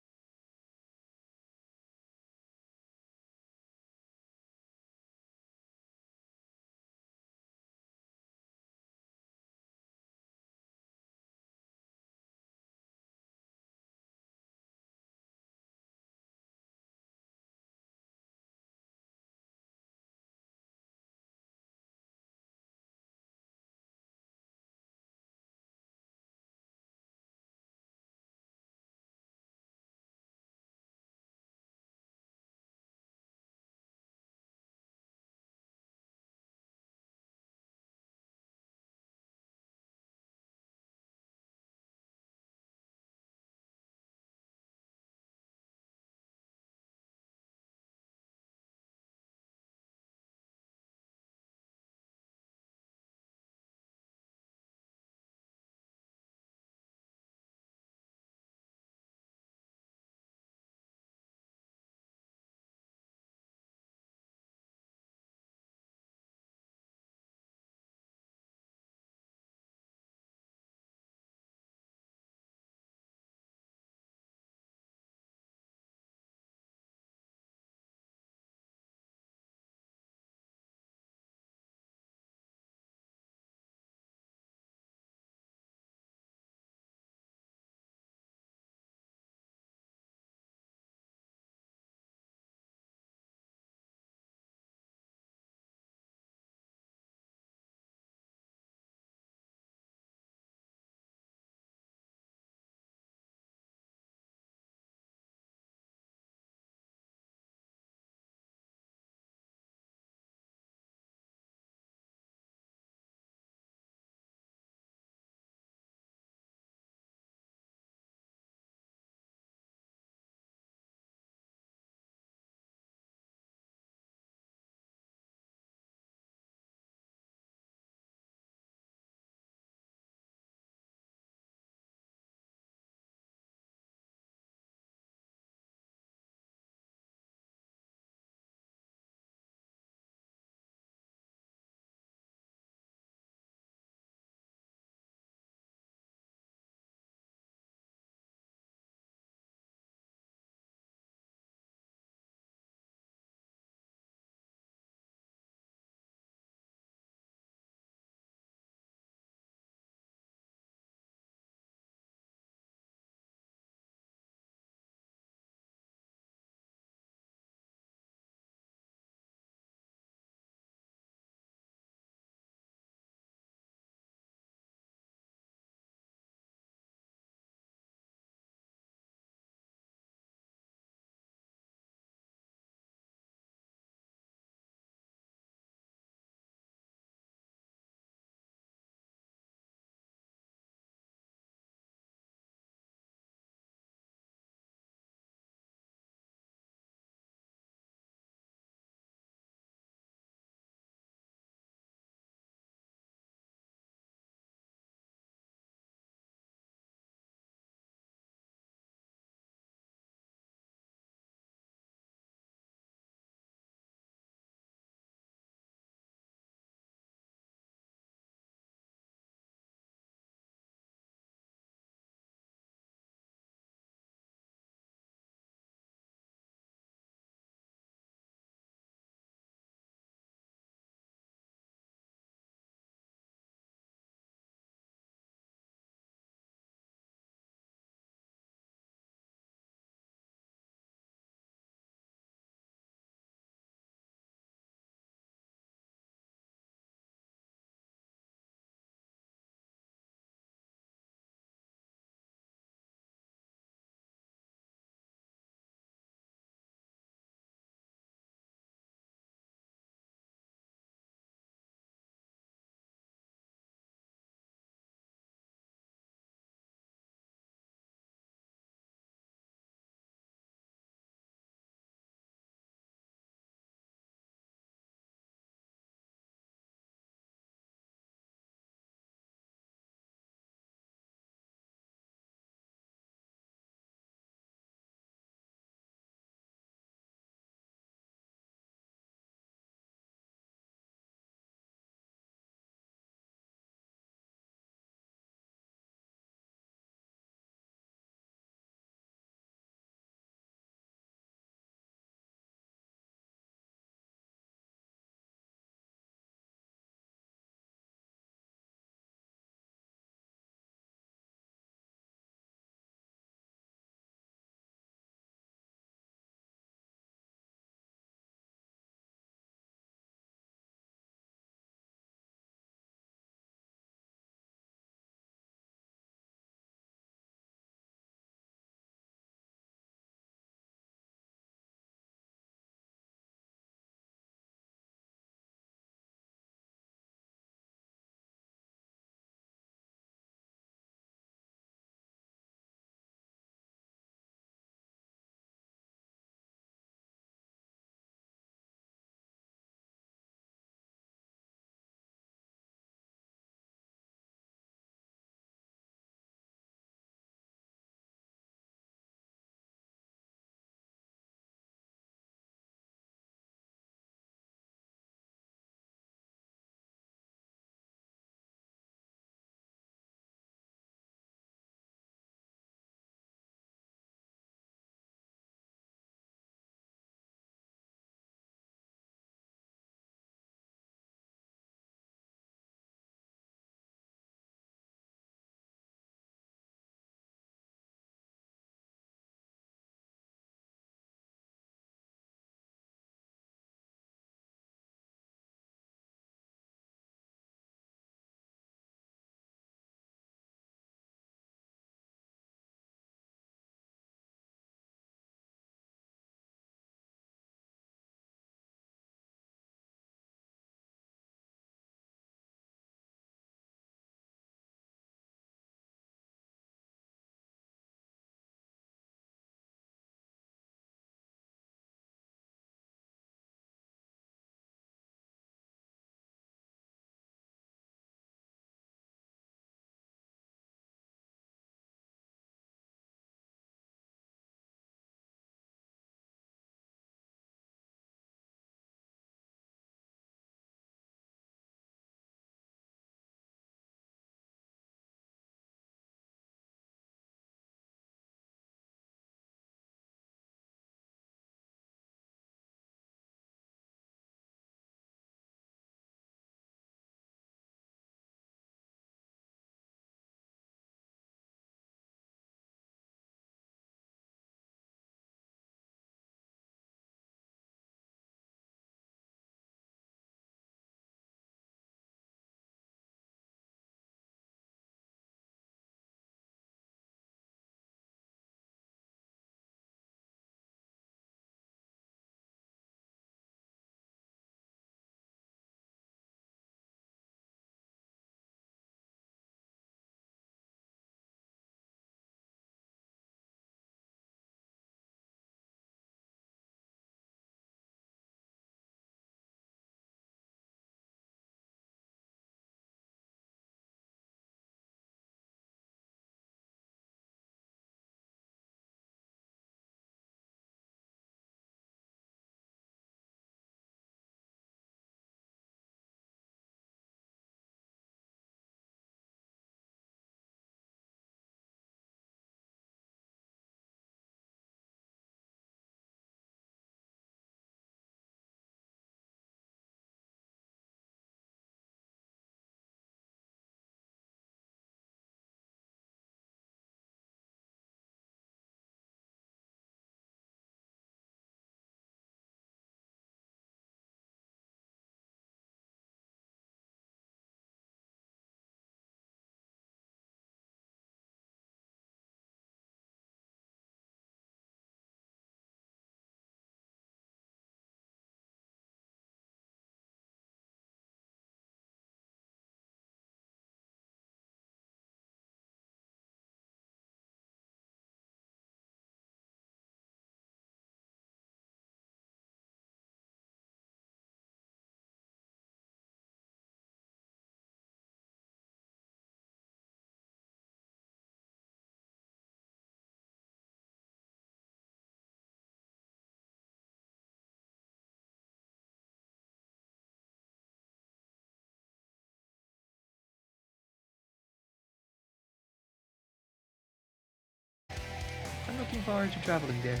looking forward to traveling there.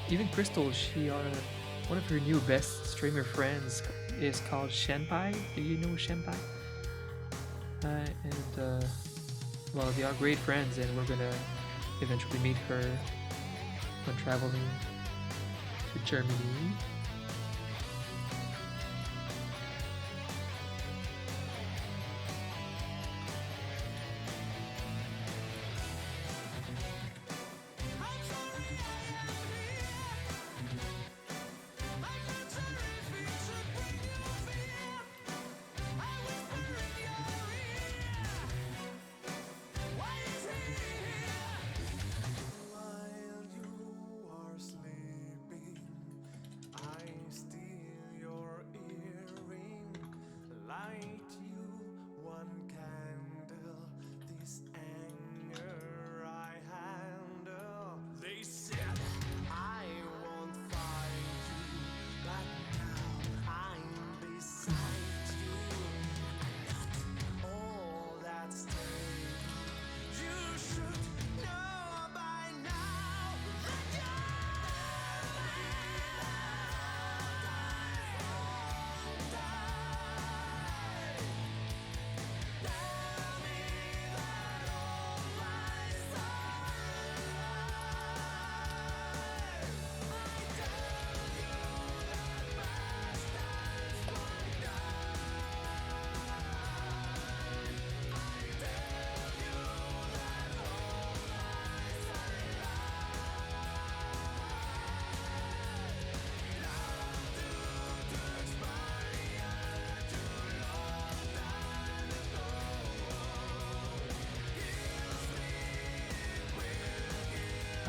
Even Crystal, one of her new best streamer friends is called Shenpai. Do you know Shenpai? Well, they are great friends, and we're gonna eventually meet her when traveling to Germany.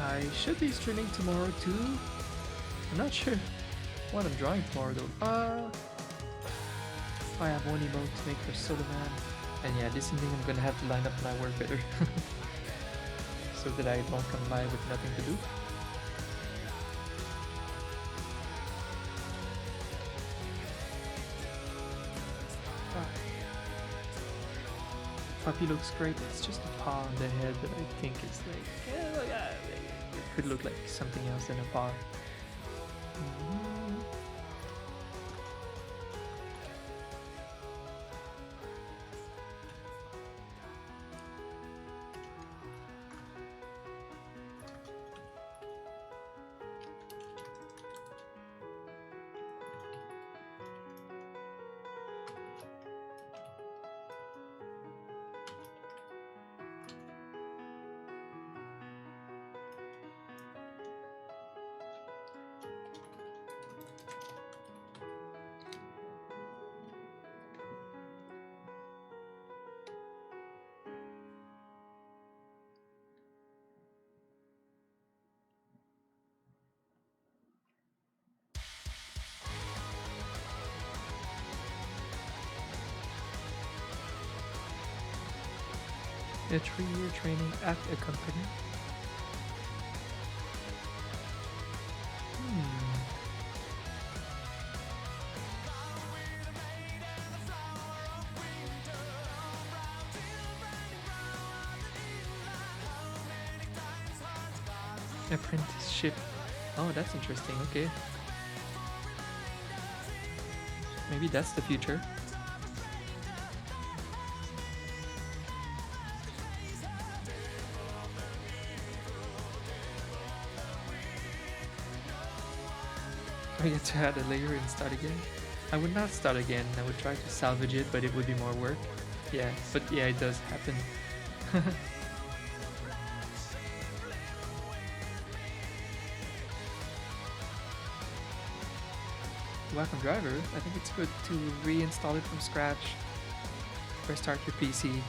I should be streaming tomorrow too. I'm not sure what I'm drawing tomorrow though. I have one emote to make for Soda Man. And yeah, this evening I'm gonna have to line up my work better. So that I don't come live with nothing to do. Puppy looks great. It's just a paw on the head that I think is like, it could look like something else than a paw. A 3-year training at a company. Apprenticeship. Oh, that's interesting. Okay. Maybe that's the future. I get to add a layer and start again. I would not start again. I would try to salvage it, but it would be more work. Yeah, but yeah, it does happen. Welcome driver. I think it's good to reinstall it from scratch. Restart your PC.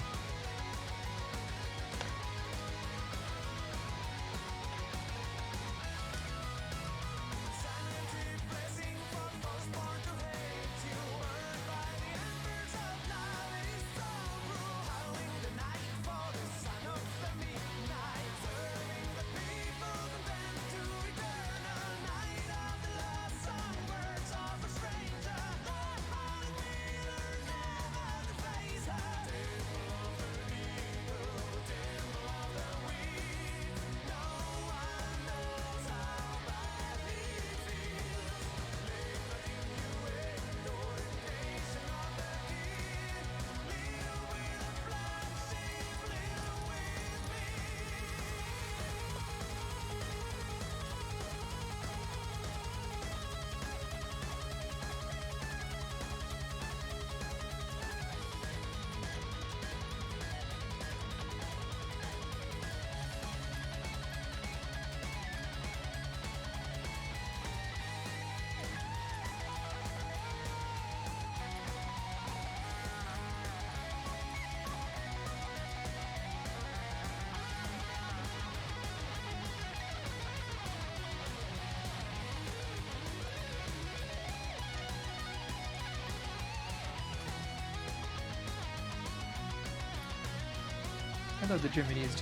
I love that Germany is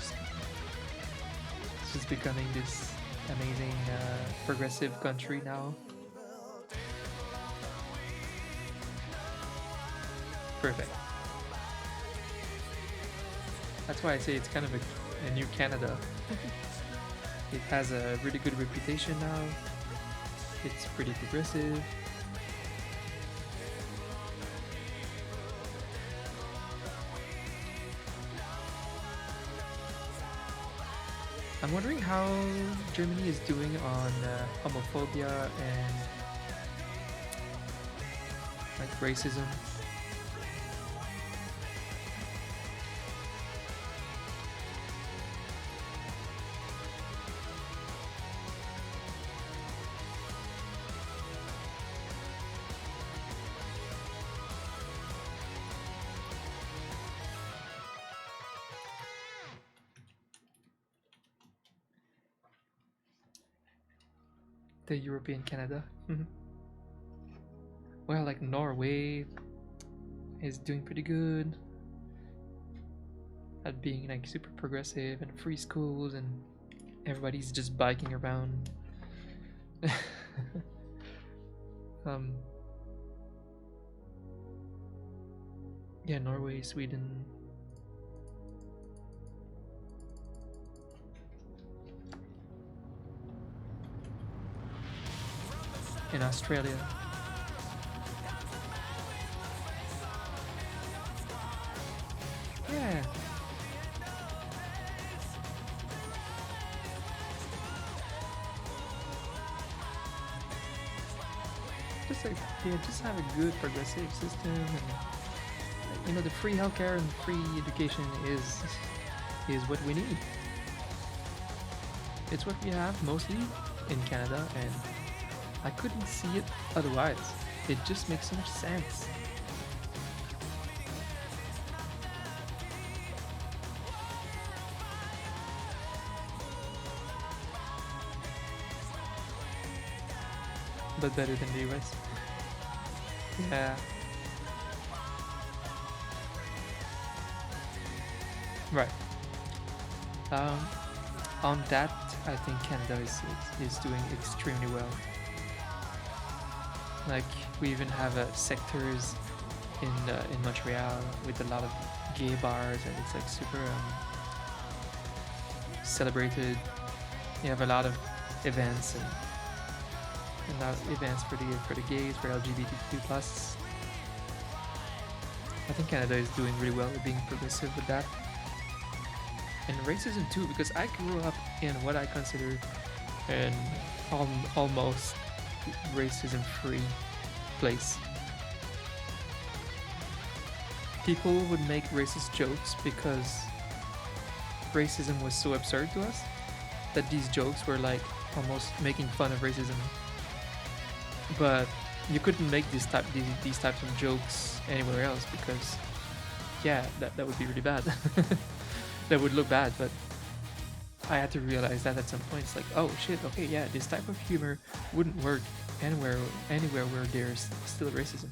just becoming this amazing progressive country now. Perfect. That's why I say it's kind of a new Canada. It has a really good reputation now. It's pretty progressive. I'm wondering how Germany is doing on homophobia and like racism. The European Canada. Well, like Norway is doing pretty good at being like super progressive and free schools, and everybody's just biking around. um, yeah, Norway, Sweden. In Australia. Yeah. Just like just have a good progressive system, and the free healthcare and free education is what we need. It's what we have mostly in Canada, and I couldn't see it otherwise. It just makes so much sense. But better than the US. Yeah. Right. On that, I think Canada is doing extremely well. Like we even have sectors in Montreal with a lot of gay bars, and it's like super celebrated. You have a lot of events and a lot of events for the gays, for LGBTQ plus. I think Canada is doing really well with being progressive with that. And racism too, because I grew up in what I consider an almost racism-free place. People would make racist jokes because racism was so absurd to us that these jokes were like almost making fun of racism. But you couldn't make these types of jokes anywhere else because, yeah, that would be really bad. That would look bad, but I had to realize that at some point. It's like, oh shit, okay, yeah, this type of humor wouldn't work anywhere where there's still racism.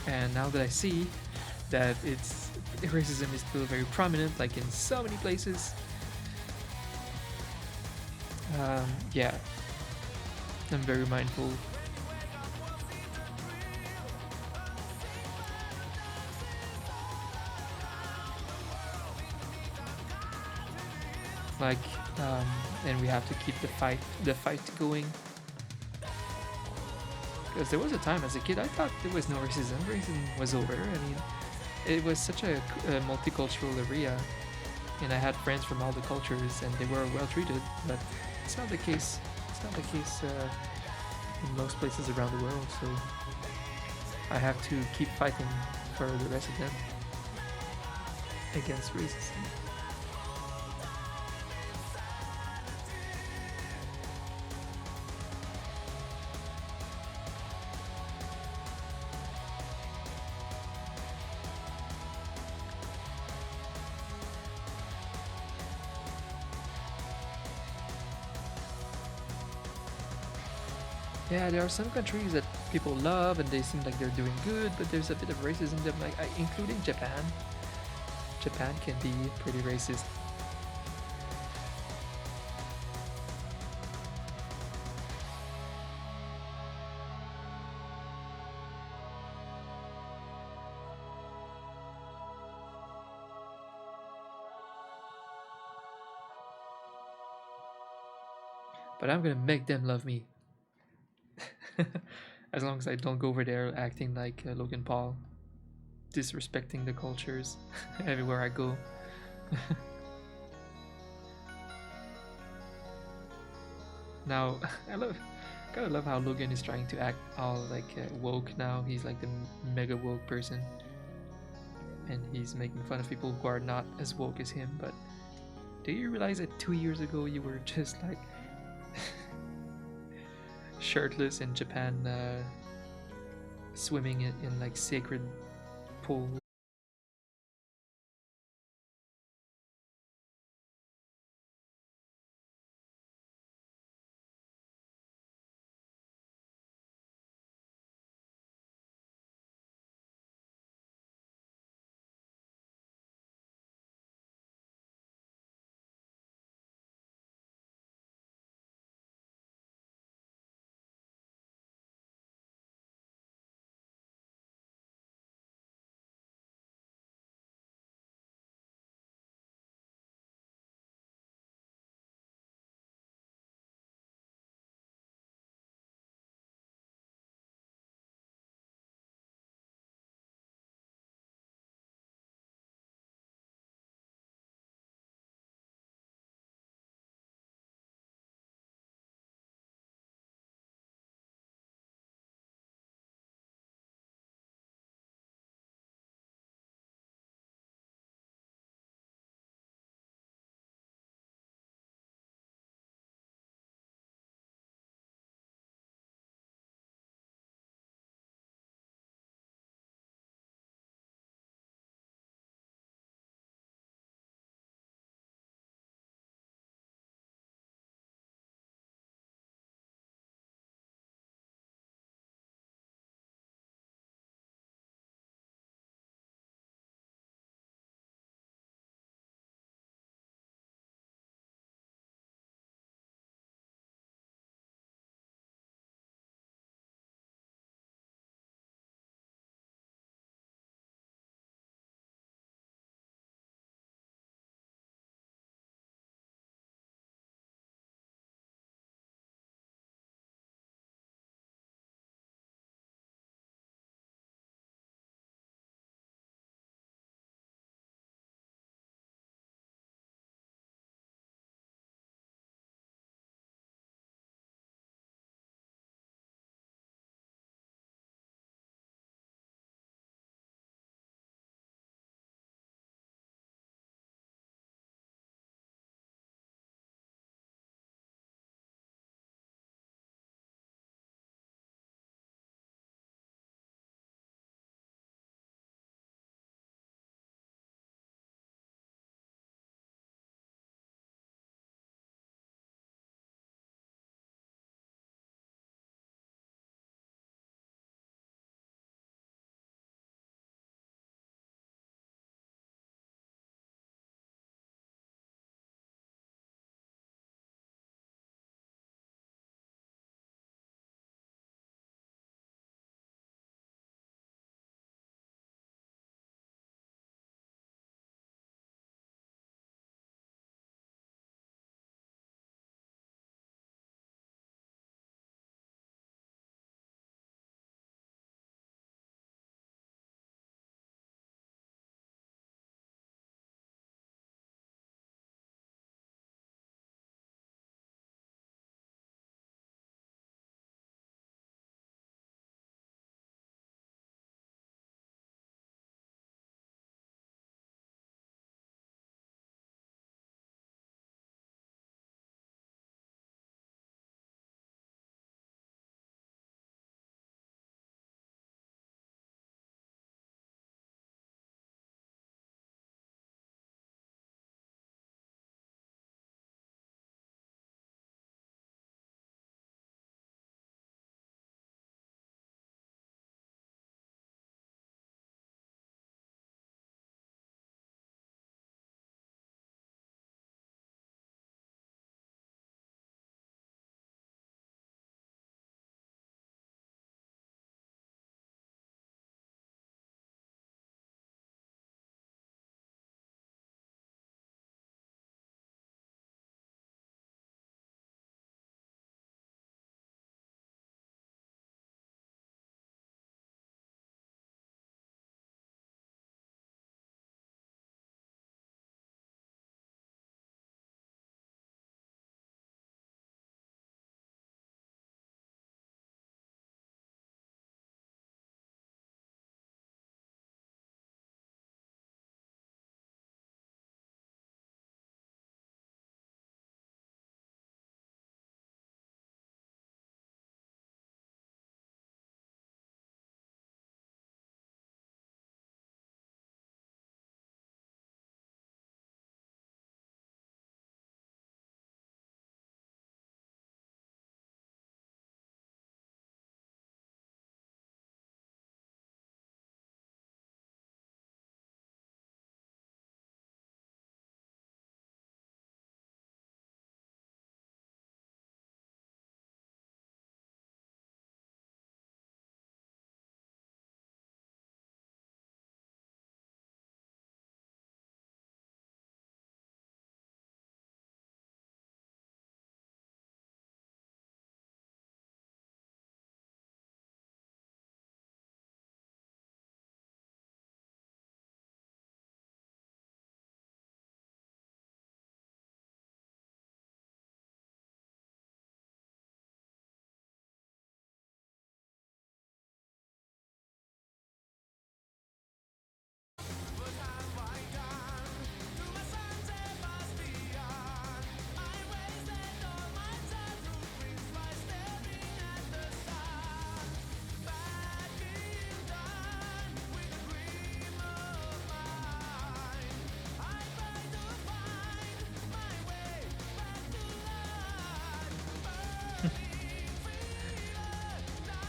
And now that I see that racism is still very prominent, like in so many places, yeah, I'm very mindful. Like, and we have to keep the fight going. Because there was a time as a kid I thought there was no racism. Racism was over. I mean, it was such a multicultural area, and I had friends from all the cultures, and they were well treated. But it's not the case. It's not the case in most places around the world. So I have to keep fighting for the rest of them against racism. Yeah, there are some countries that people love and they seem like they're doing good, but there's a bit of racism in them, like including Japan. Japan can be pretty racist. But I'm gonna make them love me. As long as I don't go over there acting like Logan Paul, disrespecting the cultures everywhere I go. Now, I love, kind of love how Logan is trying to act all like woke now. He's like the mega woke person, and he's making fun of people who are not as woke as him. But do you realize that 2 years ago you were just like shirtless in Japan, swimming in like sacred pool?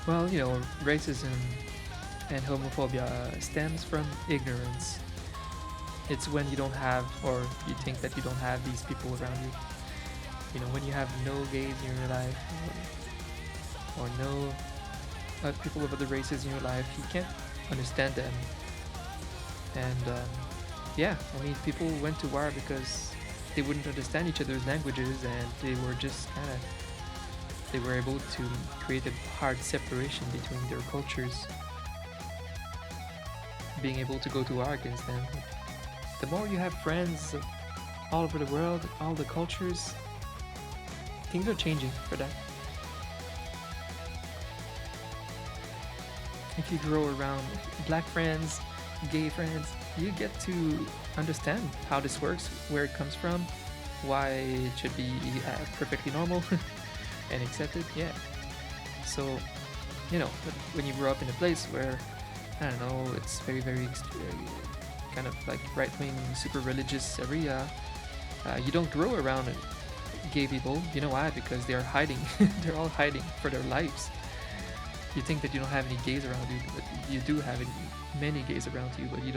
Well, racism and homophobia stems from ignorance. It's when you don't have, or you think that you don't have these people around you. When you have no gays in your life, or no people of other races in your life, you can't understand them. And yeah, I mean, people went to war because they wouldn't understand each other's languages, and they were just they were able to create a hard separation between their cultures, being able to go to war against them. The more you have friends all over the world, all the cultures, things are changing for that. If you grow around black friends, gay friends, you get to understand how this works, where it comes from, why it should be perfectly normal and accepted. Yeah. So, but when you grow up in a place where, I don't know, it's very, very kind of like right-wing, super religious area, you don't grow around gay people. You know why? Because they are hiding. They're all hiding for their lives. You think that you don't have any gays around you, but you do have many gays around you, but you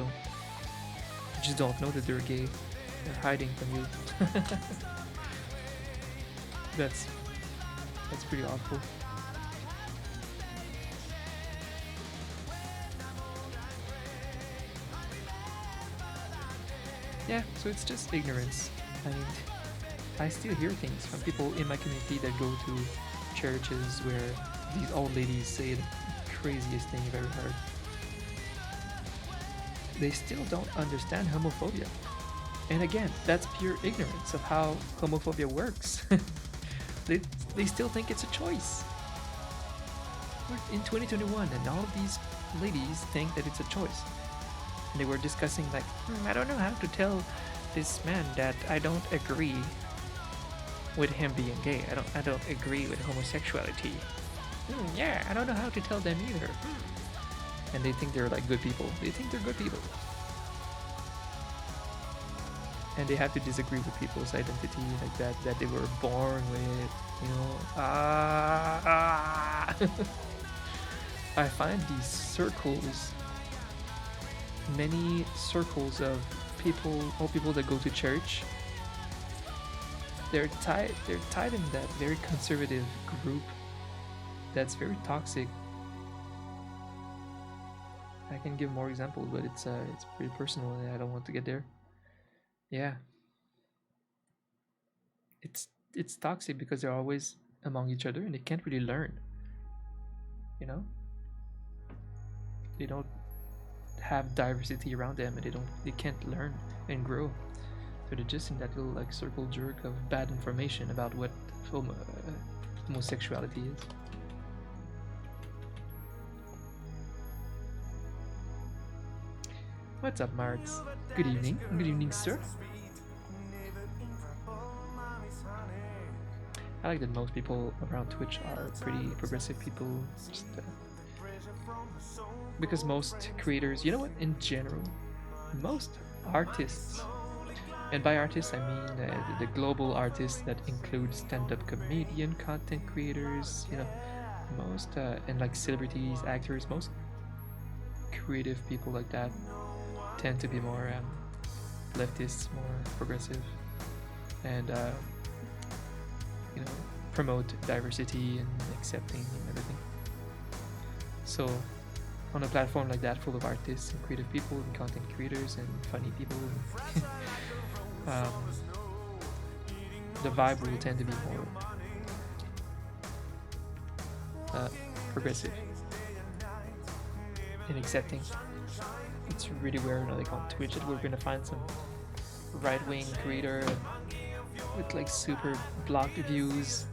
just don't know that they're gay. They're hiding from you. That's pretty awful. Yeah, so it's just ignorance. I mean, I still hear things from people in my community that go to churches where these old ladies say the craziest thing you've ever heard. They still don't understand homophobia. And again, that's pure ignorance of how homophobia works. they still think it's a choice. We're in 2021 and all of these ladies think that it's a choice. And they were discussing like, I don't know how to tell this man that I don't agree with him being gay. I don't agree with homosexuality. Yeah, I don't know how to tell them either. And they think they're like good people. They think they're good people. And they have to disagree with people's identity like that they were born with, I find these circles, many circles of all people that go to church, they're tied in that very conservative group that's very toxic. I can give more examples, but it's pretty personal and I don't want to get there. Yeah. It's toxic because they're always among each other and they can't really learn. They don't have diversity around them and they can't learn and grow. So they're just in that little like circle jerk of bad information about what homosexuality is. What's up, Marks? Good evening. Good evening, sir. I like that most people around Twitch are pretty progressive people. Just, because most creators, you know what, in general, most artists, and by artists I mean the global artists that include stand-up comedian, content creators, most, and like celebrities, actors, most creative people like that tend to be more leftists, more progressive, and promote diversity and accepting and everything. So on a platform like that full of artists and creative people and content creators and funny people, the vibe will tend to be more progressive and accepting. It's really weird, like on Twitch, that we're gonna find some right-wing creator with like super blocked views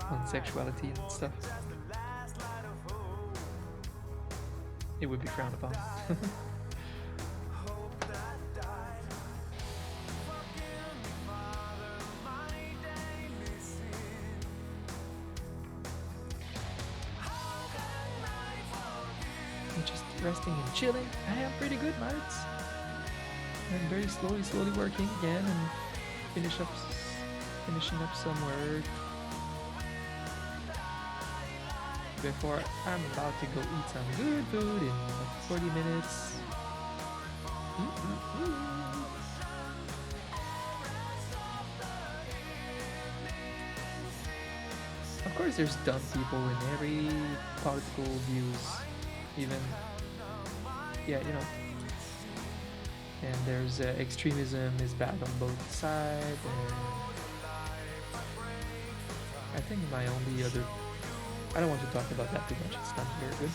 on sexuality and stuff. It would be frowned upon. I'm just resting and chilling. I am pretty good, Marts. I'm very slowly working again and finishing up some work. before I'm about to go eat some good food in like 40 minutes. Mm-mm-mm. Of course, there's dumb people in every political views, even yeah, you know. And there's extremism is bad on both sides. And I think my only other I don't want to talk about that too much. It's not very good.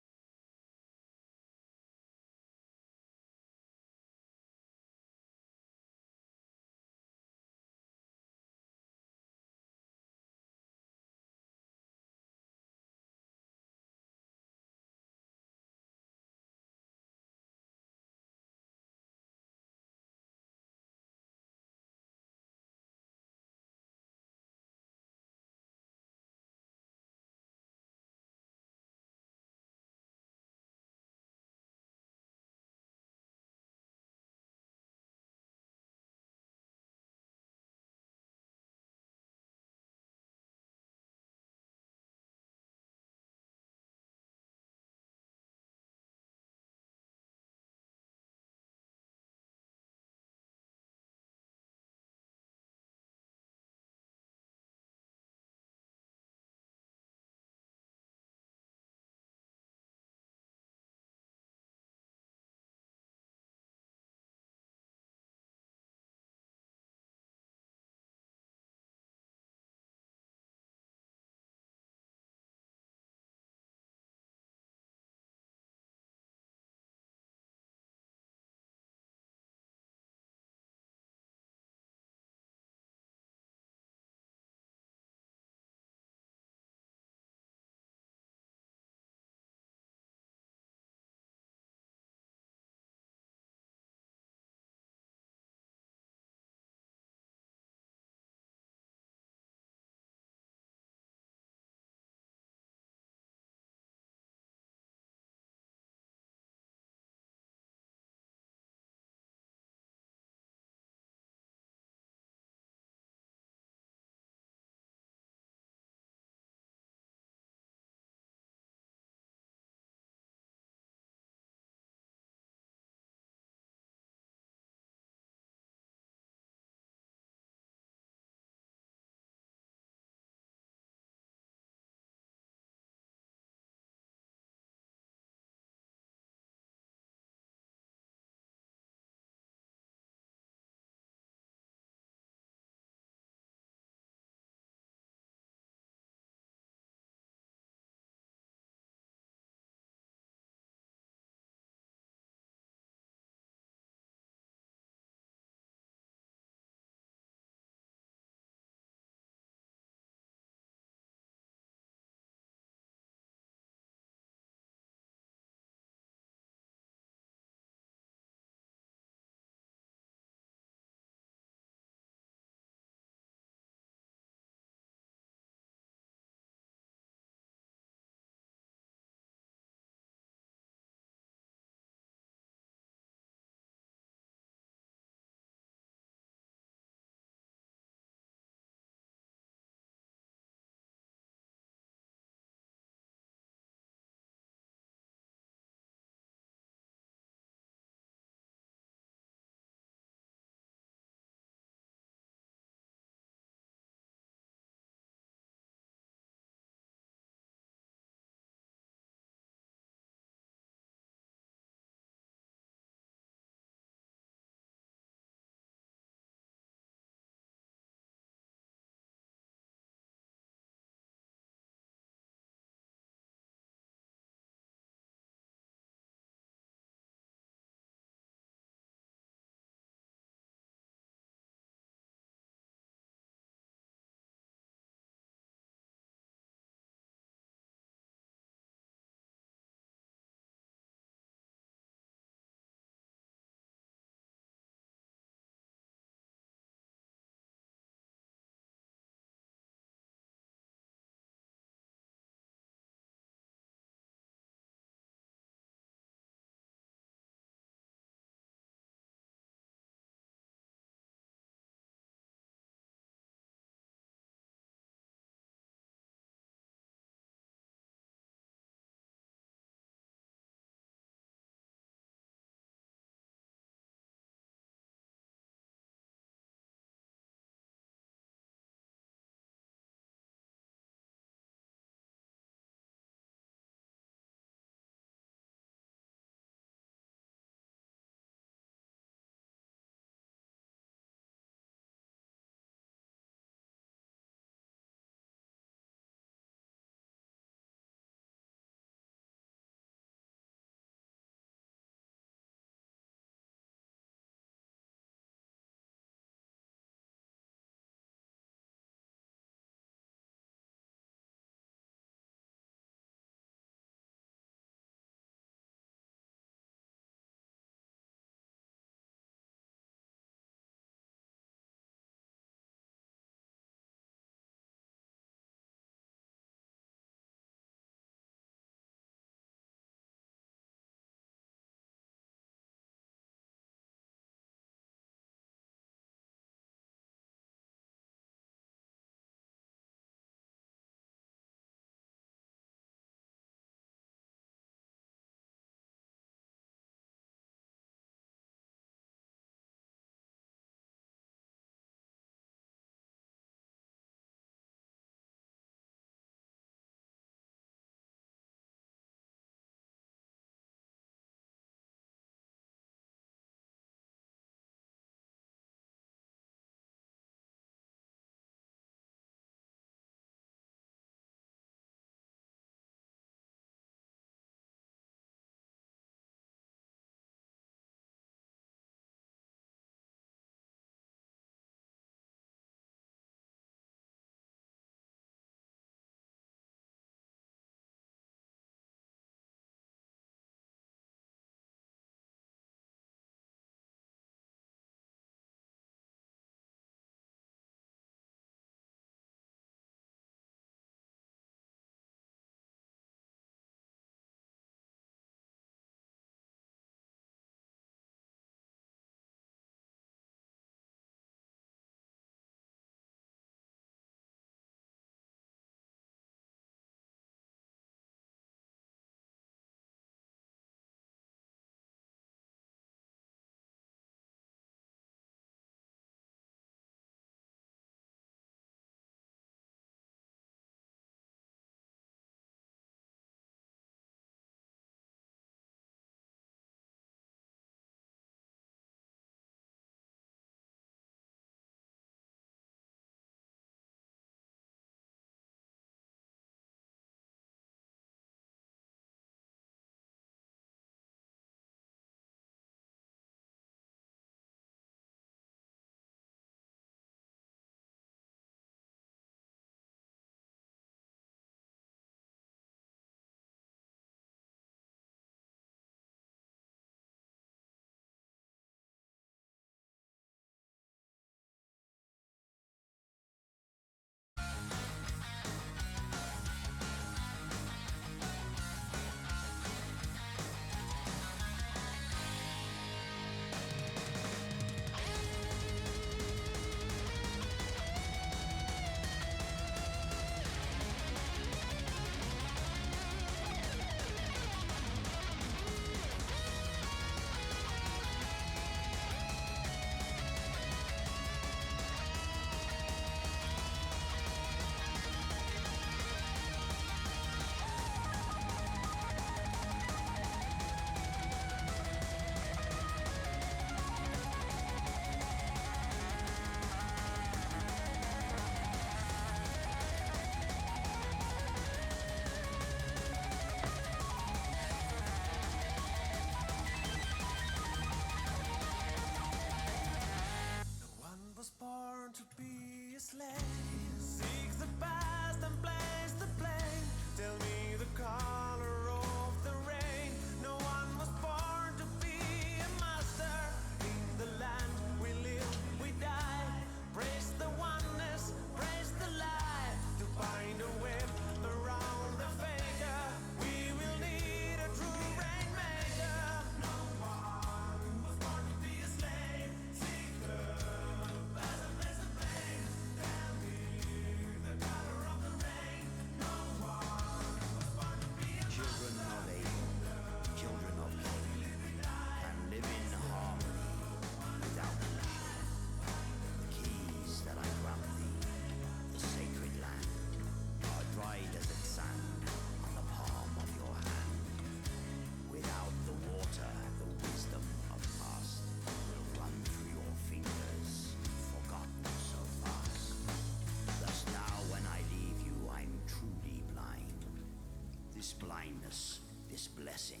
kindness, this blessing,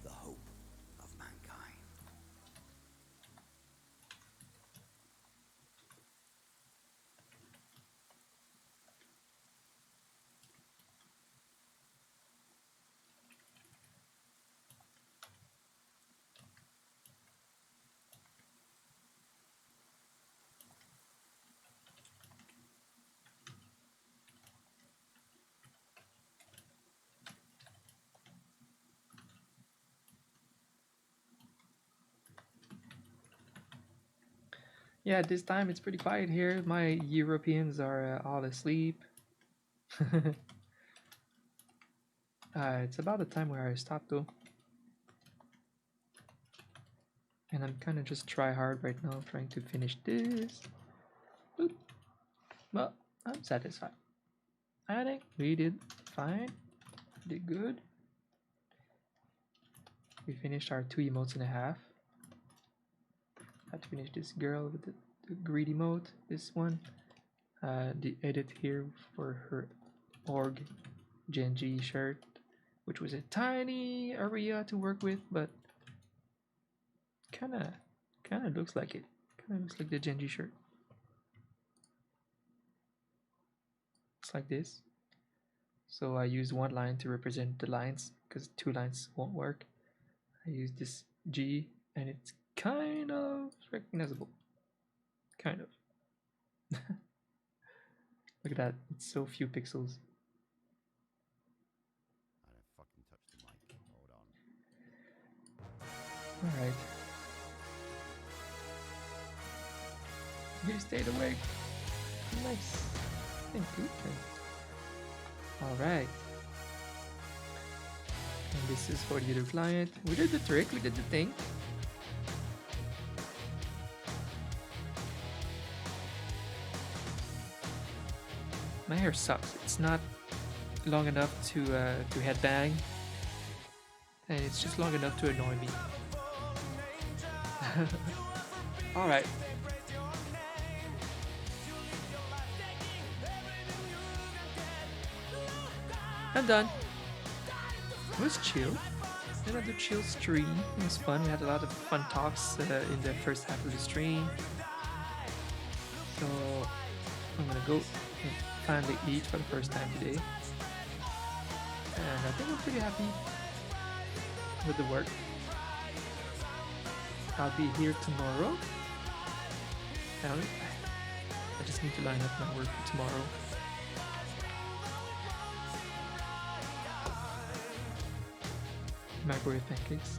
the hope of mankind. Yeah, this time it's pretty quiet here. My Europeans are all asleep. It's about the time where I stop though. And I'm kind of just try hard right now, trying to finish this. Oop. But I'm satisfied. I think we did fine. Did good. We finished our 2 emotes and a half. Had to finish this girl with the greedy emote. This one. The edit here for her org Genji shirt, which was a tiny area to work with, but kinda looks like it. Kinda looks like the Genji shirt. It's like this. So I used one line to represent the lines because 2 lines won't work. I use this G and it's kind of recognizable. Kind of. Look at that. It's so few pixels. I don't fucking touch the mic. Hold on. Alright. You stayed awake. Nice. Thank you. Alright. And this is for the other client. We did the trick, we did the thing. My hair sucks. It's not long enough to headbang, and it's just long enough to annoy me. Alright. I'm done. It was chill. Another chill stream. It was fun. We had a lot of fun talks in the first half of the stream. So I'm gonna go and finally eat for the first time today. And I think I'm pretty happy with the work. I'll be here tomorrow. I just need to line up my work for tomorrow. Microwave pancakes.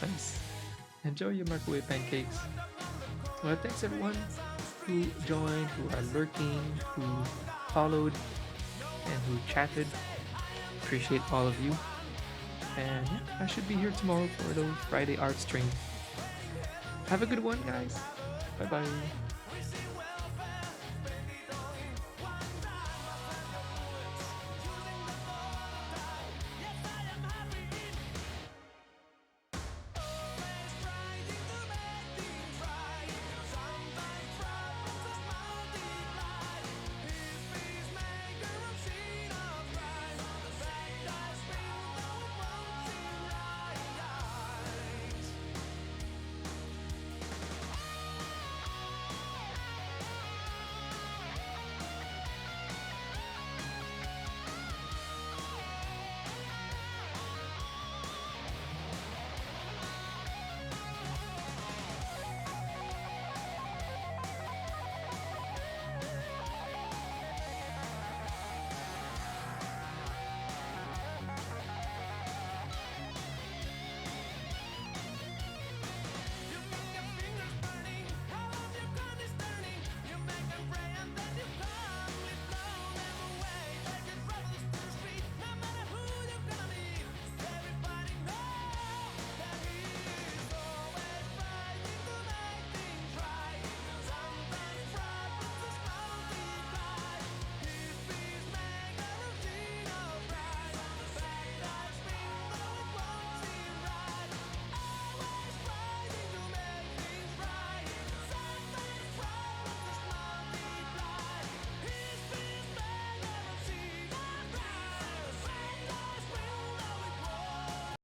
Nice. Enjoy your microwave pancakes. Well, thanks everyone who joined, who are lurking, who followed, and who chatted. Appreciate all of you. And yeah, I should be here tomorrow for the Friday art stream. Have a good one, guys. Bye bye.